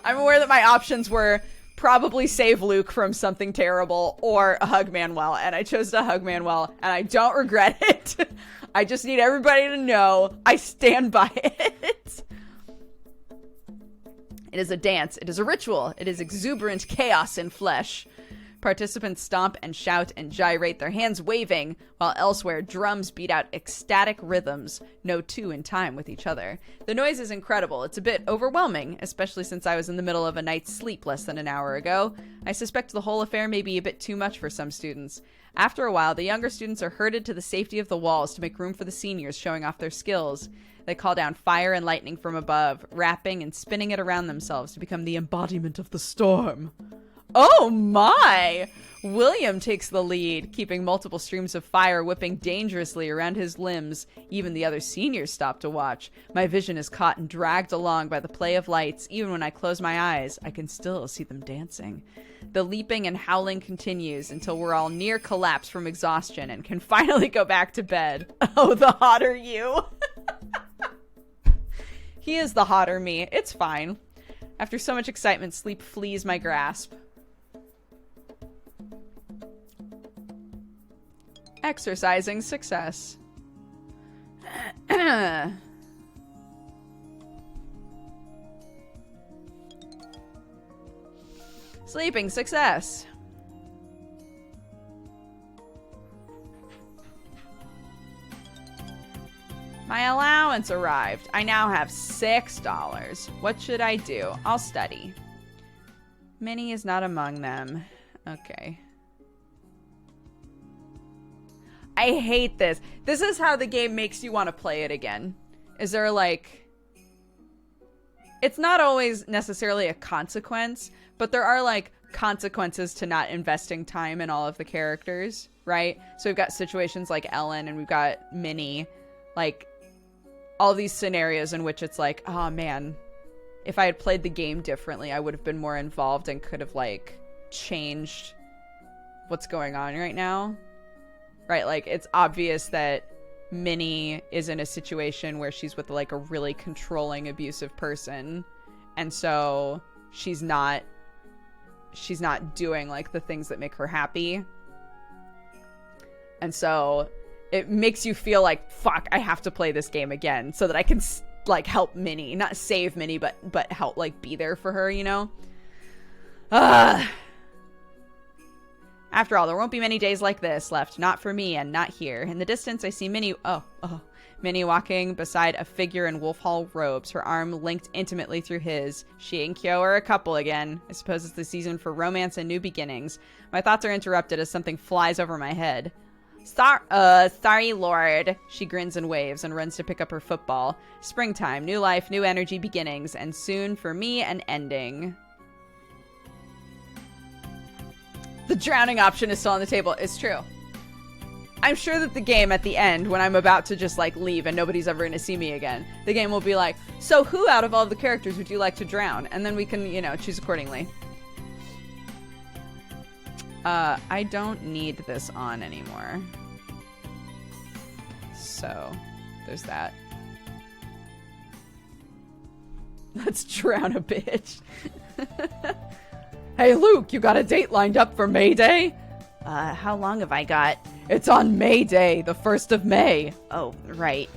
I'm aware that my options were probably save Luke from something terrible or hug Manuel, and I chose to hug Manuel, and I don't regret it. I just need everybody to know I stand by it. It is a dance. It is a ritual. It is exuberant chaos in flesh. Participants stomp and shout and gyrate, their hands waving, while elsewhere drums beat out ecstatic rhythms, no two in time with each other. The noise is incredible. It's a bit overwhelming, especially since I was in the middle of a night's sleep less than an hour ago. I suspect the whole affair may be a bit too much for some students. After a while, the younger students are herded to the safety of the walls to make room for the seniors showing off their skills. They call down fire and lightning from above, wrapping and spinning it around themselves to become the embodiment of the storm. Oh my! William takes the lead, keeping multiple streams of fire whipping dangerously around his limbs. Even the other seniors stop to watch. My vision is caught and dragged along by the play of lights. Even when I close my eyes, I can still see them dancing. The leaping and howling continues until we're all near collapse from exhaustion and can finally go back to bed. Oh, the hotter you! He is the hotter me. It's fine. After so much excitement, sleep flees my grasp. Exercising success. Sleeping success. My allowance arrived. I now have $6. What should I do? I'll study. Minnie is not among them. Okay. I hate this. This is how the game makes you want to play it again. Is there like... It's not always necessarily a consequence, but there are like consequences to not investing time in all of the characters. right? So we've got situations like Ellen and we've got Minnie, like all these scenarios in which it's like, oh man, if I had played the game differently, I would have been more involved and could have like changed what's going on right now. Right? Like it's obvious that Minnie is in a situation where she's with like a really controlling, abusive person. And so she's not doing like the things that make her happy. And so it makes you feel like, fuck, I have to play this game again so that I can like help Minnie, not save Minnie, but help like be there for her, you know? After all, there won't be many days like this left, not for me and not here. In the distance, I see Minnie, Minnie walking beside a figure in Wolf Hall robes, her arm linked intimately through his. She and Kyo are a couple again. I suppose it's the season for romance and new beginnings. My thoughts are interrupted as something flies over my head. Sorry, Lord. She grins and waves and runs to pick up her football. Springtime, new life, new energy, beginnings, and soon, for me, an ending. The drowning option is still on the table. It's true. I'm sure that the game at the end, when I'm about to just like leave and nobody's ever going to see me again, the game will be like, so who out of all of the characters would you like to drown? And then we can, you know, choose accordingly. I don't need this on anymore. So, there's that. Let's drown a bitch. Hey, Luke, you got a date lined up for May Day? How long have I got? It's on May Day, the 1st of May. Oh, right.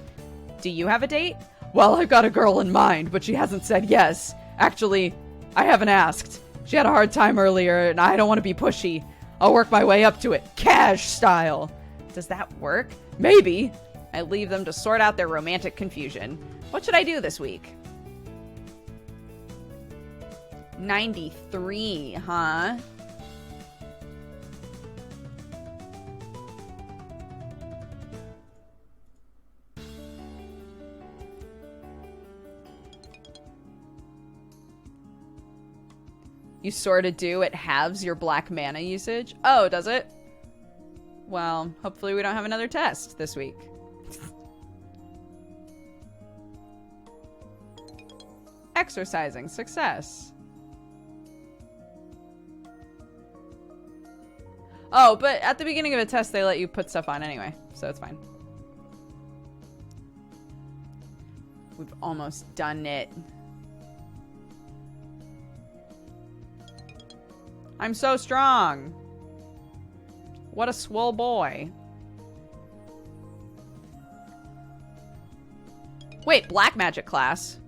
Do you have a date? Well, I've got a girl in mind, but she hasn't said yes. Actually, I haven't asked. She had a hard time earlier, and I don't want to be pushy. I'll work my way up to it, cash style. Does that work? Maybe. I leave them to sort out their romantic confusion. What should I do this week? 93, huh? You sort of do. It halves your black mana usage. Oh, does it? Well, hopefully we don't have another test this week. Exercising. Success. Oh, but at the beginning of a test, they let you put stuff on anyway, so it's fine. We've almost done it. I'm so strong. What a swole boy. Wait, black magic class.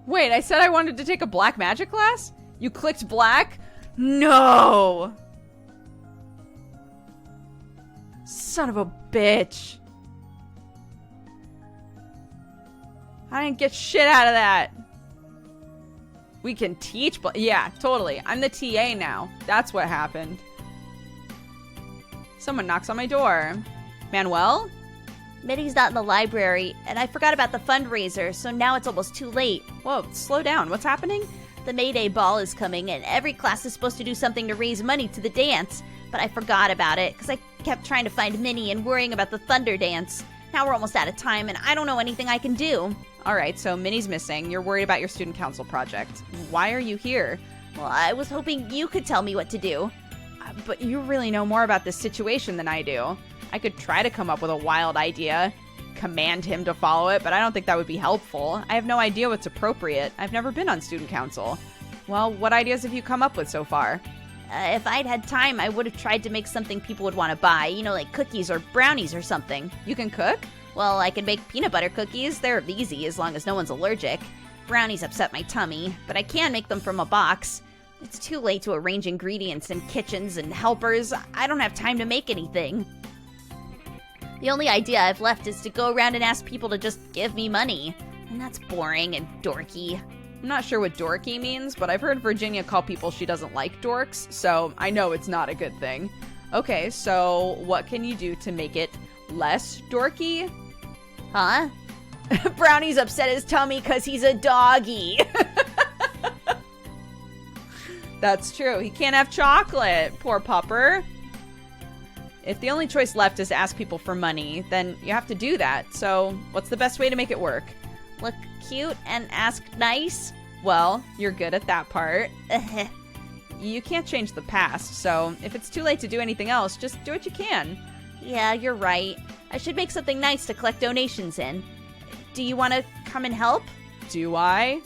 Wait, I said I wanted to take a black magic class? You clicked black? No! Son of a bitch. I didn't get shit out of that. We can teach, but yeah, totally. I'm the TA now. That's what happened. Someone knocks on my door. Manuel? Minnie's not in the library, and I forgot about the fundraiser, so now it's almost too late. Whoa, slow down. What's happening? The May Day ball is coming, and every class is supposed to do something to raise money to the dance. But I forgot about it, because I kept trying to find Minnie and worrying about the Thunder Dance. Now we're almost out of time, and I don't know anything I can do. All right, so Minnie's missing. You're worried about your student council project. Why are you here? Well, I was hoping you could tell me what to do. But you really know more about this situation than I do. I could try to come up with a wild idea, command him to follow it, but I don't think that would be helpful. I have no idea what's appropriate. I've never been on student council. Well, what ideas have you come up with so far? If I'd had time, I would have tried to make something people would want to buy. You know, like cookies or brownies or something. You can cook? Well, I can make peanut butter cookies. They're easy as long as no one's allergic. Brownies upset my tummy, but I can make them from a box. It's too late to arrange ingredients and kitchens and helpers. I don't have time to make anything. The only idea I've left is to go around and ask people to just give me money. And that's boring and dorky. I'm not sure what dorky means, but I've heard Virginia call people she doesn't like dorks, so I know it's not a good thing. Okay, so what can you do to make it less dorky? Huh? Brownie's upset his tummy because he's a doggy. That's true. He can't have chocolate. Poor pupper. If the only choice left is to ask people for money, then you have to do that. So what's the best way to make it work? Look cute and ask nice? Well, you're good at that part. You can't change the past, so if it's too late to do anything else, just do what you can. Yeah, you're right. I should make something nice to collect donations in. Do you want to come and help? Do I?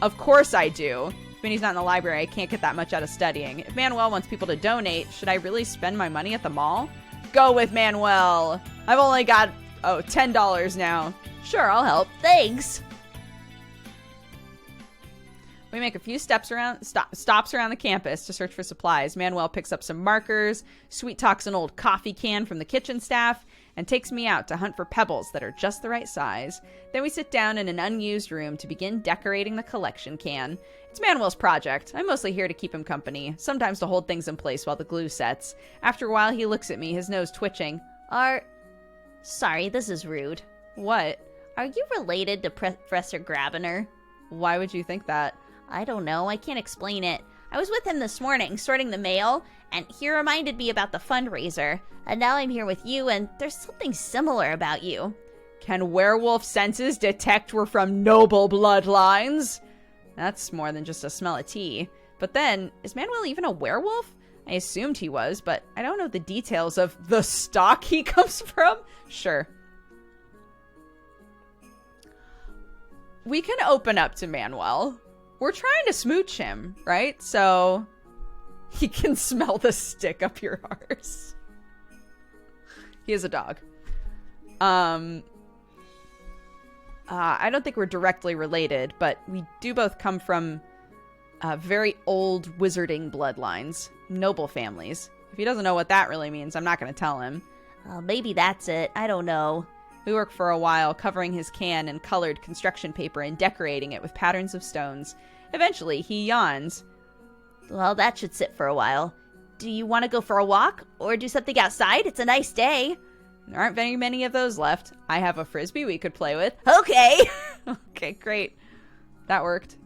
Of course I do. When he's not in the library, I can't get that much out of studying. If Manuel wants people to donate, should I really spend my money at the mall? Go with Manuel. I've only got, $10 now. Sure, I'll help. Thanks. We make a few stops around the campus to search for supplies. Manuel picks up some markers, sweet talks an old coffee can from the kitchen staff, and takes me out to hunt for pebbles that are just the right size. Then we sit down in an unused room to begin decorating the collection can. It's Manuel's project. I'm mostly here to keep him company, sometimes to hold things in place while the glue sets. After a while, he looks at me, his nose twitching. Sorry, this is rude. What? Are you related to Professor Grabiner? Why would you think that? I don't know. I can't explain it. I was with him this morning, sorting the mail, and he reminded me about the fundraiser. And now I'm here with you, and there's something similar about you. Can werewolf senses detect we're from noble bloodlines? That's more than just a smell of tea. But then, is Manuel even a werewolf? I assumed he was, but I don't know the details of the stock he comes from. Sure. We can open up to Manuel. We're trying to smooch him, right? So he can smell the stick up your arse. He is a dog. I don't think we're directly related, but we do both come from very old wizarding bloodlines, noble families. If he doesn't know what that really means, I'm not going to tell him. Maybe that's it. I don't know. We work for a while, covering his can in colored construction paper and decorating it with patterns of stones. Eventually, he yawns. Well, that should sit for a while. Do you want to go for a walk? Or do something outside? It's a nice day. There aren't very many of those left. I have a frisbee we could play with. Okay. Okay, great. That worked.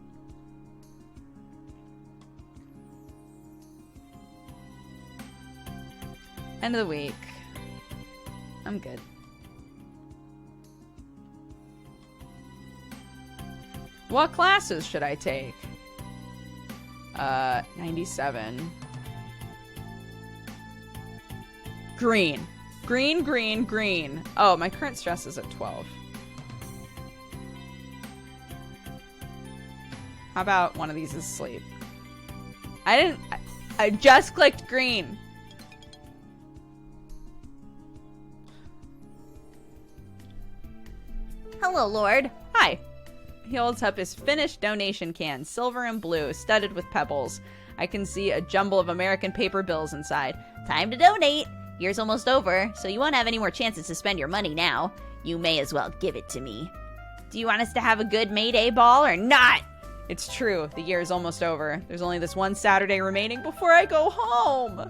End of the week. I'm good. What classes should I take? 97. Green. Green, green, green. Oh, my current stress is at 12. How about one of these is sleep? I just clicked green. Hello, Lord. Hi. He holds up his finished donation can, silver and blue, studded with pebbles. I can see a jumble of American paper bills inside. Time to donate. Year's almost over, so you won't have any more chances to spend your money now. You may as well give it to me. Do you want us to have a good May Day ball or not? It's true. The year is almost over. There's only this one Saturday remaining before I go home.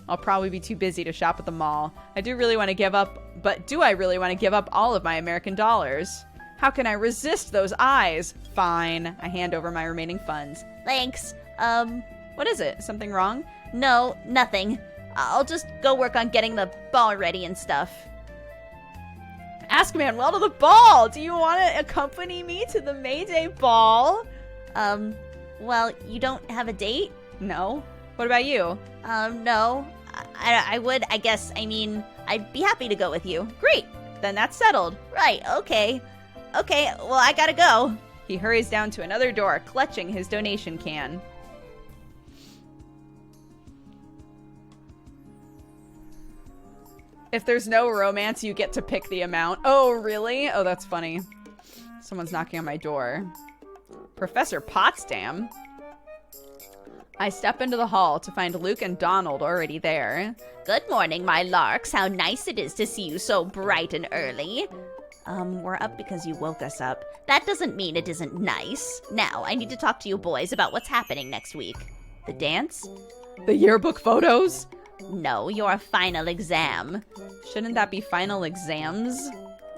I'll probably be too busy to shop at the mall. I do really want to give up, but do I really want to give up all of my American dollars? How can I resist those eyes? Fine. I hand over my remaining funds. Thanks. What is it? Something wrong? No, nothing. I'll just go work on getting the ball ready and stuff. Ask Manuel to the ball! Do you want to accompany me to the May Day ball? Well, you don't have a date? No. What about you? No. I would, I guess. I mean, I'd be happy to go with you. Great. Then that's settled. Right, okay. Okay, well, I gotta go. He hurries down to another door, clutching his donation can. If there's no romance, you get to pick the amount. Oh, really? Oh, that's funny. Someone's knocking on my door. Professor Potsdam? I step into the hall to find Luke and Donald already there. Good morning, my larks. How nice it is to see you so bright and early. We're up because you woke us up. That doesn't mean it isn't nice. Now, I need to talk to you boys about what's happening next week. The dance? The yearbook photos? No, your final exam. Shouldn't that be final exams?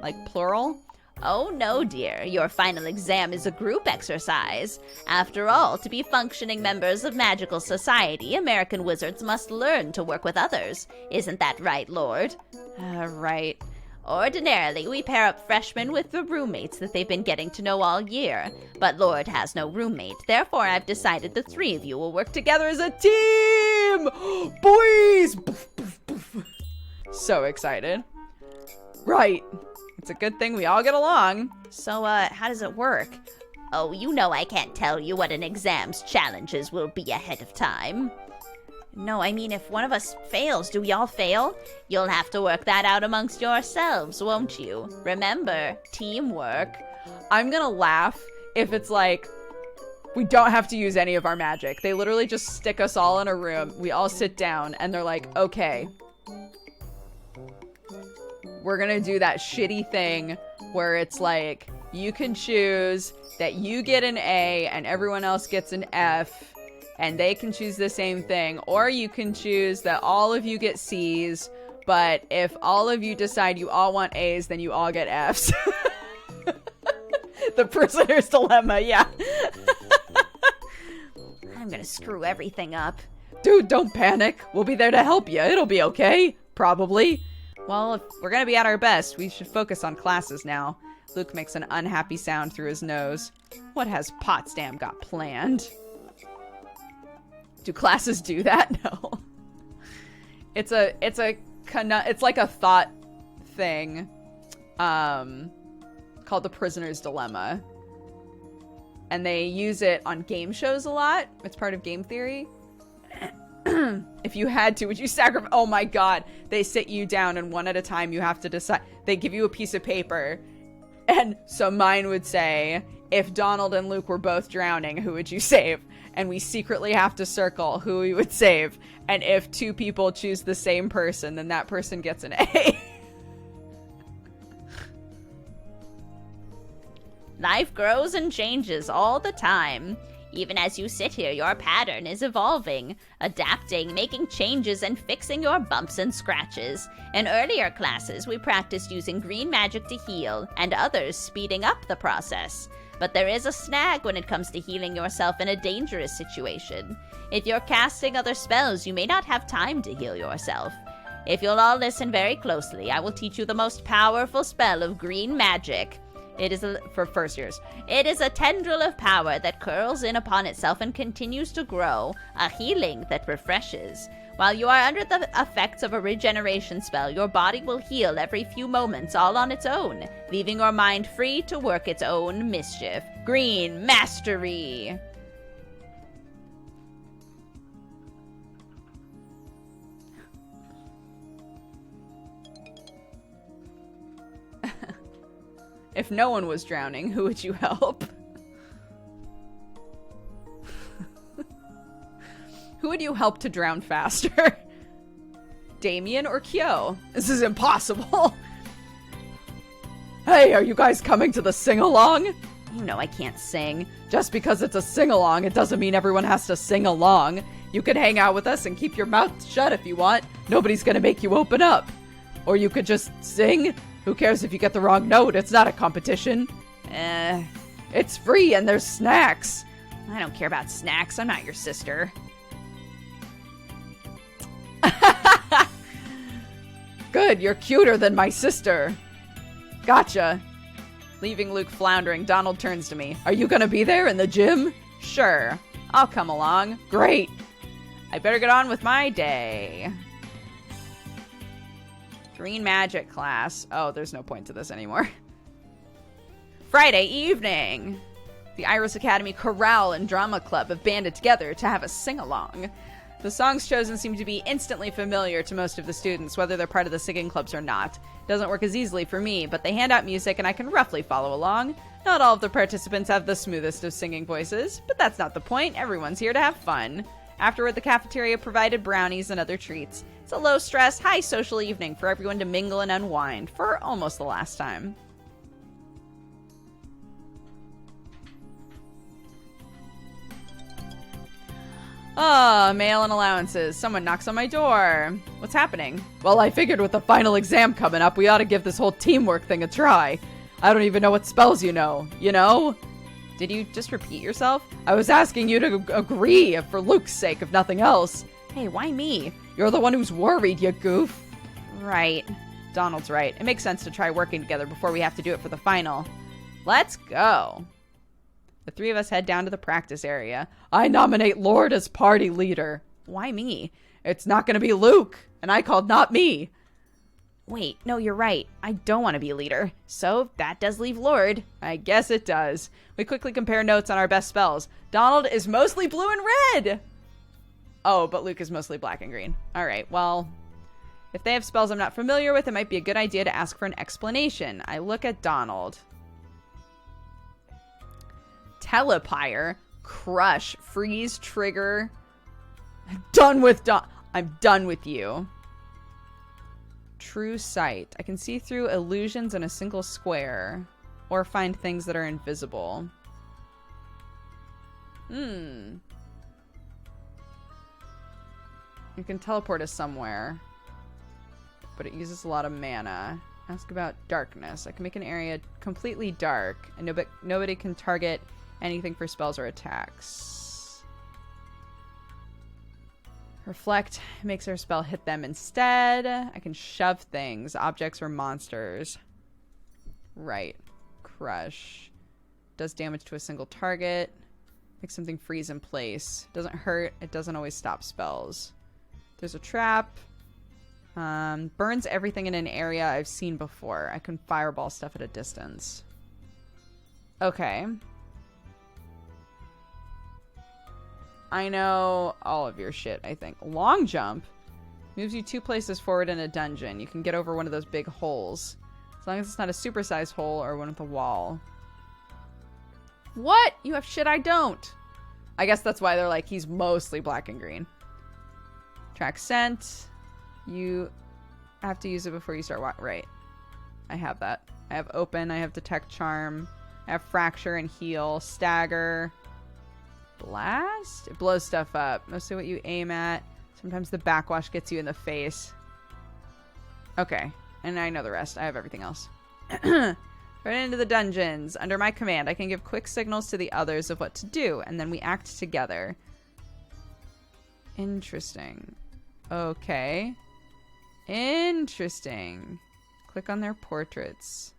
Like plural? Oh no, dear. Your final exam is a group exercise. After all, to be functioning members of magical society, American wizards must learn to work with others. Isn't that right, Lord? Right. Ordinarily, we pair up freshmen with the roommates that they've been getting to know all year. But Lord has no roommate, therefore I've decided the three of you will work together as a team! Boys! So excited. Right. It's a good thing we all get along. So, how does it work? Oh, you know I can't tell you what an exam's challenges will be ahead of time. No, I mean, if one of us fails, do we all fail? You'll have to work that out amongst yourselves, won't you? Remember, teamwork. I'm gonna laugh if it's like, we don't have to use any of our magic. They literally just stick us all in a room. We all sit down, and they're like, okay, we're gonna do that shitty thing where it's like, you can choose that you get an A and everyone else gets an F, and they can choose the same thing, or you can choose that all of you get C's, but if all of you decide you all want A's, then you all get F's. The prisoner's dilemma, yeah. I'm gonna screw everything up. Dude, don't panic. We'll be there to help you. It'll be okay. Probably. Well, if we're gonna be at our best, we should focus on classes now. Luke makes an unhappy sound through his nose. What has Potsdam got planned? Do classes do that? No. It's like a thought thing, called the prisoner's dilemma. And they use it on game shows a lot. It's part of game theory. If you had to, would you sacrifice? Oh my god. They sit you down and one at a time you have to decide. They give you a piece of paper. And so mine would say, if Donald and Luke were both drowning, who would you save? And we secretly have to circle who we would save. And if two people choose the same person, then that person gets an A. Life grows and changes all the time. Even as you sit here, your pattern is evolving, adapting, making changes, and fixing your bumps and scratches. In earlier classes, we practiced using green magic to heal, and others speeding up the process. But there is a snag when it comes to healing yourself in a dangerous situation. If you're casting other spells, you may not have time to heal yourself. If you'll all listen very closely, I will teach you the most powerful spell of green magic. It is for first years. It is a tendril of power that curls in upon itself and continues to grow, a healing that refreshes. While you are under the effects of a regeneration spell, your body will heal every few moments all on its own, leaving your mind free to work its own mischief. Green Mastery! If no one was drowning, who would you help? Who would you help to drown faster? Damien or Kyo? This is impossible. Hey, are you guys coming to the sing-along? You know I can't sing. Just because it's a sing-along, it doesn't mean everyone has to sing along. You could hang out with us and keep your mouth shut if you want. Nobody's gonna make you open up. Or you could just sing. Who cares if you get the wrong note? It's not a competition. It's free and there's snacks. I don't care about snacks. I'm not your sister. Good, you're cuter than my sister. Gotcha. Leaving Luke floundering, Donald turns to me. Are you gonna be there in the gym? Sure. I'll come along. Great. I better get on with my day. Green magic class. Oh, there's no point to this anymore. Friday evening. The Iris Academy Chorale and Drama Club have banded together to have a sing-along. The songs chosen seem to be instantly familiar to most of the students, whether they're part of the singing clubs or not. It doesn't work as easily for me, but they hand out music and I can roughly follow along. Not all of the participants have the smoothest of singing voices, but that's not the point. Everyone's here to have fun. Afterward, the cafeteria provided brownies and other treats. It's a low-stress, high social evening for everyone to mingle and unwind for almost the last time. Oh, mail and allowances. Someone knocks on my door. What's happening? Well, I figured with the final exam coming up, we ought to give this whole teamwork thing a try. I don't even know what spells you know, you know? Did you just repeat yourself? I was asking you to agree, for Luke's sake, if nothing else. Hey, why me? You're the one who's worried, you goof. Right. Donald's right. It makes sense to try working together before we have to do it for the final. Let's go. The three of us head down to the practice area. I nominate Lord as party leader. Why me? It's not going to be Luke, and I called not me. Wait, no, you're right. I don't want to be a leader. So that does leave Lord. I guess it does. We quickly compare notes on our best spells. Donald is mostly blue and red. Oh, but Luke is mostly black and green. All right, well, if they have spells I'm not familiar with, it might be a good idea to ask for an explanation. I look at Donald. Telepire, Crush, Freeze, Trigger. I'm done with you. True Sight. I can see through illusions in a single square. Or find things that are invisible. You can teleport us somewhere. But it uses a lot of mana. Ask about darkness. I can make an area completely dark. And nobody can target anything for spells or attacks. Reflect makes our spell hit them instead. I can shove things, objects or monsters. Right. Crush. Does damage to a single target. Makes something freeze in place. Doesn't hurt. It doesn't always stop spells. There's a trap. Burns everything in an area I've seen before. I can fireball stuff at a distance. Okay. I know all of your shit, I think. Long jump moves you 2 places forward in a dungeon. You can get over one of those big holes. As long as it's not a supersized hole or one with a wall. What? You have shit I don't. I guess that's why they're like, he's mostly black and green. Track scent. You have to use it before you start right. I have that. I have open. I have detect charm. I have fracture and heal. Stagger. Blast? It blows stuff up. Mostly what you aim at. Sometimes the backwash gets you in the face. Okay. And I know the rest. I have everything else. Right into the dungeons. Under my command, I can give quick signals to the others of what to do, and then we act together. Interesting. Okay. Interesting. Click on their portraits.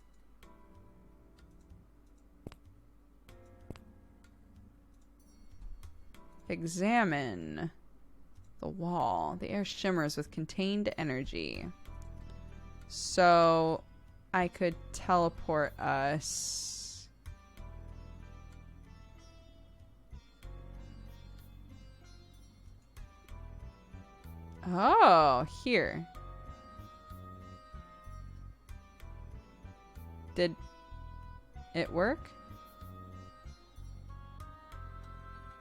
Examine the wall. The air shimmers with contained energy. So I could teleport us. Oh, here. Did it work?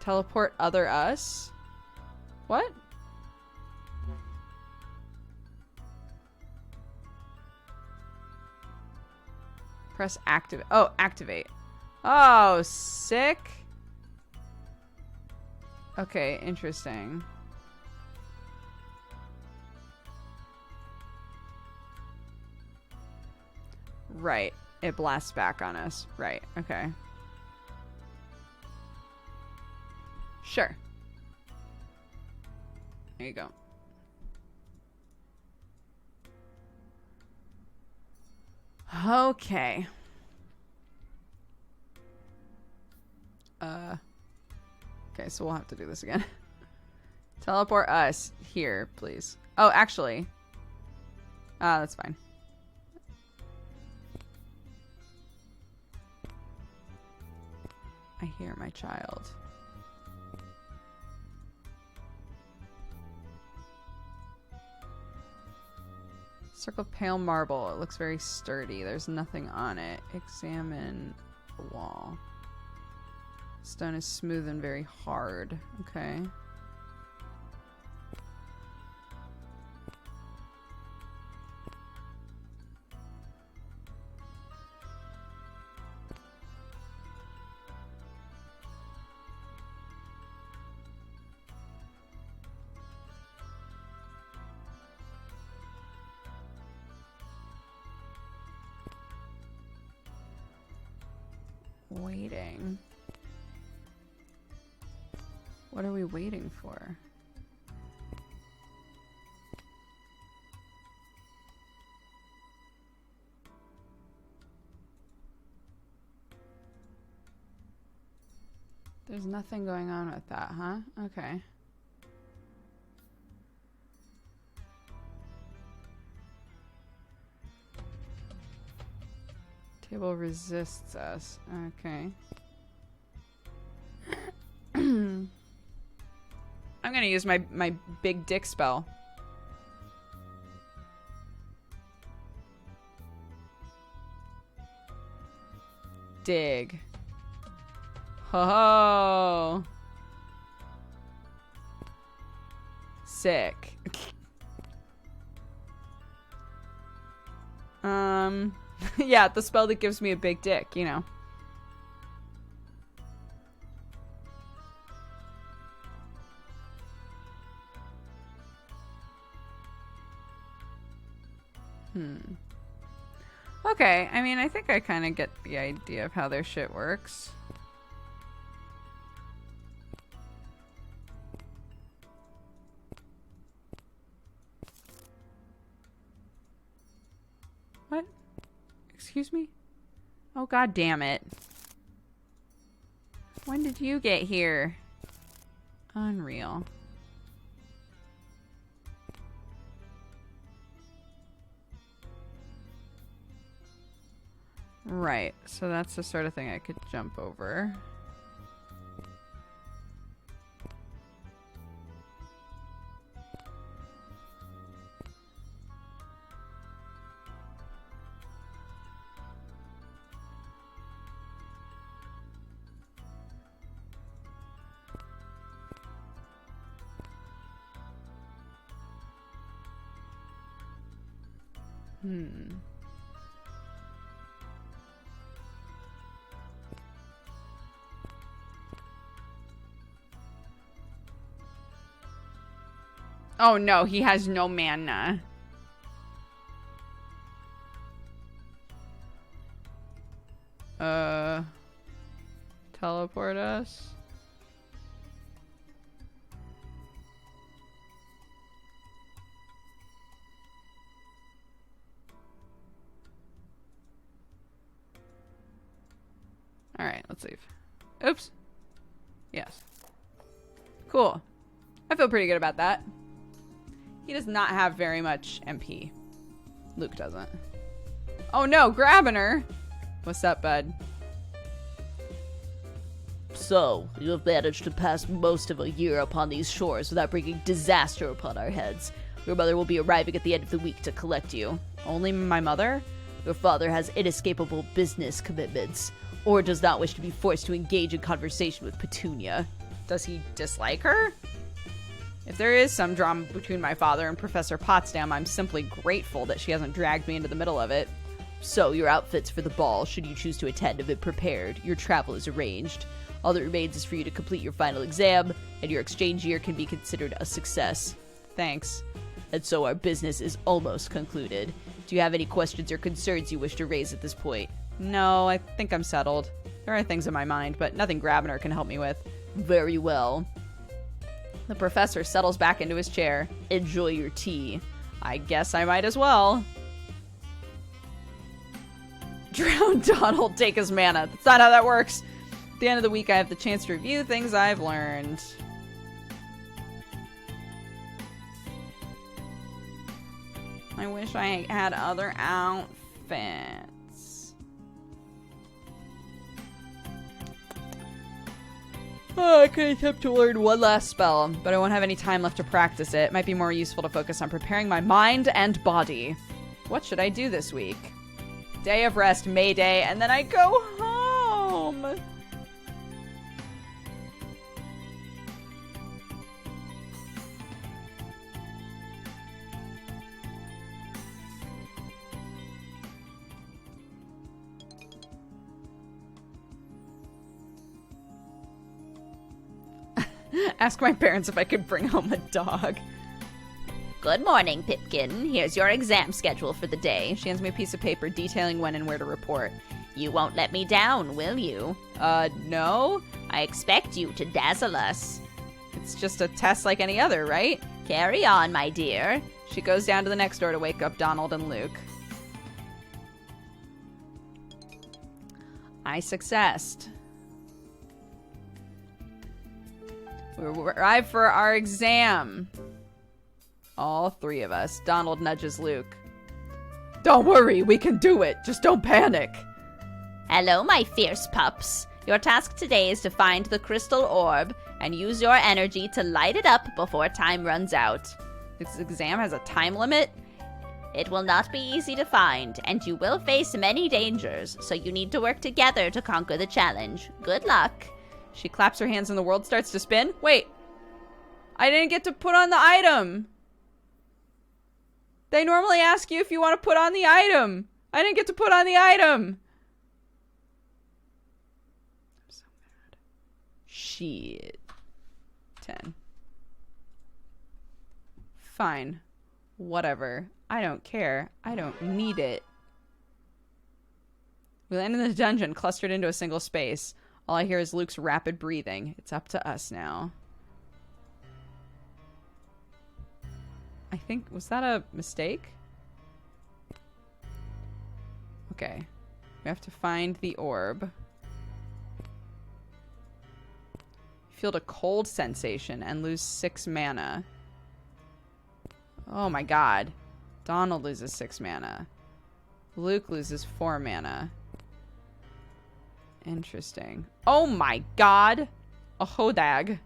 Teleport other us? What? Press activate. Oh, activate. Oh, sick. Okay, interesting. Right. It blasts back on us. Right. Okay. Sure. There you go. Okay. Okay, so we'll have to do this again. Teleport us here, please. Oh, actually. That's fine. I hear my child. Circle pale marble. It looks very sturdy. There's nothing on it. Examine the wall. Stone is smooth and very hard. Okay. Waiting. What are we waiting for? There's nothing going on with that, huh? Okay. Table resists us. Okay. I'm gonna use my big dick spell. Dig. Ho ho! Sick. Yeah, the spell that gives me a big dick, you know. Okay, I mean, I think I kind of get the idea of how their shit works. What? Excuse me? Oh, god damn it. When did you get here? Unreal. Right, so that's the sort of thing I could jump over. Oh no, he has no mana. Teleport us? Alright, let's leave. Oops. Yes. Cool. I feel pretty good about that. He does not have very much MP. Luke doesn't. Oh no, grabbing her! What's up, bud? So, you have managed to pass most of a year upon these shores without bringing disaster upon our heads. Your mother will be arriving at the end of the week to collect you. Only my mother? Your father has inescapable business commitments, or does not wish to be forced to engage in conversation with Petunia. Does he dislike her? If there is some drama between my father and Professor Potsdam, I'm simply grateful that she hasn't dragged me into the middle of it. So, your outfits for the ball, should you choose to attend, have been prepared. Your travel is arranged. All that remains is for you to complete your final exam, and your exchange year can be considered a success. Thanks. And so our business is almost concluded. Do you have any questions or concerns you wish to raise at this point? No, I think I'm settled. There are things in my mind, but nothing Grabner can help me with. Very well. The professor settles back into his chair. Enjoy your tea. I guess I might as well. Drowned Donald, take his mana. That's not how that works. At the end of the week, I have the chance to review things I've learned. I wish I had other outfits. Oh, I could attempt to learn one last spell, but I won't have any time left to practice it. It might be more useful to focus on preparing my mind and body. What should I do this week? Day of rest, May Day, and then I go home. Ask my parents if I could bring home a dog. Good morning, Pipkin. Here's your exam schedule for the day. She hands me a piece of paper detailing when and where to report. You won't let me down, will you? No. I expect you to dazzle us. It's just a test like any other, right? Carry on, my dear. She goes down to the next door to wake up Donald and Luke. I successed. We arrive for our exam. All three of us. Donald nudges Luke. Don't worry, we can do it. Just don't panic. Hello, my fierce pups. Your task today is to find the crystal orb and use your energy to light it up before time runs out. This exam has a time limit? It will not be easy to find, and you will face many dangers, so you need to work together to conquer the challenge. Good luck. She claps her hands and the world starts to spin. Wait. I didn't get to put on the item. They normally ask you if you want to put on the item. I didn't get to put on the item. I'm so mad. Shit. 10. Fine. Whatever. I don't care. I don't need it. We land in the dungeon, clustered into a single space. All I hear is Luke's rapid breathing. It's up to us now. I think... Was that a mistake? Okay. We have to find the orb. Feel a cold sensation and lose 6 mana. Oh my god. Donald loses 6 mana. Luke loses 4 mana. Interesting. Oh my god! A hodag.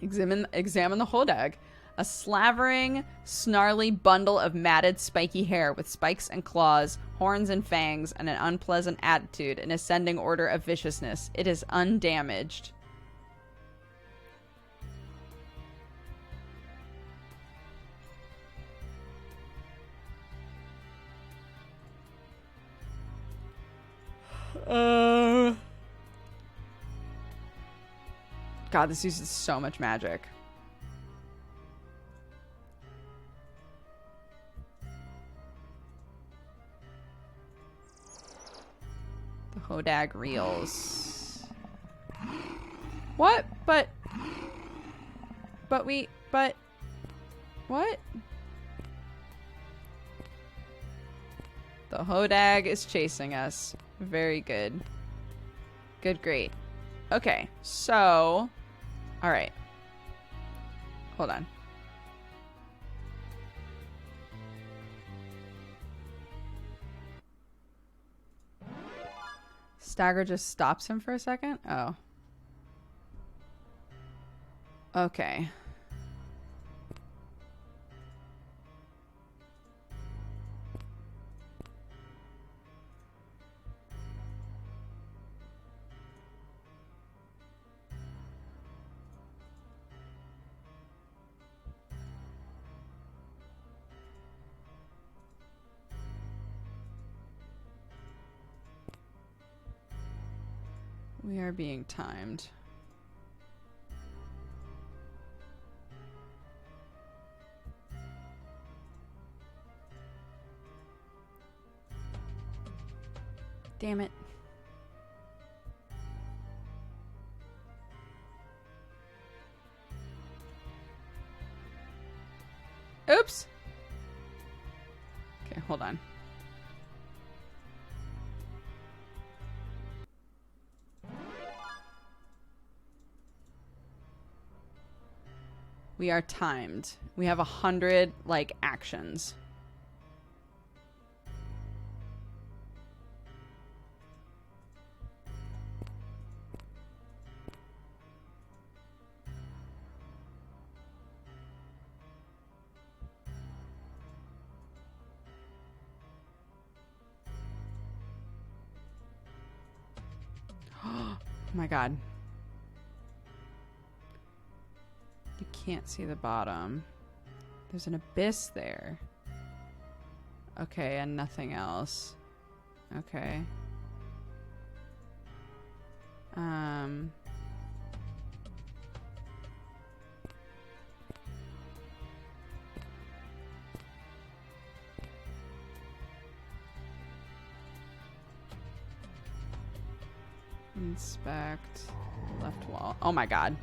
Examine the hodag. A slavering, snarly bundle of matted, spiky hair with spikes and claws, horns and fangs, and an unpleasant attitude in ascending order of viciousness. It is undamaged. God, this uses so much magic. The hodag reels. What? But what? The hodag is chasing us. Very good. Good, great. Okay, so... Alright. Hold on. Stagger just stops him for a second? Oh. Okay. We are being timed. Damn it. Oops. Okay, hold on. We are timed. We have 100, like, actions. Oh my god. You can't see the bottom. There's an abyss there. Okay, and nothing else. Okay. Inspect left wall. Oh my god.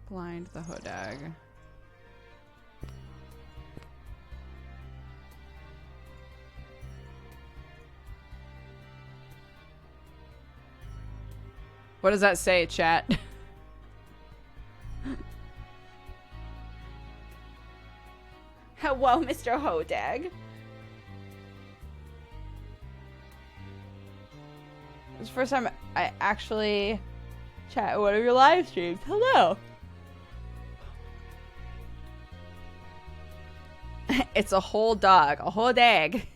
Blind the hodag. What does that say, chat? Hello, Mr. Hodag. It's the first time I actually chat at one of your live streams. Hello. It's a whole dog. A whole dag.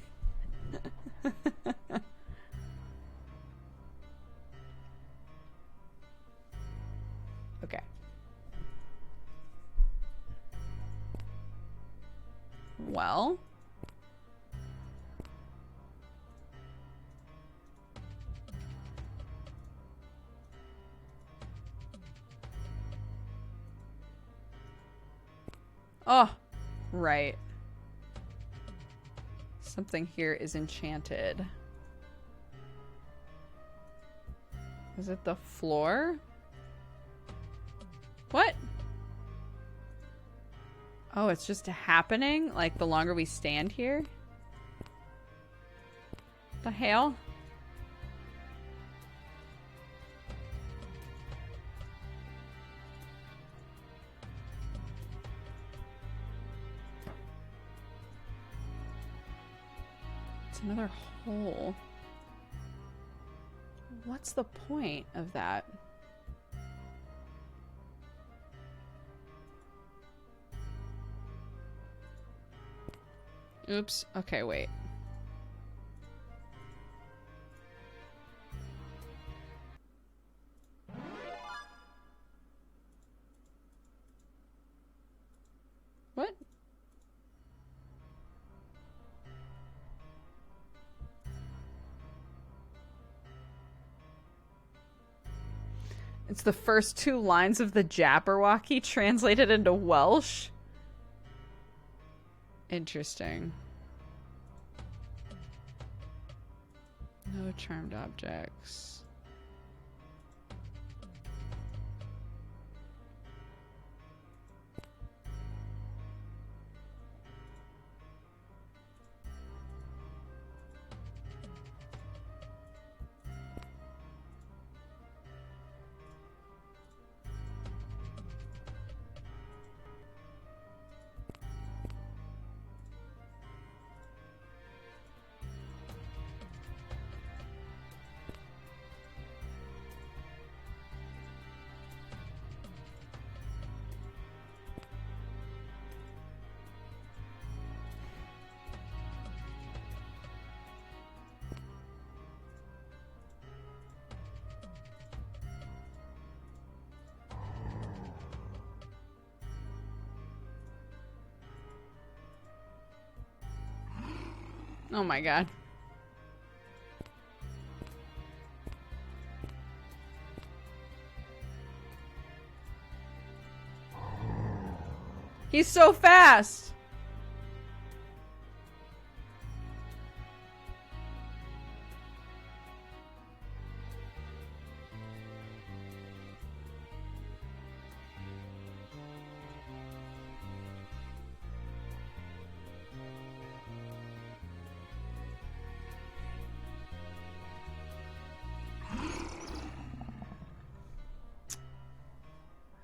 Okay. Well. Oh, right. Something here is enchanted. Is it the floor? What? Oh, it's just happening? Like, the longer we stand here? The hell? It's another hole. What's the point of that? Oops. Okay, wait. What? It's the first two lines of the Jabberwocky translated into Welsh. Interesting. No charmed objects. Oh my god. He's so fast.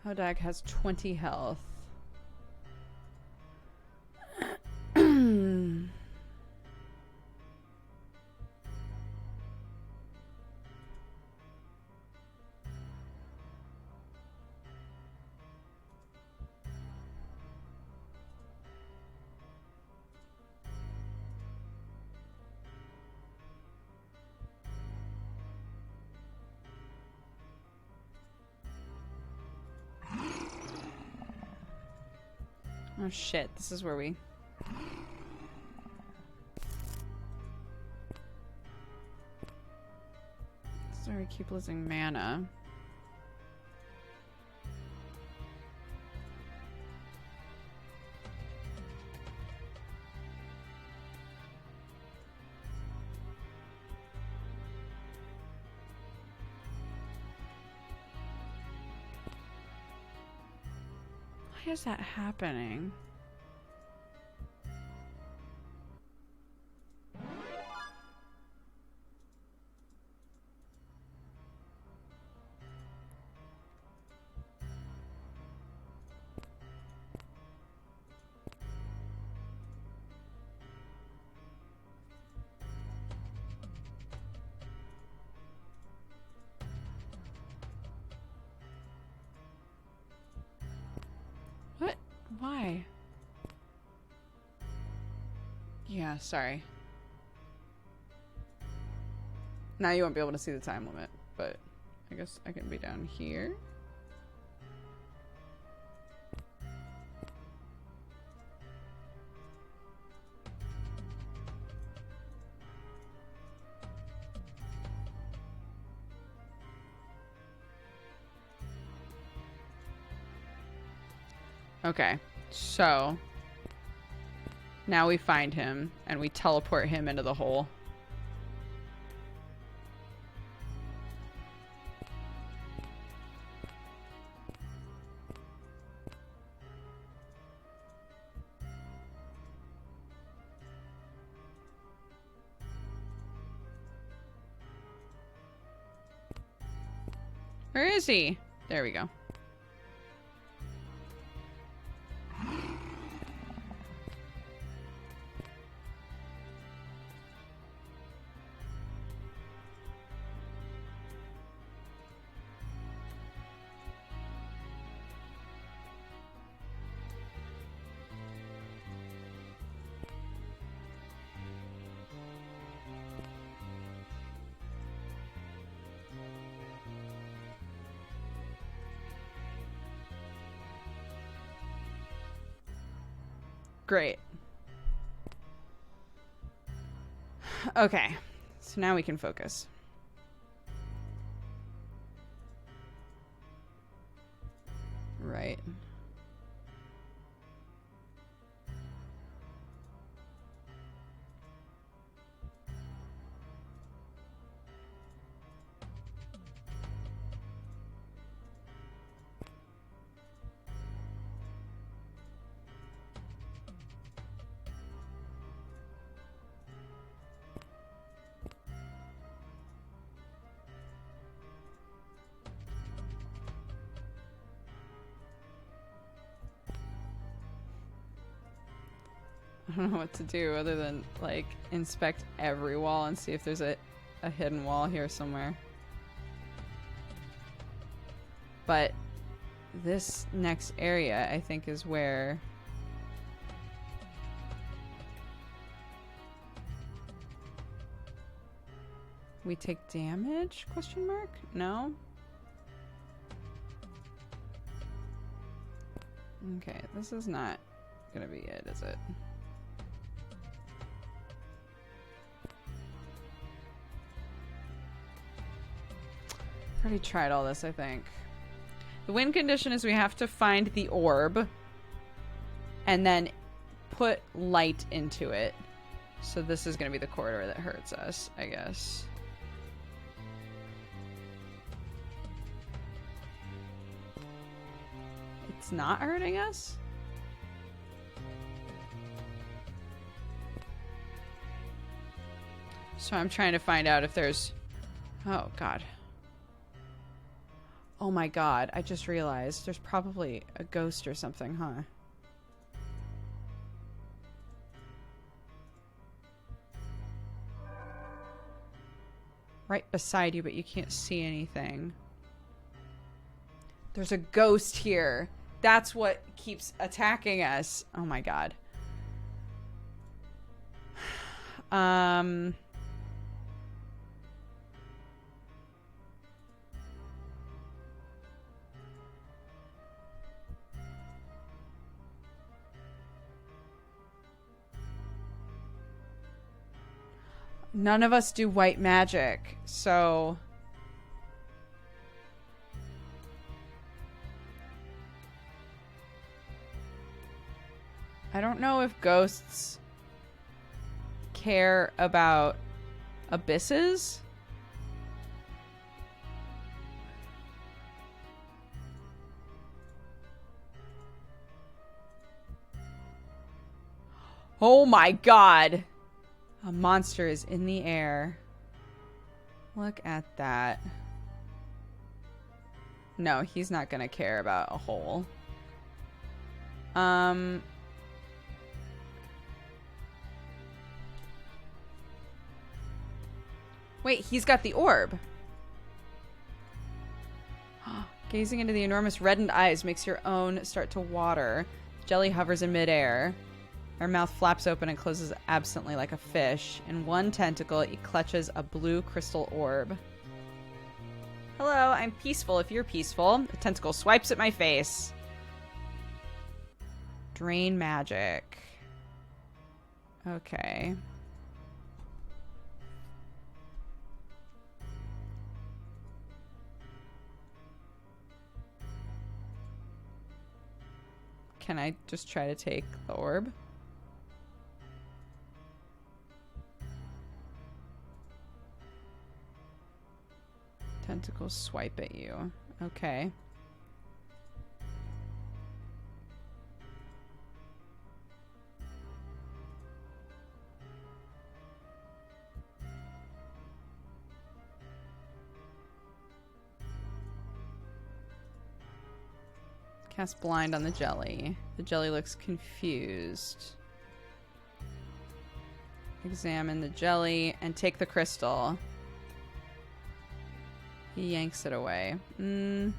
Hodag has 20 health. Oh shit, this is where we... This is Sorry, we keep losing mana. Why is that happening? What? Why? Yeah, sorry. Now you won't be able to see the time limit, but I guess I can be down here. Okay, so now we find him and we teleport him into the hole. Where is he? There we go. Great. Okay, so now we can focus. Right. I don't know what to do other than, like, inspect every wall and see if there's a hidden wall here somewhere. But this next area, I think, is where... we take damage? Question mark? No? Okay, this is not gonna be it, is it? Already tried all this, I think. The win condition is we have to find the orb and then put light into it. So this is going to be the corridor that hurts us, I guess. It's not hurting us? So I'm trying to find out if there's... oh, God. Oh my God, I just realized there's probably a ghost or something, huh? Right beside you, but you can't see anything. There's a ghost here. That's what keeps attacking us. Oh my God. None of us do white magic, so don't know if ghosts care about abysses. Oh my god! A monster is in the air. Look at that. No, he's not gonna care about a hole. Wait, he's got the orb. Gazing into the enormous reddened eyes makes your own start to water. Jelly hovers in midair. Her mouth flaps open and closes absently like a fish. In one tentacle, it clutches a blue crystal orb. Hello, I'm peaceful if you're peaceful. The tentacle swipes at my face. Drain magic. Okay. Can I just try to take the orb? Tentacles swipe at you. Okay. Cast blind on the jelly. The jelly looks confused. Examine the jelly and take the crystal. He yanks it away. What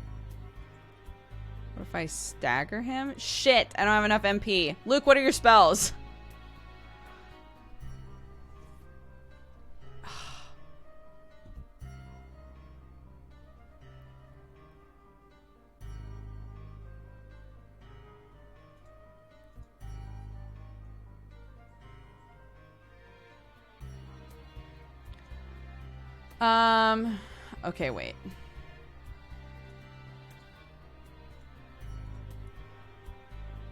if I stagger him? Shit! I don't have enough MP. Luke, what are your spells? Okay, wait.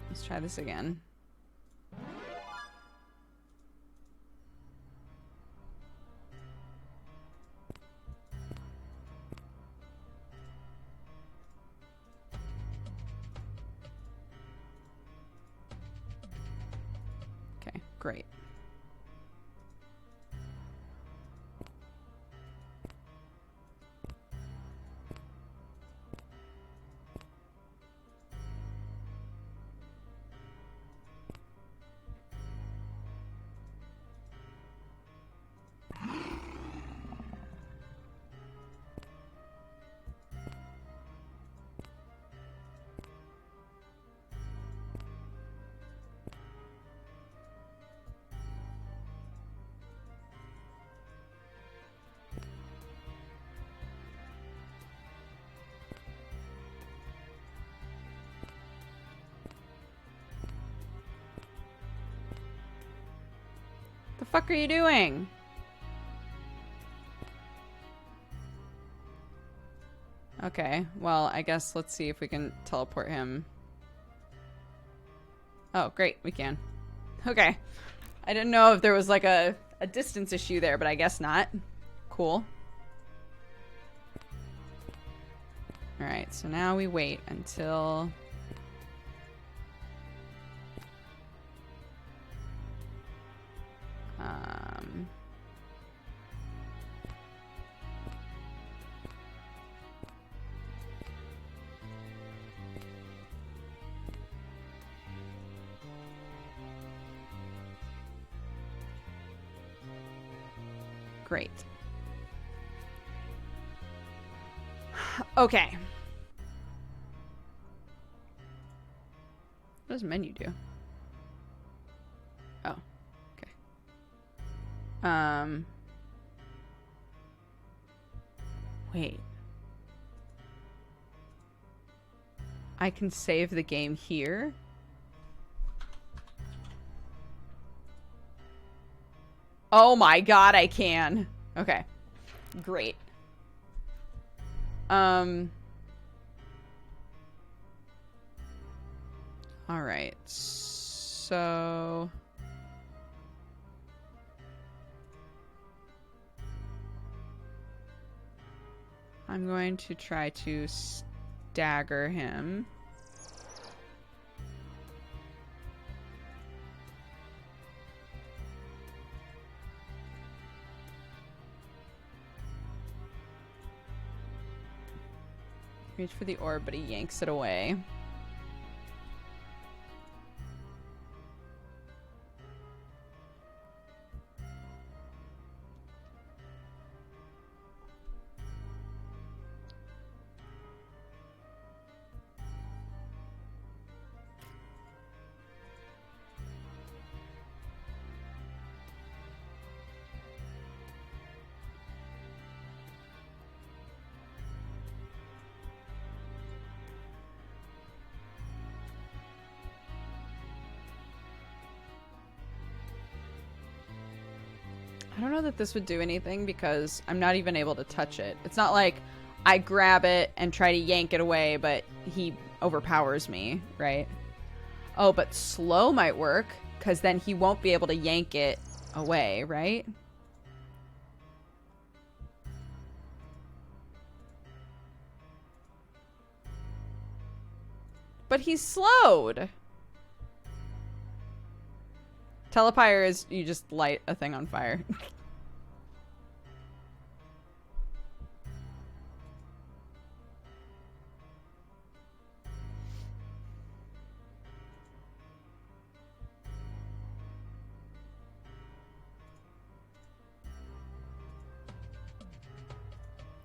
Let's try this again. Okay, great. The fuck are you doing? Okay, well, I guess let's see if we can teleport him. Oh, great, we can. Okay. I didn't know if there was like a distance issue there, but I guess not. Cool. Alright, so now we wait until... Great. Okay. What does menu do? Oh, okay. Wait. I can save the game here? Oh my god, I can. Okay. Great. Alright. So So I'm going to try to stagger him. Reach for the orb, but he yanks it away. I don't know that this would do anything because I'm not even able to touch it. It's not like I grab it and try to yank it away, but he overpowers me, right? Oh, but slow might work because then he won't be able to yank it away, right? But he's slowed. Telepire is you just light a thing on fire.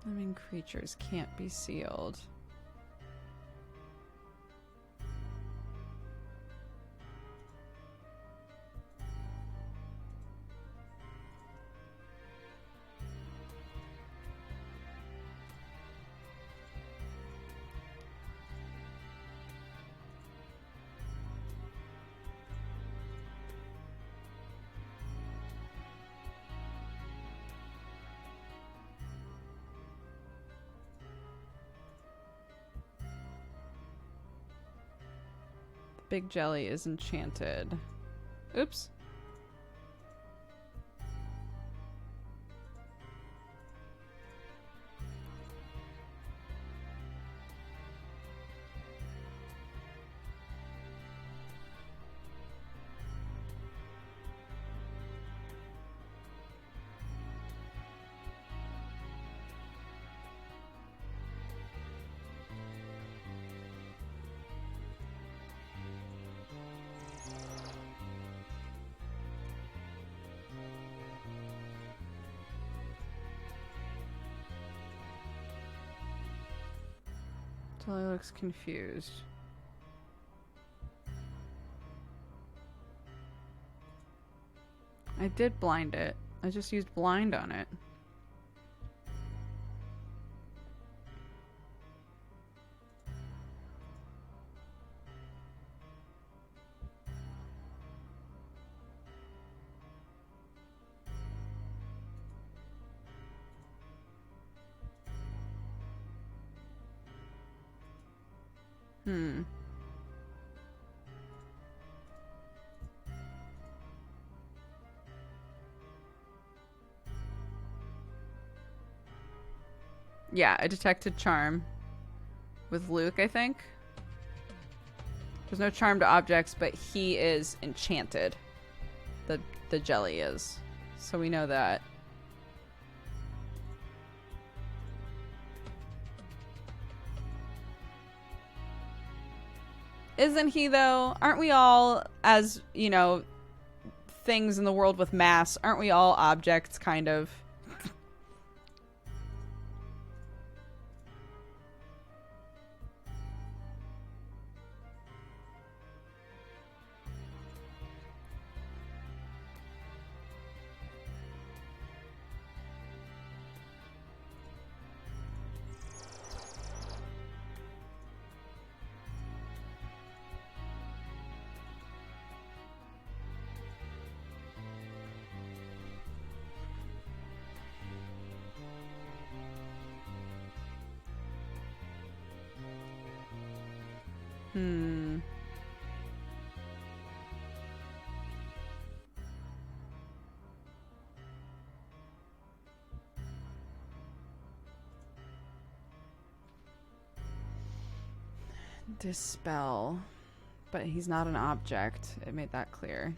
Living creatures can't be sealed. Big jelly is enchanted. Oops. Jelly looks confused. I did blind it. I just used blind on it. Yeah, I detected charm with Luke, I think. There's no charm to objects, but he is enchanted. The jelly is. So we know that. Isn't he, though? Aren't we all, as, you know, things in the world with mass, aren't we all objects, kind of? Dispel. But he's not an object. It made that clear.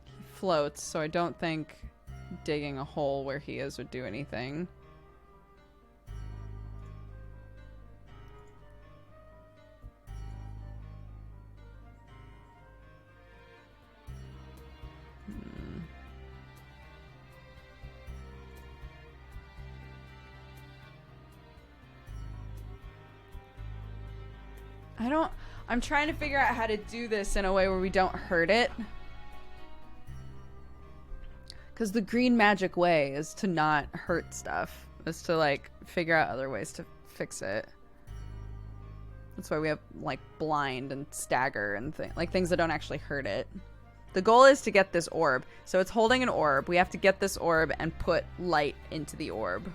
He floats, so I don't think digging a hole where he is would do anything. I'm trying to figure out how to do this in a way where we don't hurt it. Because the green magic way is to not hurt stuff. Is to, like, figure out other ways to fix it. That's why we have, like, blind and stagger and things that don't actually hurt it. The goal is to get this orb. So it's holding an orb. We have to get this orb and put light into the orb.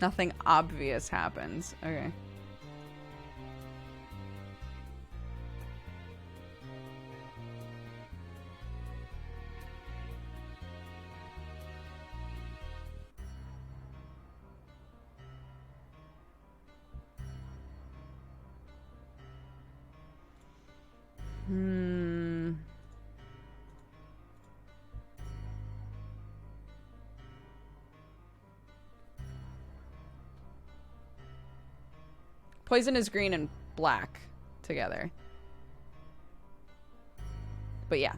Nothing obvious happens. Okay. Poison is green and black together. But yeah.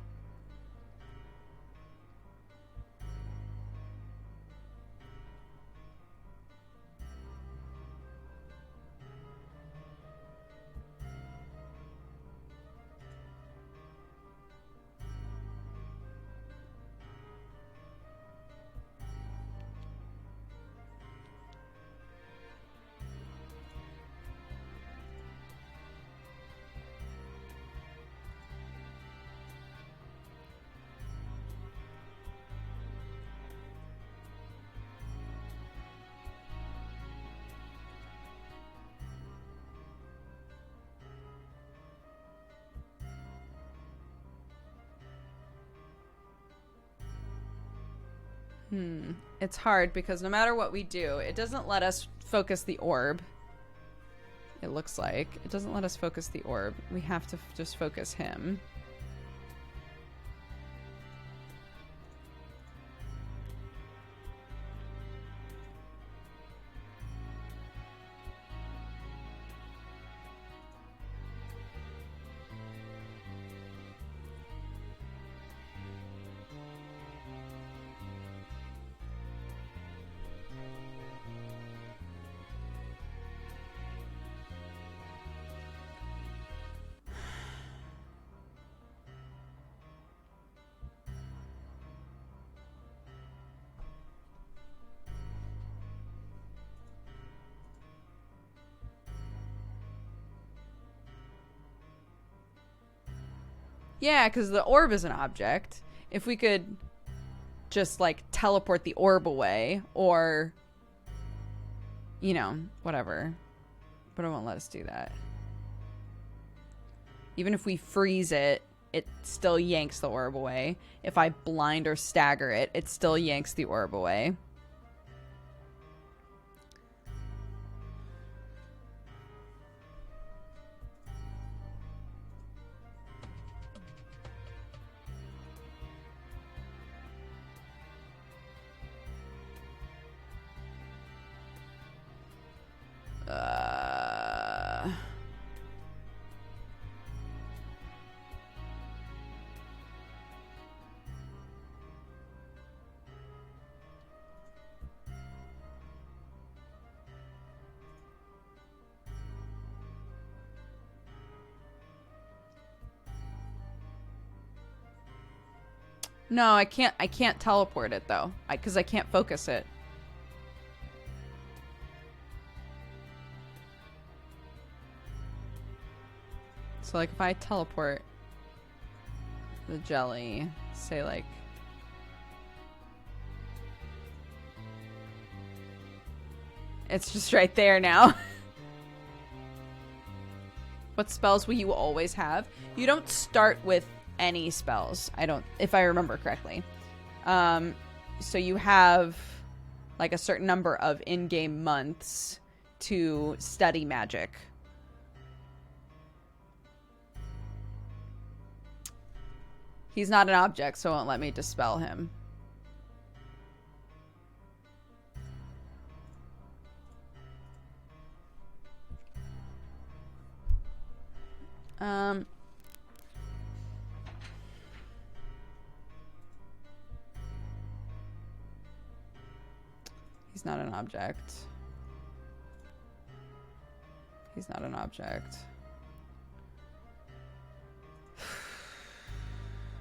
It's hard because no matter what we do, it doesn't let us focus the orb. It looks like. It doesn't let us focus the orb. We have to just focus him. Yeah, because the orb is an object. If we could just, like, teleport the orb away, or, you know, whatever. But it won't let us do that. Even if we freeze it, it still yanks the orb away. If I blind or stagger it, it still yanks the orb away. No, I can't teleport it though. Because I can't focus it. So, like, if I teleport the jelly, say, like... It's just right there now. What spells will you always have? You don't start with any spells. If I remember correctly. So you have like a certain number of in-game months to study magic. He's not an object, so it won't let me dispel him. He's not an object. He's not an object.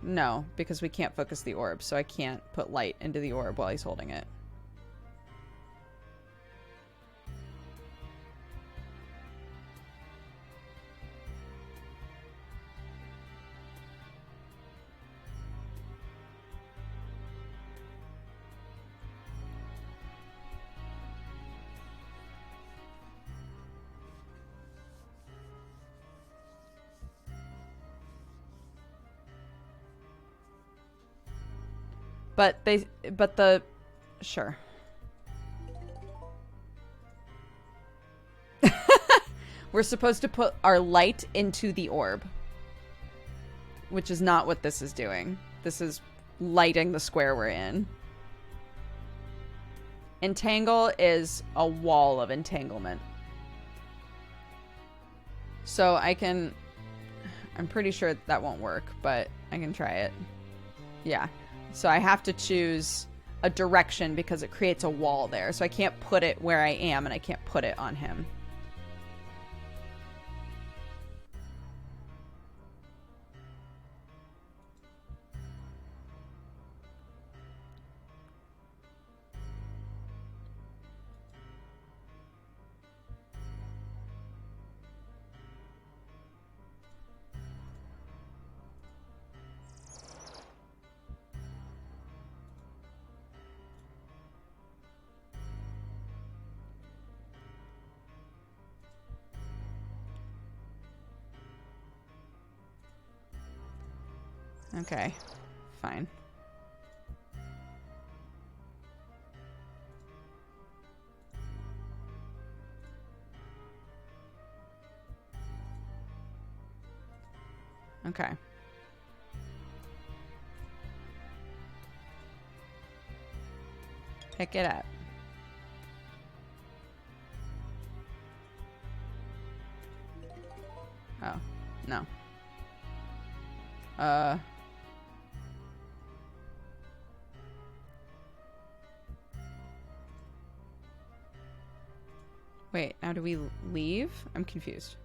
No, because we can't focus the orb, so I can't put light into the orb while he's holding it. Sure. We're supposed to put our light into the orb, which is not what this is doing. This is lighting the square we're in. Entangle is a wall of entanglement. So I'm pretty sure that won't work, but I can try it. Yeah. So I have to choose a direction because it creates a wall there. So I can't put it where I am, and I can't put it on him. Okay, fine. Okay. Pick it up. Oh, no. Wait, now do we leave? I'm confused.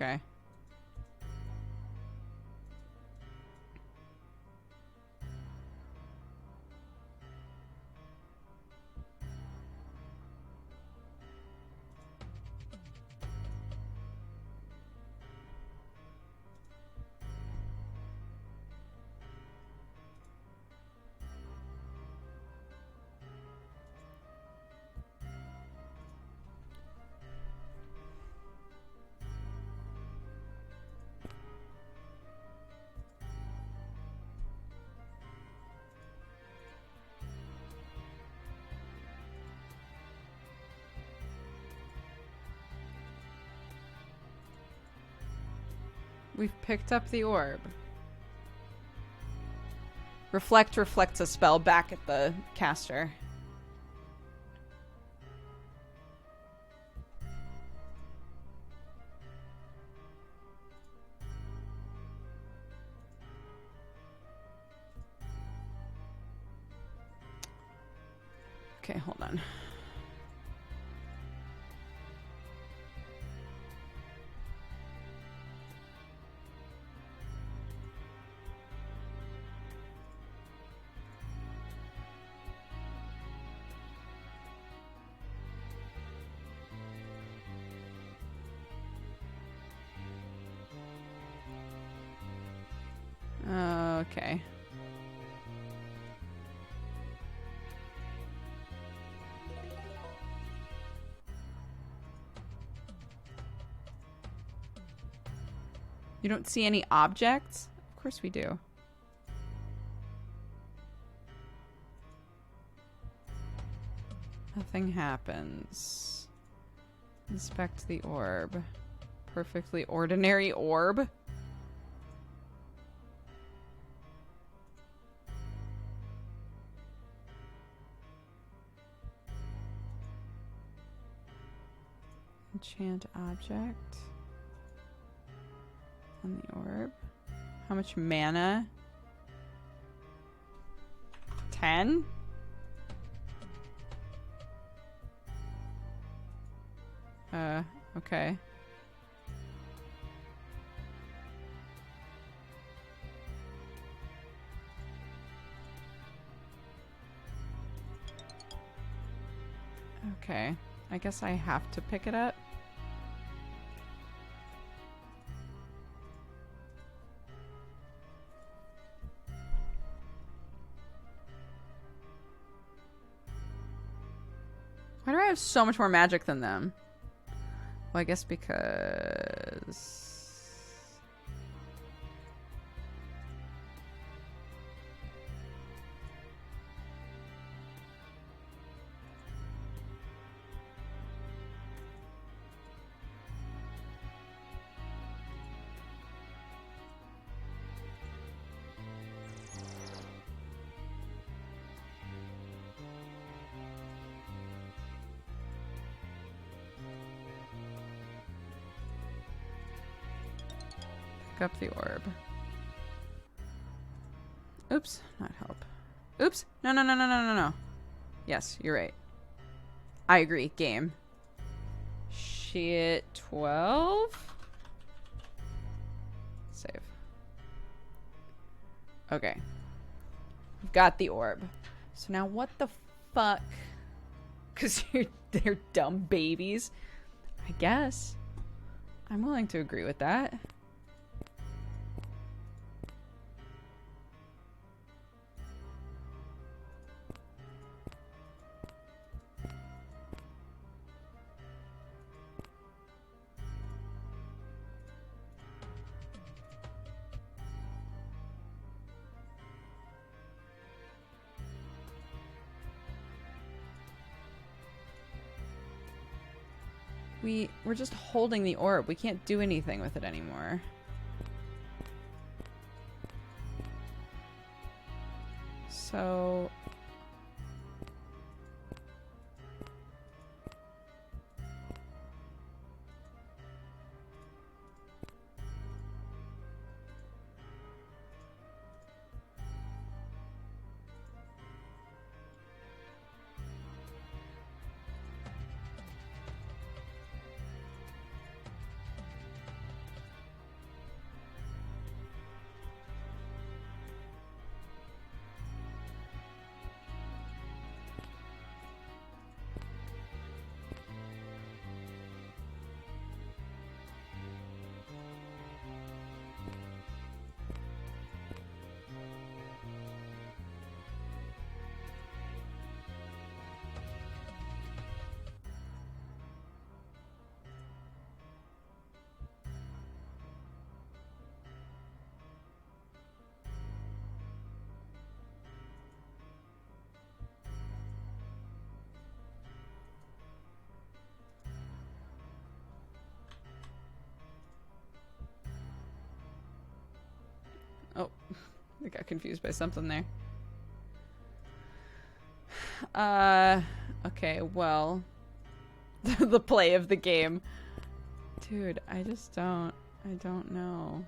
Okay. We've picked up the orb. Reflect reflects a spell back at the caster. Okay, hold on. Okay. You don't see any objects? Of course we do. Nothing happens. Inspect the orb. Perfectly ordinary orb? Enchant object. On the orb. How much mana? 10? Okay. Okay. I guess I have to pick it up. Why do I have so much more magic than them? Well, I guess because... up the orb. Oops, not help. Oops, no. Yes, you're right. I agree, game. Shit, 12? Save. Okay. We've got the orb. So now what the fuck? Because they're dumb babies. I guess. I'm willing to agree with that. We're just holding the orb. We can't do anything with it anymore. So... got confused by something there. Okay, well. The play of the game. Dude, I don't know.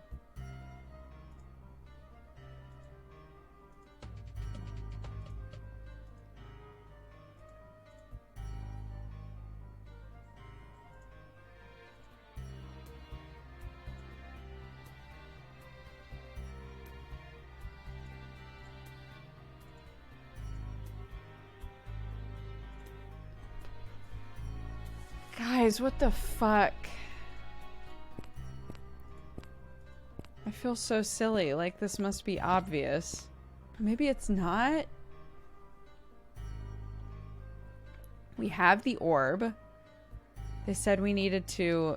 Guys, what the fuck? I feel so silly. Like, this must be obvious. Maybe it's not? We have the orb. They said we needed to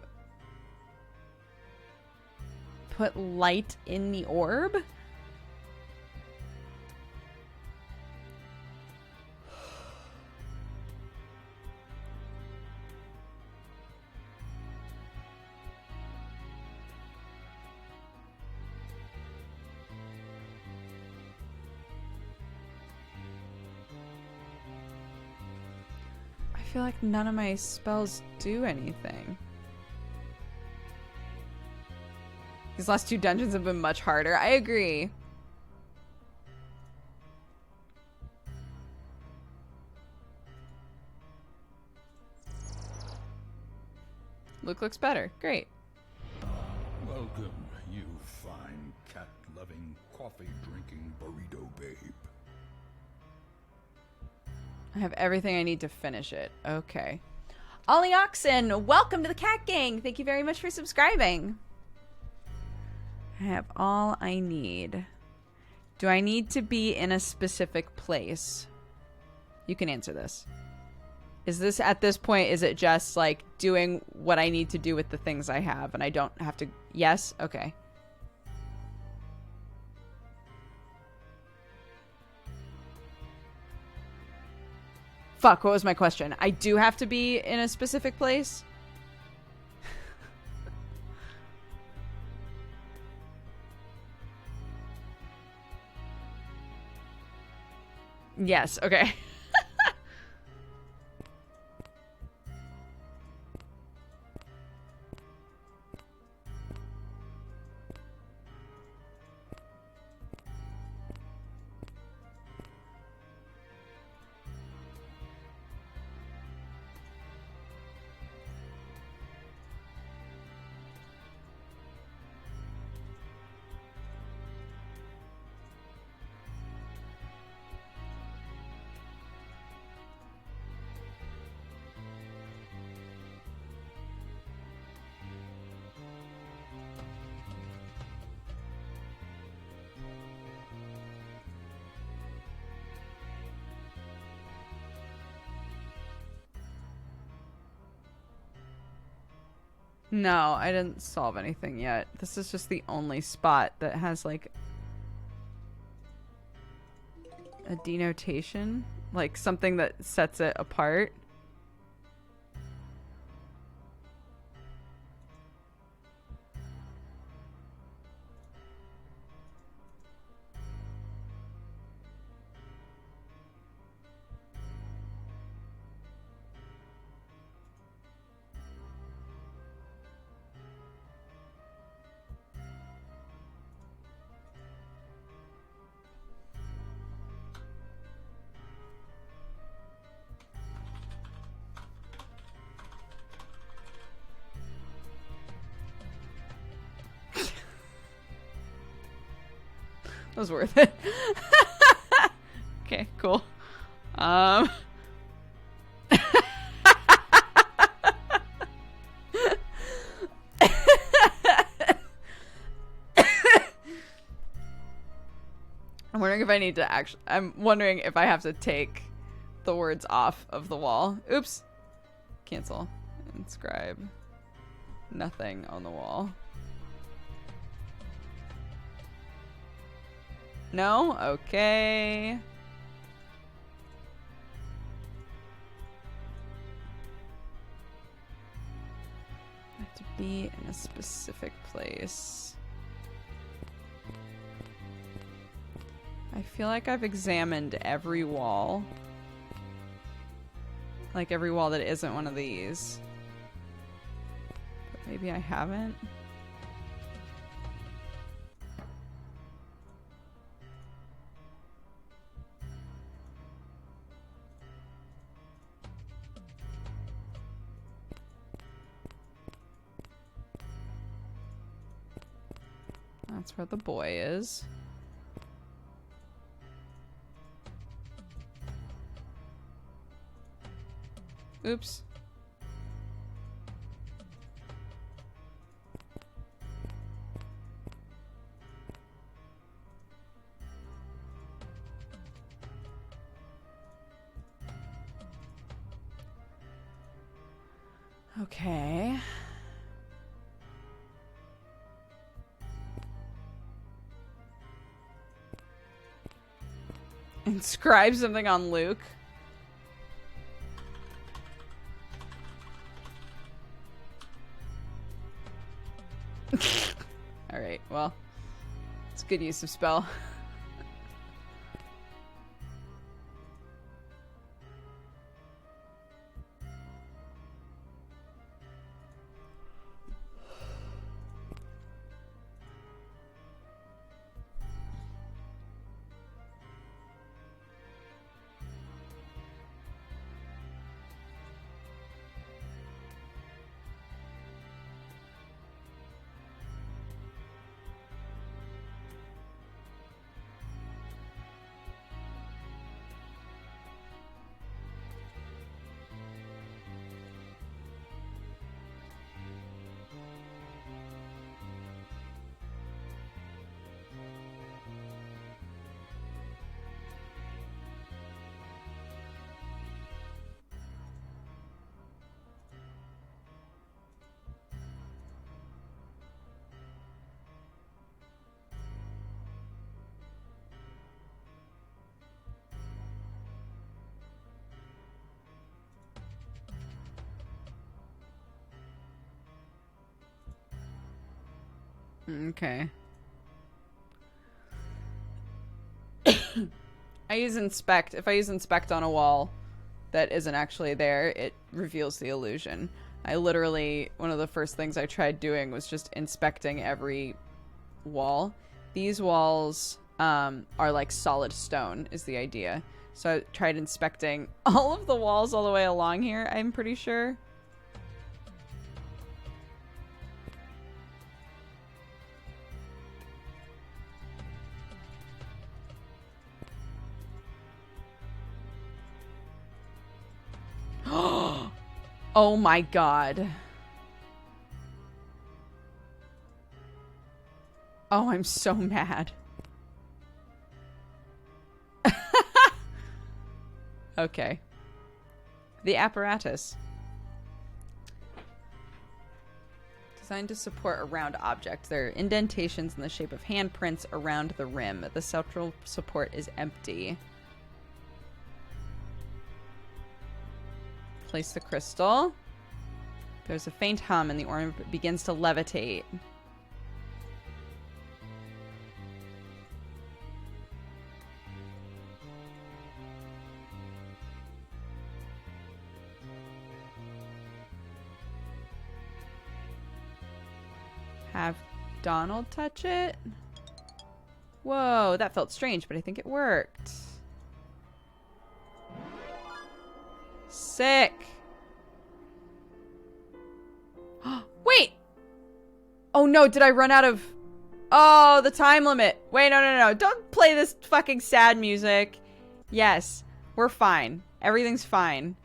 put light in the orb? I feel like none of my spells do anything. These last 2 dungeons have been much harder. I agree. Luke looks better. Great. Welcome, you fine cat-loving, coffee-drinking burrito babe. I have everything I need to finish it. Okay. Ollie Oxen, welcome to the Cat Gang. Thank you very much for subscribing. I have all I need. Do I need to be in a specific place? You can answer this. Is this, at this point, is it just like doing what I need to do with the things I have and I don't have to... Yes? Okay. Fuck, what was my question? I do have to be in a specific place? Yes, okay. No, I didn't solve anything yet. This is just the only spot that has, like, a denotation. Like, something that sets it apart. That was worth it. Okay, cool. I'm wondering if I need to actually... I'm wondering if I have to take the words off of the wall. Oops. Cancel. Inscribe. Nothing on the wall. No? Okay. I have to be in a specific place. I feel like I've examined every wall. Like every wall that isn't one of these. But maybe I haven't. That's where the boy is. Oops. Okay. Inscribe something on Luke. Alright, well. It's good use of spell. Okay. I use inspect. If I use inspect on a wall that isn't actually there, it reveals the illusion. I literally, one of the first things I tried doing was just inspecting every wall. These walls are like solid stone is the idea. So I tried inspecting all of the walls all the way along here, I'm pretty sure. Oh my god. Oh, I'm so mad. Okay. The apparatus. Designed to support a round object. There are indentations in the shape of handprints around the rim. The central support is empty. Place the crystal. There's a faint hum and the ornament begins to levitate. Have Donald touch it? Whoa, that felt strange, but I think it worked. Sick. Wait. Oh no, did I run out of... Oh, the time limit. Wait, no. Don't play this fucking sad music. Yes, we're fine. Everything's fine.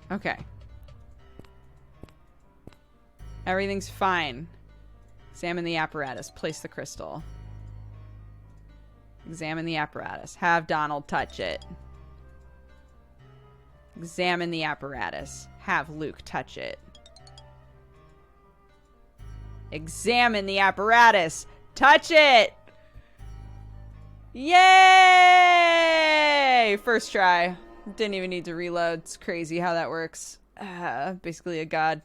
Okay. Everything's fine. Examine the apparatus. Place the crystal. Examine the apparatus. Have Donald touch it. Examine the apparatus. Have Luke touch it. Examine the apparatus. Touch it! Yay! First try. Didn't even need to reload. It's crazy how that works. Basically a god.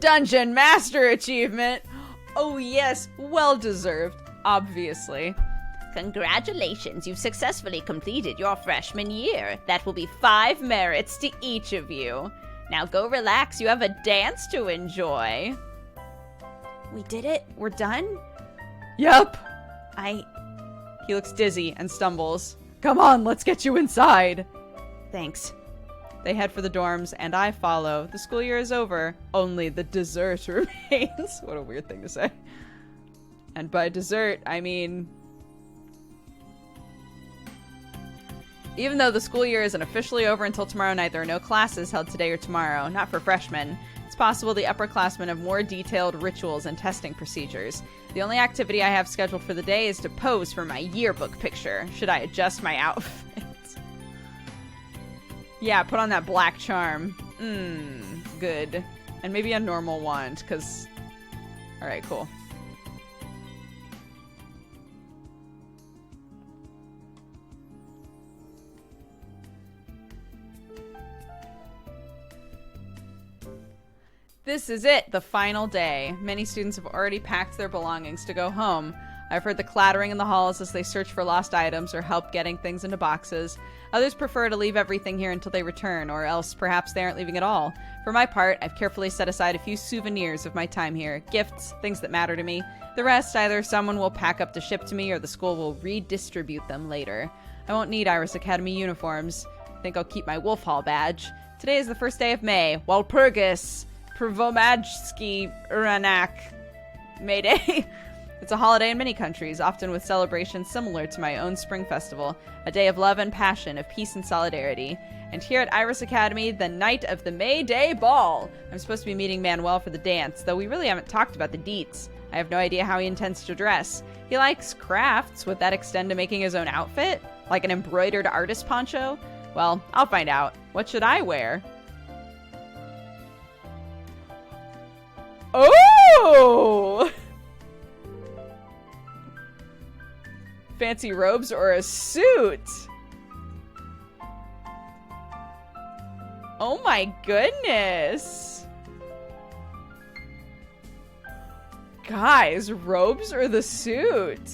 Dungeon Master Achievement! Oh yes, well deserved, obviously. Congratulations, you've successfully completed your freshman year. That will be 5 merits to each of you. Now go relax, you have a dance to enjoy. We did it? We're done? Yep. I... He looks dizzy and stumbles. Come on, let's get you inside. Thanks. They head for the dorms, and I follow. The school year is over. Only the dessert remains. What a weird thing to say. And by dessert, I mean... Even though the school year isn't officially over until tomorrow night, there are no classes held today or tomorrow. Not for freshmen. It's possible the upperclassmen have more detailed rituals and testing procedures. The only activity I have scheduled for the day is to pose for my yearbook picture. Should I adjust my outfit? Yeah, put on that black charm. Good. And maybe a normal wand, because... Alright, cool. This is it, the final day. Many students have already packed their belongings to go home. I've heard the clattering in the halls as they search for lost items or help getting things into boxes. Others prefer to leave everything here until they return, or else perhaps they aren't leaving at all. For my part, I've carefully set aside a few souvenirs of my time here. Gifts, things that matter to me. The rest, either someone will pack up to ship to me or the school will redistribute them later. I won't need Iris Academy uniforms. I think I'll keep my Wolf Hall badge. Today is the first day of May. Walpurgis Prvomajski Uranak May Day. It's a holiday in many countries, often with celebrations similar to my own spring festival, a day of love and passion, of peace and solidarity. And here at Iris Academy, the night of the May Day Ball. I'm supposed to be meeting Manuel for the dance, though we really haven't talked about the deets. I have no idea how he intends to dress. He likes crafts. Would that extend to making his own outfit? Like an embroidered artist poncho? Well, I'll find out. What should I wear? Oh! Fancy robes or a suit? Oh my goodness. Guys, robes or the suit?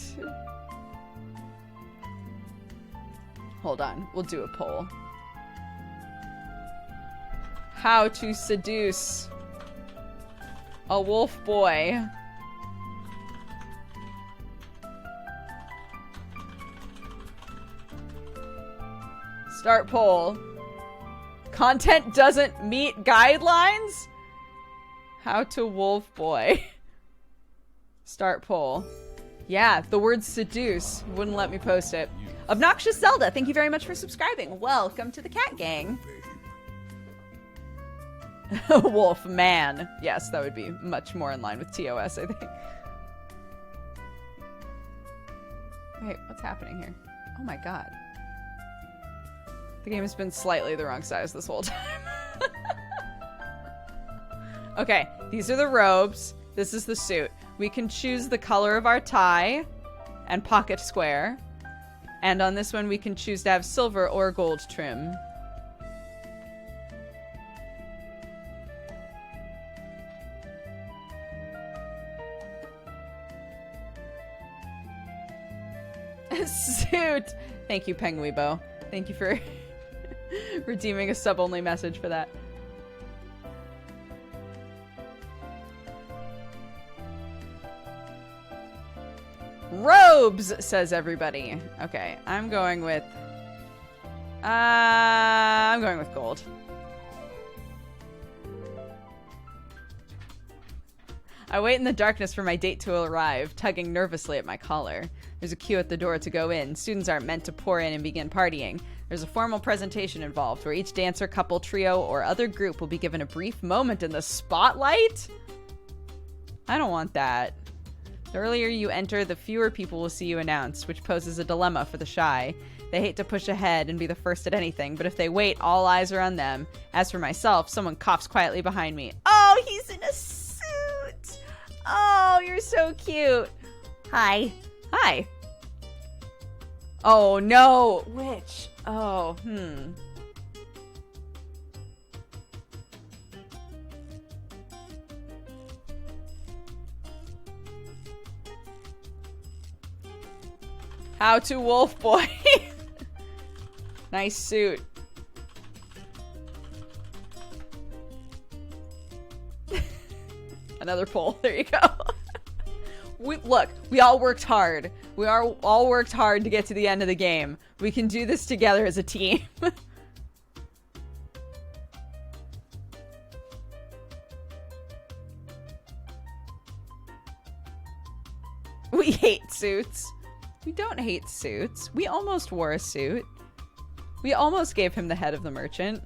Hold on, we'll do a poll. How to seduce a wolf boy. Start poll. Content doesn't meet guidelines? How to wolf boy. Start poll. Yeah, the word seduce wouldn't let me post it. Obnoxious Zelda, thank you very much for subscribing. Welcome to the cat gang. Wolf man. Yes, that would be much more in line with TOS, I think. Wait, what's happening here? Oh my god. The game has been slightly the wrong size this whole time. Okay, these are the robes. This is the suit. We can choose the color of our tie and pocket square. And on this one, we can choose to have silver or gold trim. Suit! Thank you, Penguibo. Thank you for redeeming a sub-only message for that. Robes, says everybody. Okay, I'm going with gold. I wait in the darkness for my date to arrive, tugging nervously at my collar. There's a queue at the door to go in. Students aren't meant to pour in and begin partying. There's a formal presentation involved, where each dancer, couple, trio, or other group will be given a brief moment in the spotlight? I don't want that. The earlier you enter, the fewer people will see you announced, which poses a dilemma for the shy. They hate to push ahead and be the first at anything, but if they wait, all eyes are on them. As for myself, someone coughs quietly behind me. Oh, he's in a suit! Oh, you're so cute. Hi. Hi. Oh, no. Which? Oh, How to Wolf Boy. Nice suit. Another poll. There you go. Look, we all worked hard. We all worked hard to get to the end of the game. We can do this together as a team. We hate suits. We don't hate suits. We almost wore a suit. We almost gave him the head of the merchant.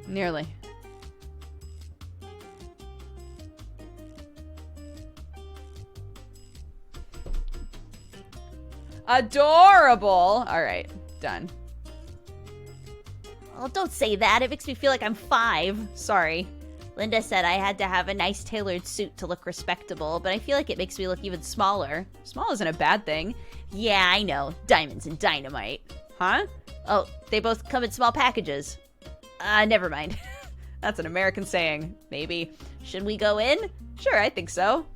Nearly. Adorable! Alright, done. Well, don't say that. It makes me feel like I'm 5. Sorry. Linda said I had to have a nice tailored suit to look respectable, but I feel like it makes me look even smaller. Small isn't a bad thing. Yeah, I know. Diamonds and dynamite. Huh? Oh, they both come in small packages. Never mind. That's an American saying. Maybe. Should we go in? Sure, I think so.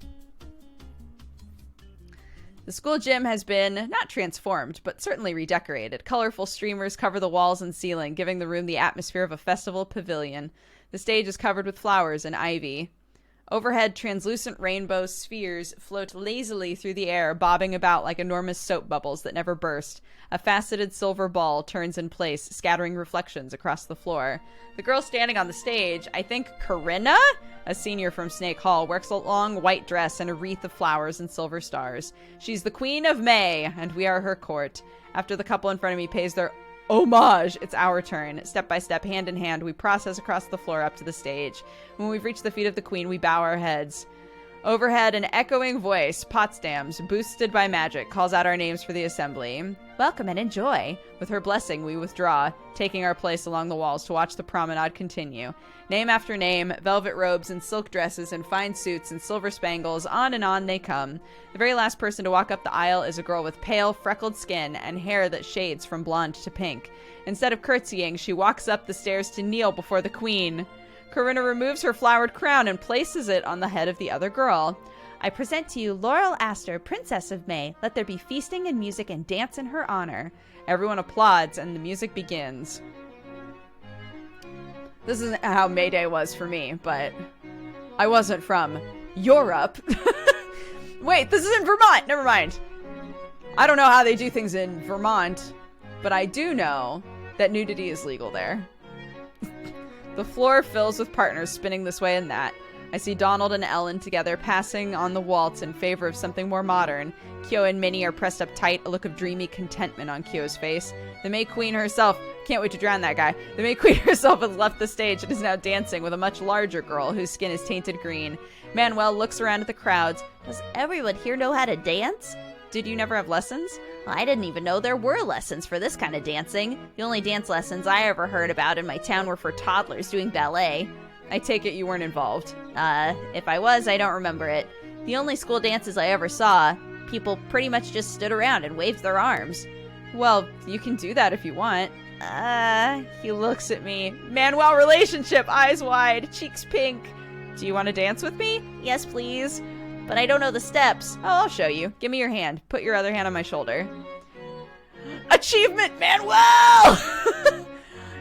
The school gym has been, not transformed, but certainly redecorated. Colorful streamers cover the walls and ceiling, giving the room the atmosphere of a festival pavilion. The stage is covered with flowers and ivy. Overhead, translucent rainbow spheres float lazily through the air, bobbing about like enormous soap bubbles that never burst. A faceted silver ball turns in place, scattering reflections across the floor. The girl standing on the stage, I think Corinna, a senior from Snake Hall, wears a long white dress and a wreath of flowers and silver stars. She's the Queen of May, and we are her court. After the couple in front of me pays their homage, it's our turn. Step by step, hand in hand, we process across the floor up to the stage. When we've reached the feet of the queen, we bow our heads. Overhead, an echoing voice, Potsdam's, boosted by magic, calls out our names for the assembly. Welcome and enjoy. With her blessing, we withdraw, taking our place along the walls to watch the promenade continue. Name after name, velvet robes and silk dresses and fine suits and silver spangles, on they come. The very last person to walk up the aisle is a girl with pale, freckled skin and hair that shades from blonde to pink. Instead of curtsying, she walks up the stairs to kneel before the queen. Corinna removes her flowered crown and places it on the head of the other girl. I present to you Laurel Astor, Princess of May. Let there be feasting and music and dance in her honor. Everyone applauds and the music begins. This isn't how May Day was for me, but I wasn't from Europe. Wait, this is in Vermont. Never mind. I don't know how they do things in Vermont, but I do know that nudity is legal there. The floor fills with partners spinning this way and that. I see Donald and Ellen together, passing on the waltz in favor of something more modern. Kyo and Minnie are pressed up tight, a look of dreamy contentment on Kyo's face. The May Queen herself, can't wait to drown that guy. The May Queen herself has left the stage and is now dancing with a much larger girl whose skin is tainted green. Manuel looks around at the crowds. Does everyone here know how to dance? Did you never have lessons? I didn't even know there were lessons for this kind of dancing. The only dance lessons I ever heard about in my town were for toddlers doing ballet. I take it you weren't involved. If I was, I don't remember it. The only school dances I ever saw, people pretty much just stood around and waved their arms. Well, you can do that if you want. He looks at me. Manuel relationship, eyes wide, cheeks pink. Do you want to dance with me? Yes, please. But I don't know the steps. Oh, I'll show you. Give me your hand. Put your other hand on my shoulder. Achievement, Manuel!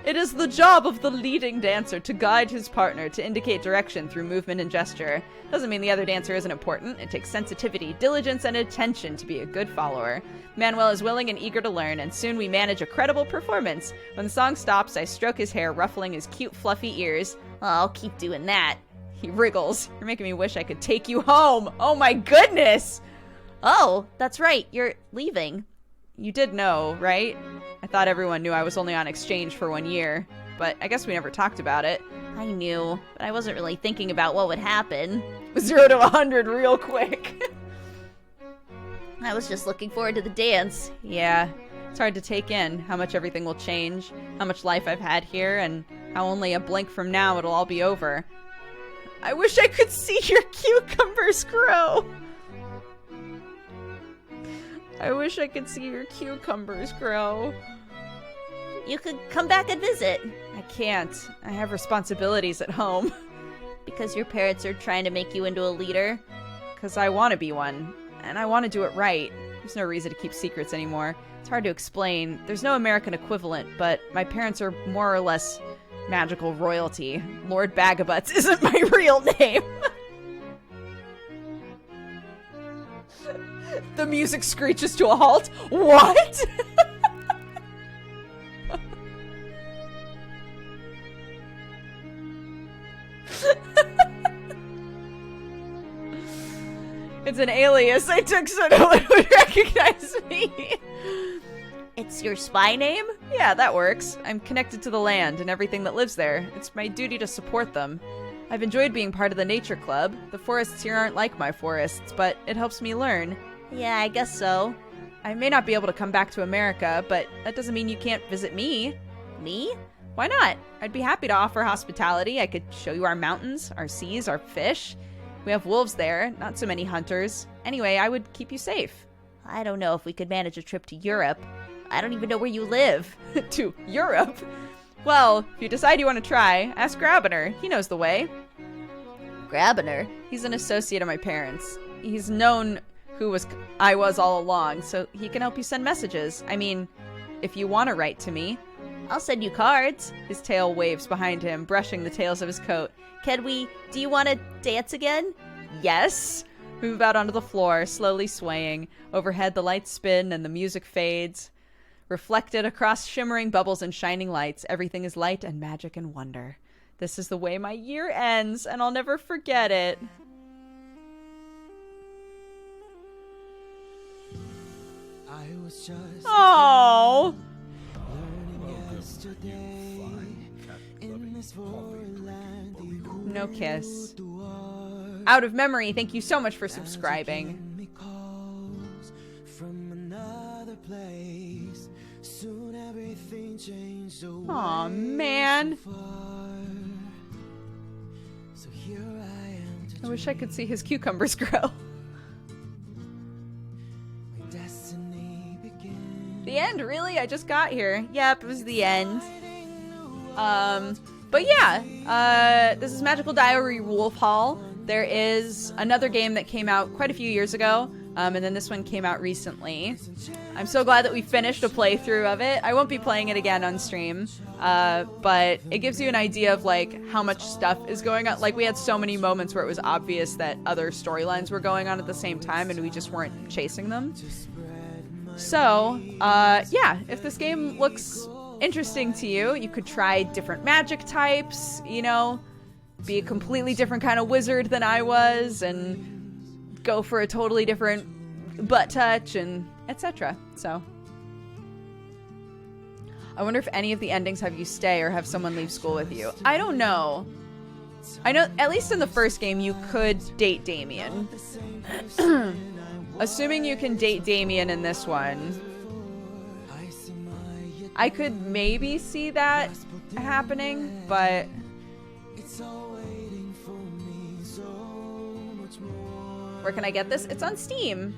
It is the job of the leading dancer to guide his partner, to indicate direction through movement and gesture. Doesn't mean the other dancer isn't important. It takes sensitivity, diligence, and attention to be a good follower. Manuel is willing and eager to learn, and soon we manage a credible performance. When the song stops, I stroke his hair, ruffling his cute, fluffy ears. I'll keep doing that. He wriggles. You're making me wish I could take you home. Oh my goodness! Oh, that's right. You're leaving. You did know, right? I thought everyone knew I was only on exchange for 1 year, but I guess we never talked about it. I knew, but I wasn't really thinking about what would happen. 0 to 100 real quick. I was just looking forward to the dance. Yeah, it's hard to take in how much everything will change, how much life I've had here, and how only a blink from now it'll all be over. I wish I could see your cucumbers grow. I wish I could see your cucumbers grow. You could come back and visit. I can't. I have responsibilities at home. Because your parents are trying to make you into a leader. Because I want to be one. And I want to do it right. There's no reason to keep secrets anymore. It's hard to explain. There's no American equivalent, but my parents are more or less magical royalty. Lord Bagabutts isn't my real name. The music screeches to a halt. What? It's an alias I took so no one would recognize me. It's your spy name? Yeah, that works. I'm connected to the land and everything that lives there. It's my duty to support them. I've enjoyed being part of the nature club. The forests here aren't like my forests, but it helps me learn. Yeah, I guess so. I may not be able to come back to America, but that doesn't mean you can't visit me. Me? Why not? I'd be happy to offer hospitality. I could show you our mountains, our seas, our fish. We have wolves there, not so many hunters. Anyway, I would keep you safe. I don't know if we could manage a trip to Europe. I don't even know where you live. To Europe? Well, if you decide you want to try, ask Grabiner. He knows the way. Grabiner? He's an associate of my parents. He's known who I was all along, so he can help you send messages. I mean, if you want to write to me. I'll send you cards. His tail waves behind him, brushing the tails of his coat. Do you want to dance again? Yes! We move out onto the floor, slowly swaying. Overhead, the lights spin and the music fades. Reflected across shimmering bubbles and shining lights, everything is light and magic and wonder. This is the way my year ends, and I'll never forget it. Oh, no kiss. Out of memory, thank you so much for subscribing. Aw, man. I wish I could see his cucumbers grow. The end, really? I just got here. Yep, it was the end. But yeah, this is Magical Diary Wolf Hall. There is another game that came out quite a few years ago, and then this one came out recently. I'm so glad that we finished a playthrough of it. I won't be playing it again on stream, but it gives you an idea of like how much stuff is going on. Like we had so many moments where it was obvious that other storylines were going on at the same time and we just weren't chasing them. So, yeah, if this game looks interesting to you, you could try different magic types, you know, be a completely different kind of wizard than I was, and go for a totally different butt touch, and etc. So, I wonder if any of the endings have you stay or have someone leave school with you. I don't know. I know, at least in the first game, you could date Damien. Assuming you can date Damien in this one, I could maybe see that happening, but where can I get this? It's on Steam.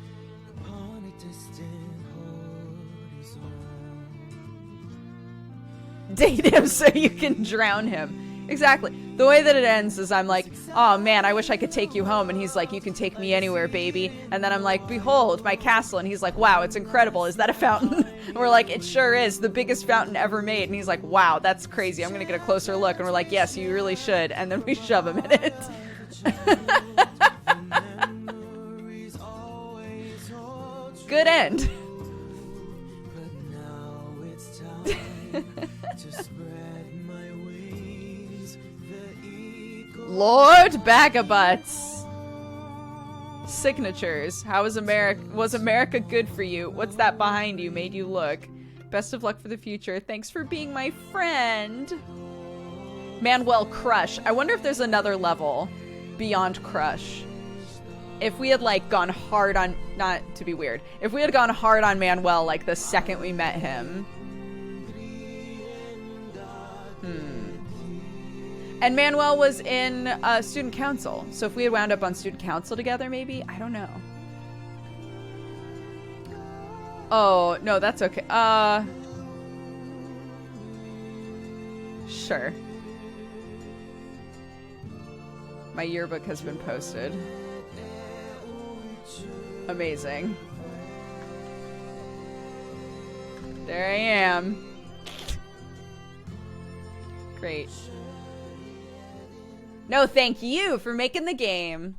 Date him so you can drown him. Exactly. The way that it ends is I'm like, oh man, I wish I could take you home. And he's like, you can take me anywhere, baby. And then I'm like, behold, my castle. And he's like, wow, it's incredible. Is that a fountain? And we're like, it sure is. The biggest fountain ever made. And he's like, wow, that's crazy. I'm going to get a closer look. And we're like, yes, you really should. And then we shove him in it. Good end. Lord Bagabutts. signatures. How was America? Was America good for you? What's that behind you? Made you look. Best of luck for the future. Thanks for being my friend. Manuel Crush. I wonder if there's another level beyond Crush. If we had like gone hard on, not to be weird, if we had gone hard on Manuel like the second we met him. And Manuel was in student council. So if we had wound up on student council together, maybe? I don't know. Oh, no, that's okay. Sure. My yearbook has been posted. Amazing. There I am. Great. No, thank you for making the game.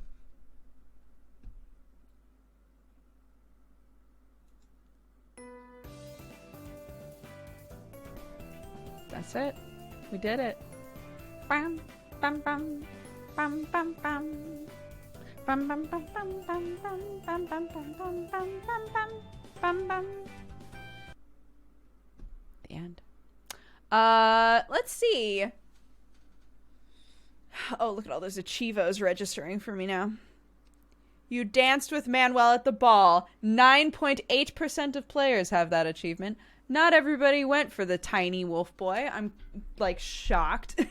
That's it. We did it. Bam, bam, bam, bam, bam, bam. Bam, bam, bam, bam, bam, bam, bam, bam, bam, bam, bam, bam, bam, bam. The end. Let's see. Oh, look at all those Achievos registering for me now. You danced with Manuel at the ball. 9.8% of players have that achievement. Not everybody went for the tiny wolf boy. I'm, like, shocked.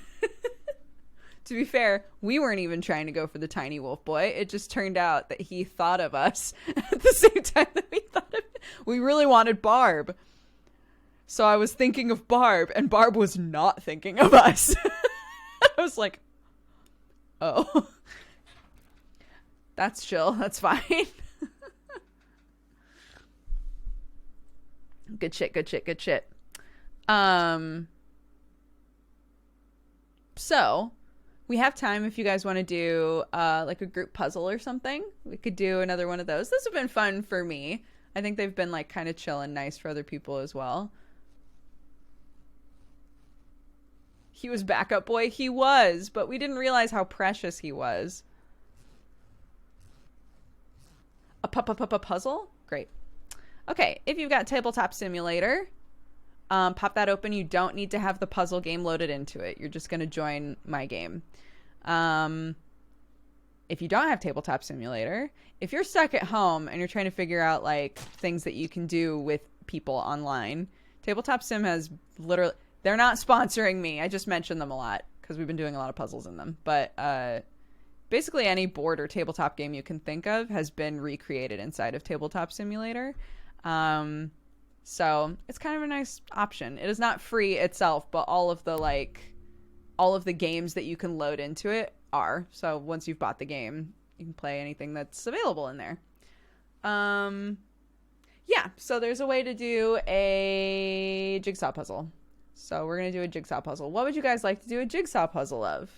To be fair, we weren't even trying to go for the tiny wolf boy. It just turned out that he thought of us at the same time that we thought of him. We really wanted Barb. So I was thinking of Barb, and Barb was not thinking of us. I was like, oh. That's chill. That's fine. Good shit, good shit, good shit. So, we have time if you guys want to do, like a group puzzle or something. We could do another one of those. This has been fun for me. I think they've been, like, kind of chill and nice for other people as well. He was backup boy? He was, but we didn't realize how precious he was. A puzzle? Great. Okay, if you've got Tabletop Simulator, pop that open. You don't need to have the puzzle game loaded into it. You're just going to join my game. If you don't have Tabletop Simulator, if you're stuck at home and you're trying to figure out like things that you can do with people online, Tabletop Sim has literally... They're not sponsoring me. I just mentioned them a lot because we've been doing a lot of puzzles in them. But basically any board or tabletop game you can think of has been recreated inside of Tabletop Simulator. So it's kind of a nice option. It is not free itself, but all of the games that you can load into it are. So once you've bought the game, you can play anything that's available in there. Yeah, so there's a way to do a jigsaw puzzle. So we're going to do a jigsaw puzzle. What would you guys like to do a jigsaw puzzle of?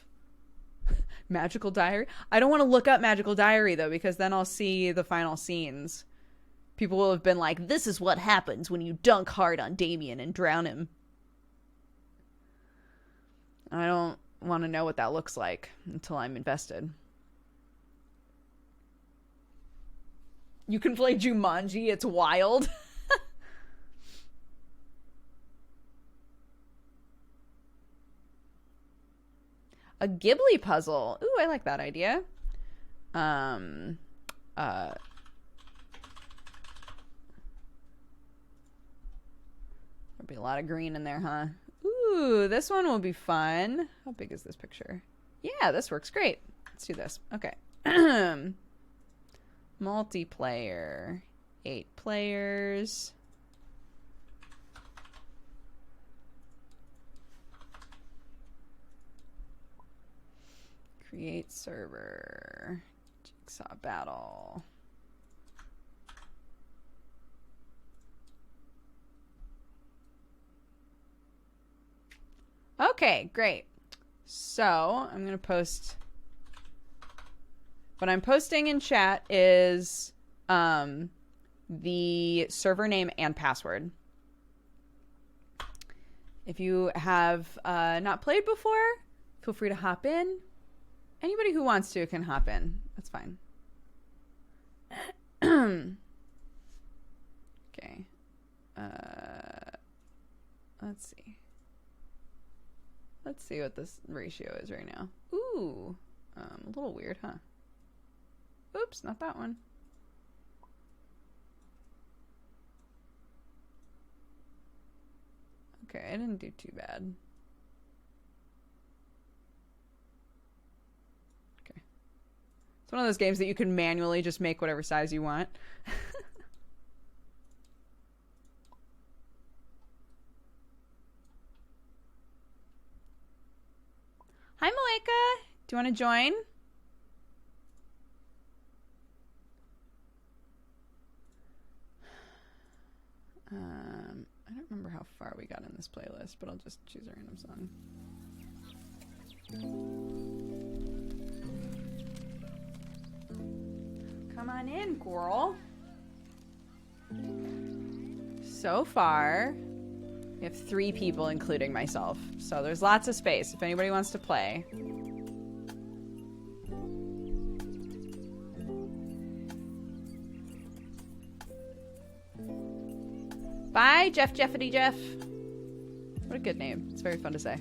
Magical Diary? I don't want to look up Magical Diary, though, because then I'll see the final scenes. People will have been like, this is what happens when you dunk hard on Damien and drown him. I don't want to know what that looks like until I'm invested. You can play Jumanji. It's wild. A Ghibli puzzle. Ooh, I like that idea. There'll be a lot of green in there, huh? Ooh, this one will be fun. How big is this picture? Yeah, this works great. Let's do this. Okay. Multiplayer. 8 players. Create server. Jigsaw battle. Okay, great. So I'm going to post. What I'm posting in chat is the server name and password. If you have not played before, feel free to hop in. Anybody who wants to can hop in. That's fine. Okay. Let's see. Let's see what this ratio is right now. Ooh. A little weird, huh? Oops, not that one. Okay, I didn't do too bad. Okay. It's one of those games that you can manually just make whatever size you want. Hi, Malika. Do you want to join? I don't remember how far we got in this playlist, but I'll just choose a random song. Come on in, girl. So far, we have 3 people, including myself. So there's lots of space if anybody wants to play. Bye, Jeffity Jeff. What a good name. It's very fun to say.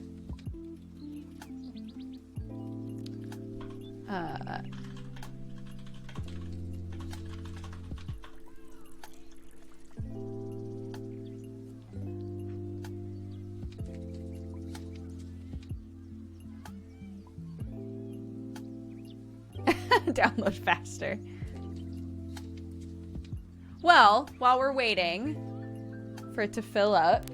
Download faster. Well, while we're waiting for it to fill up,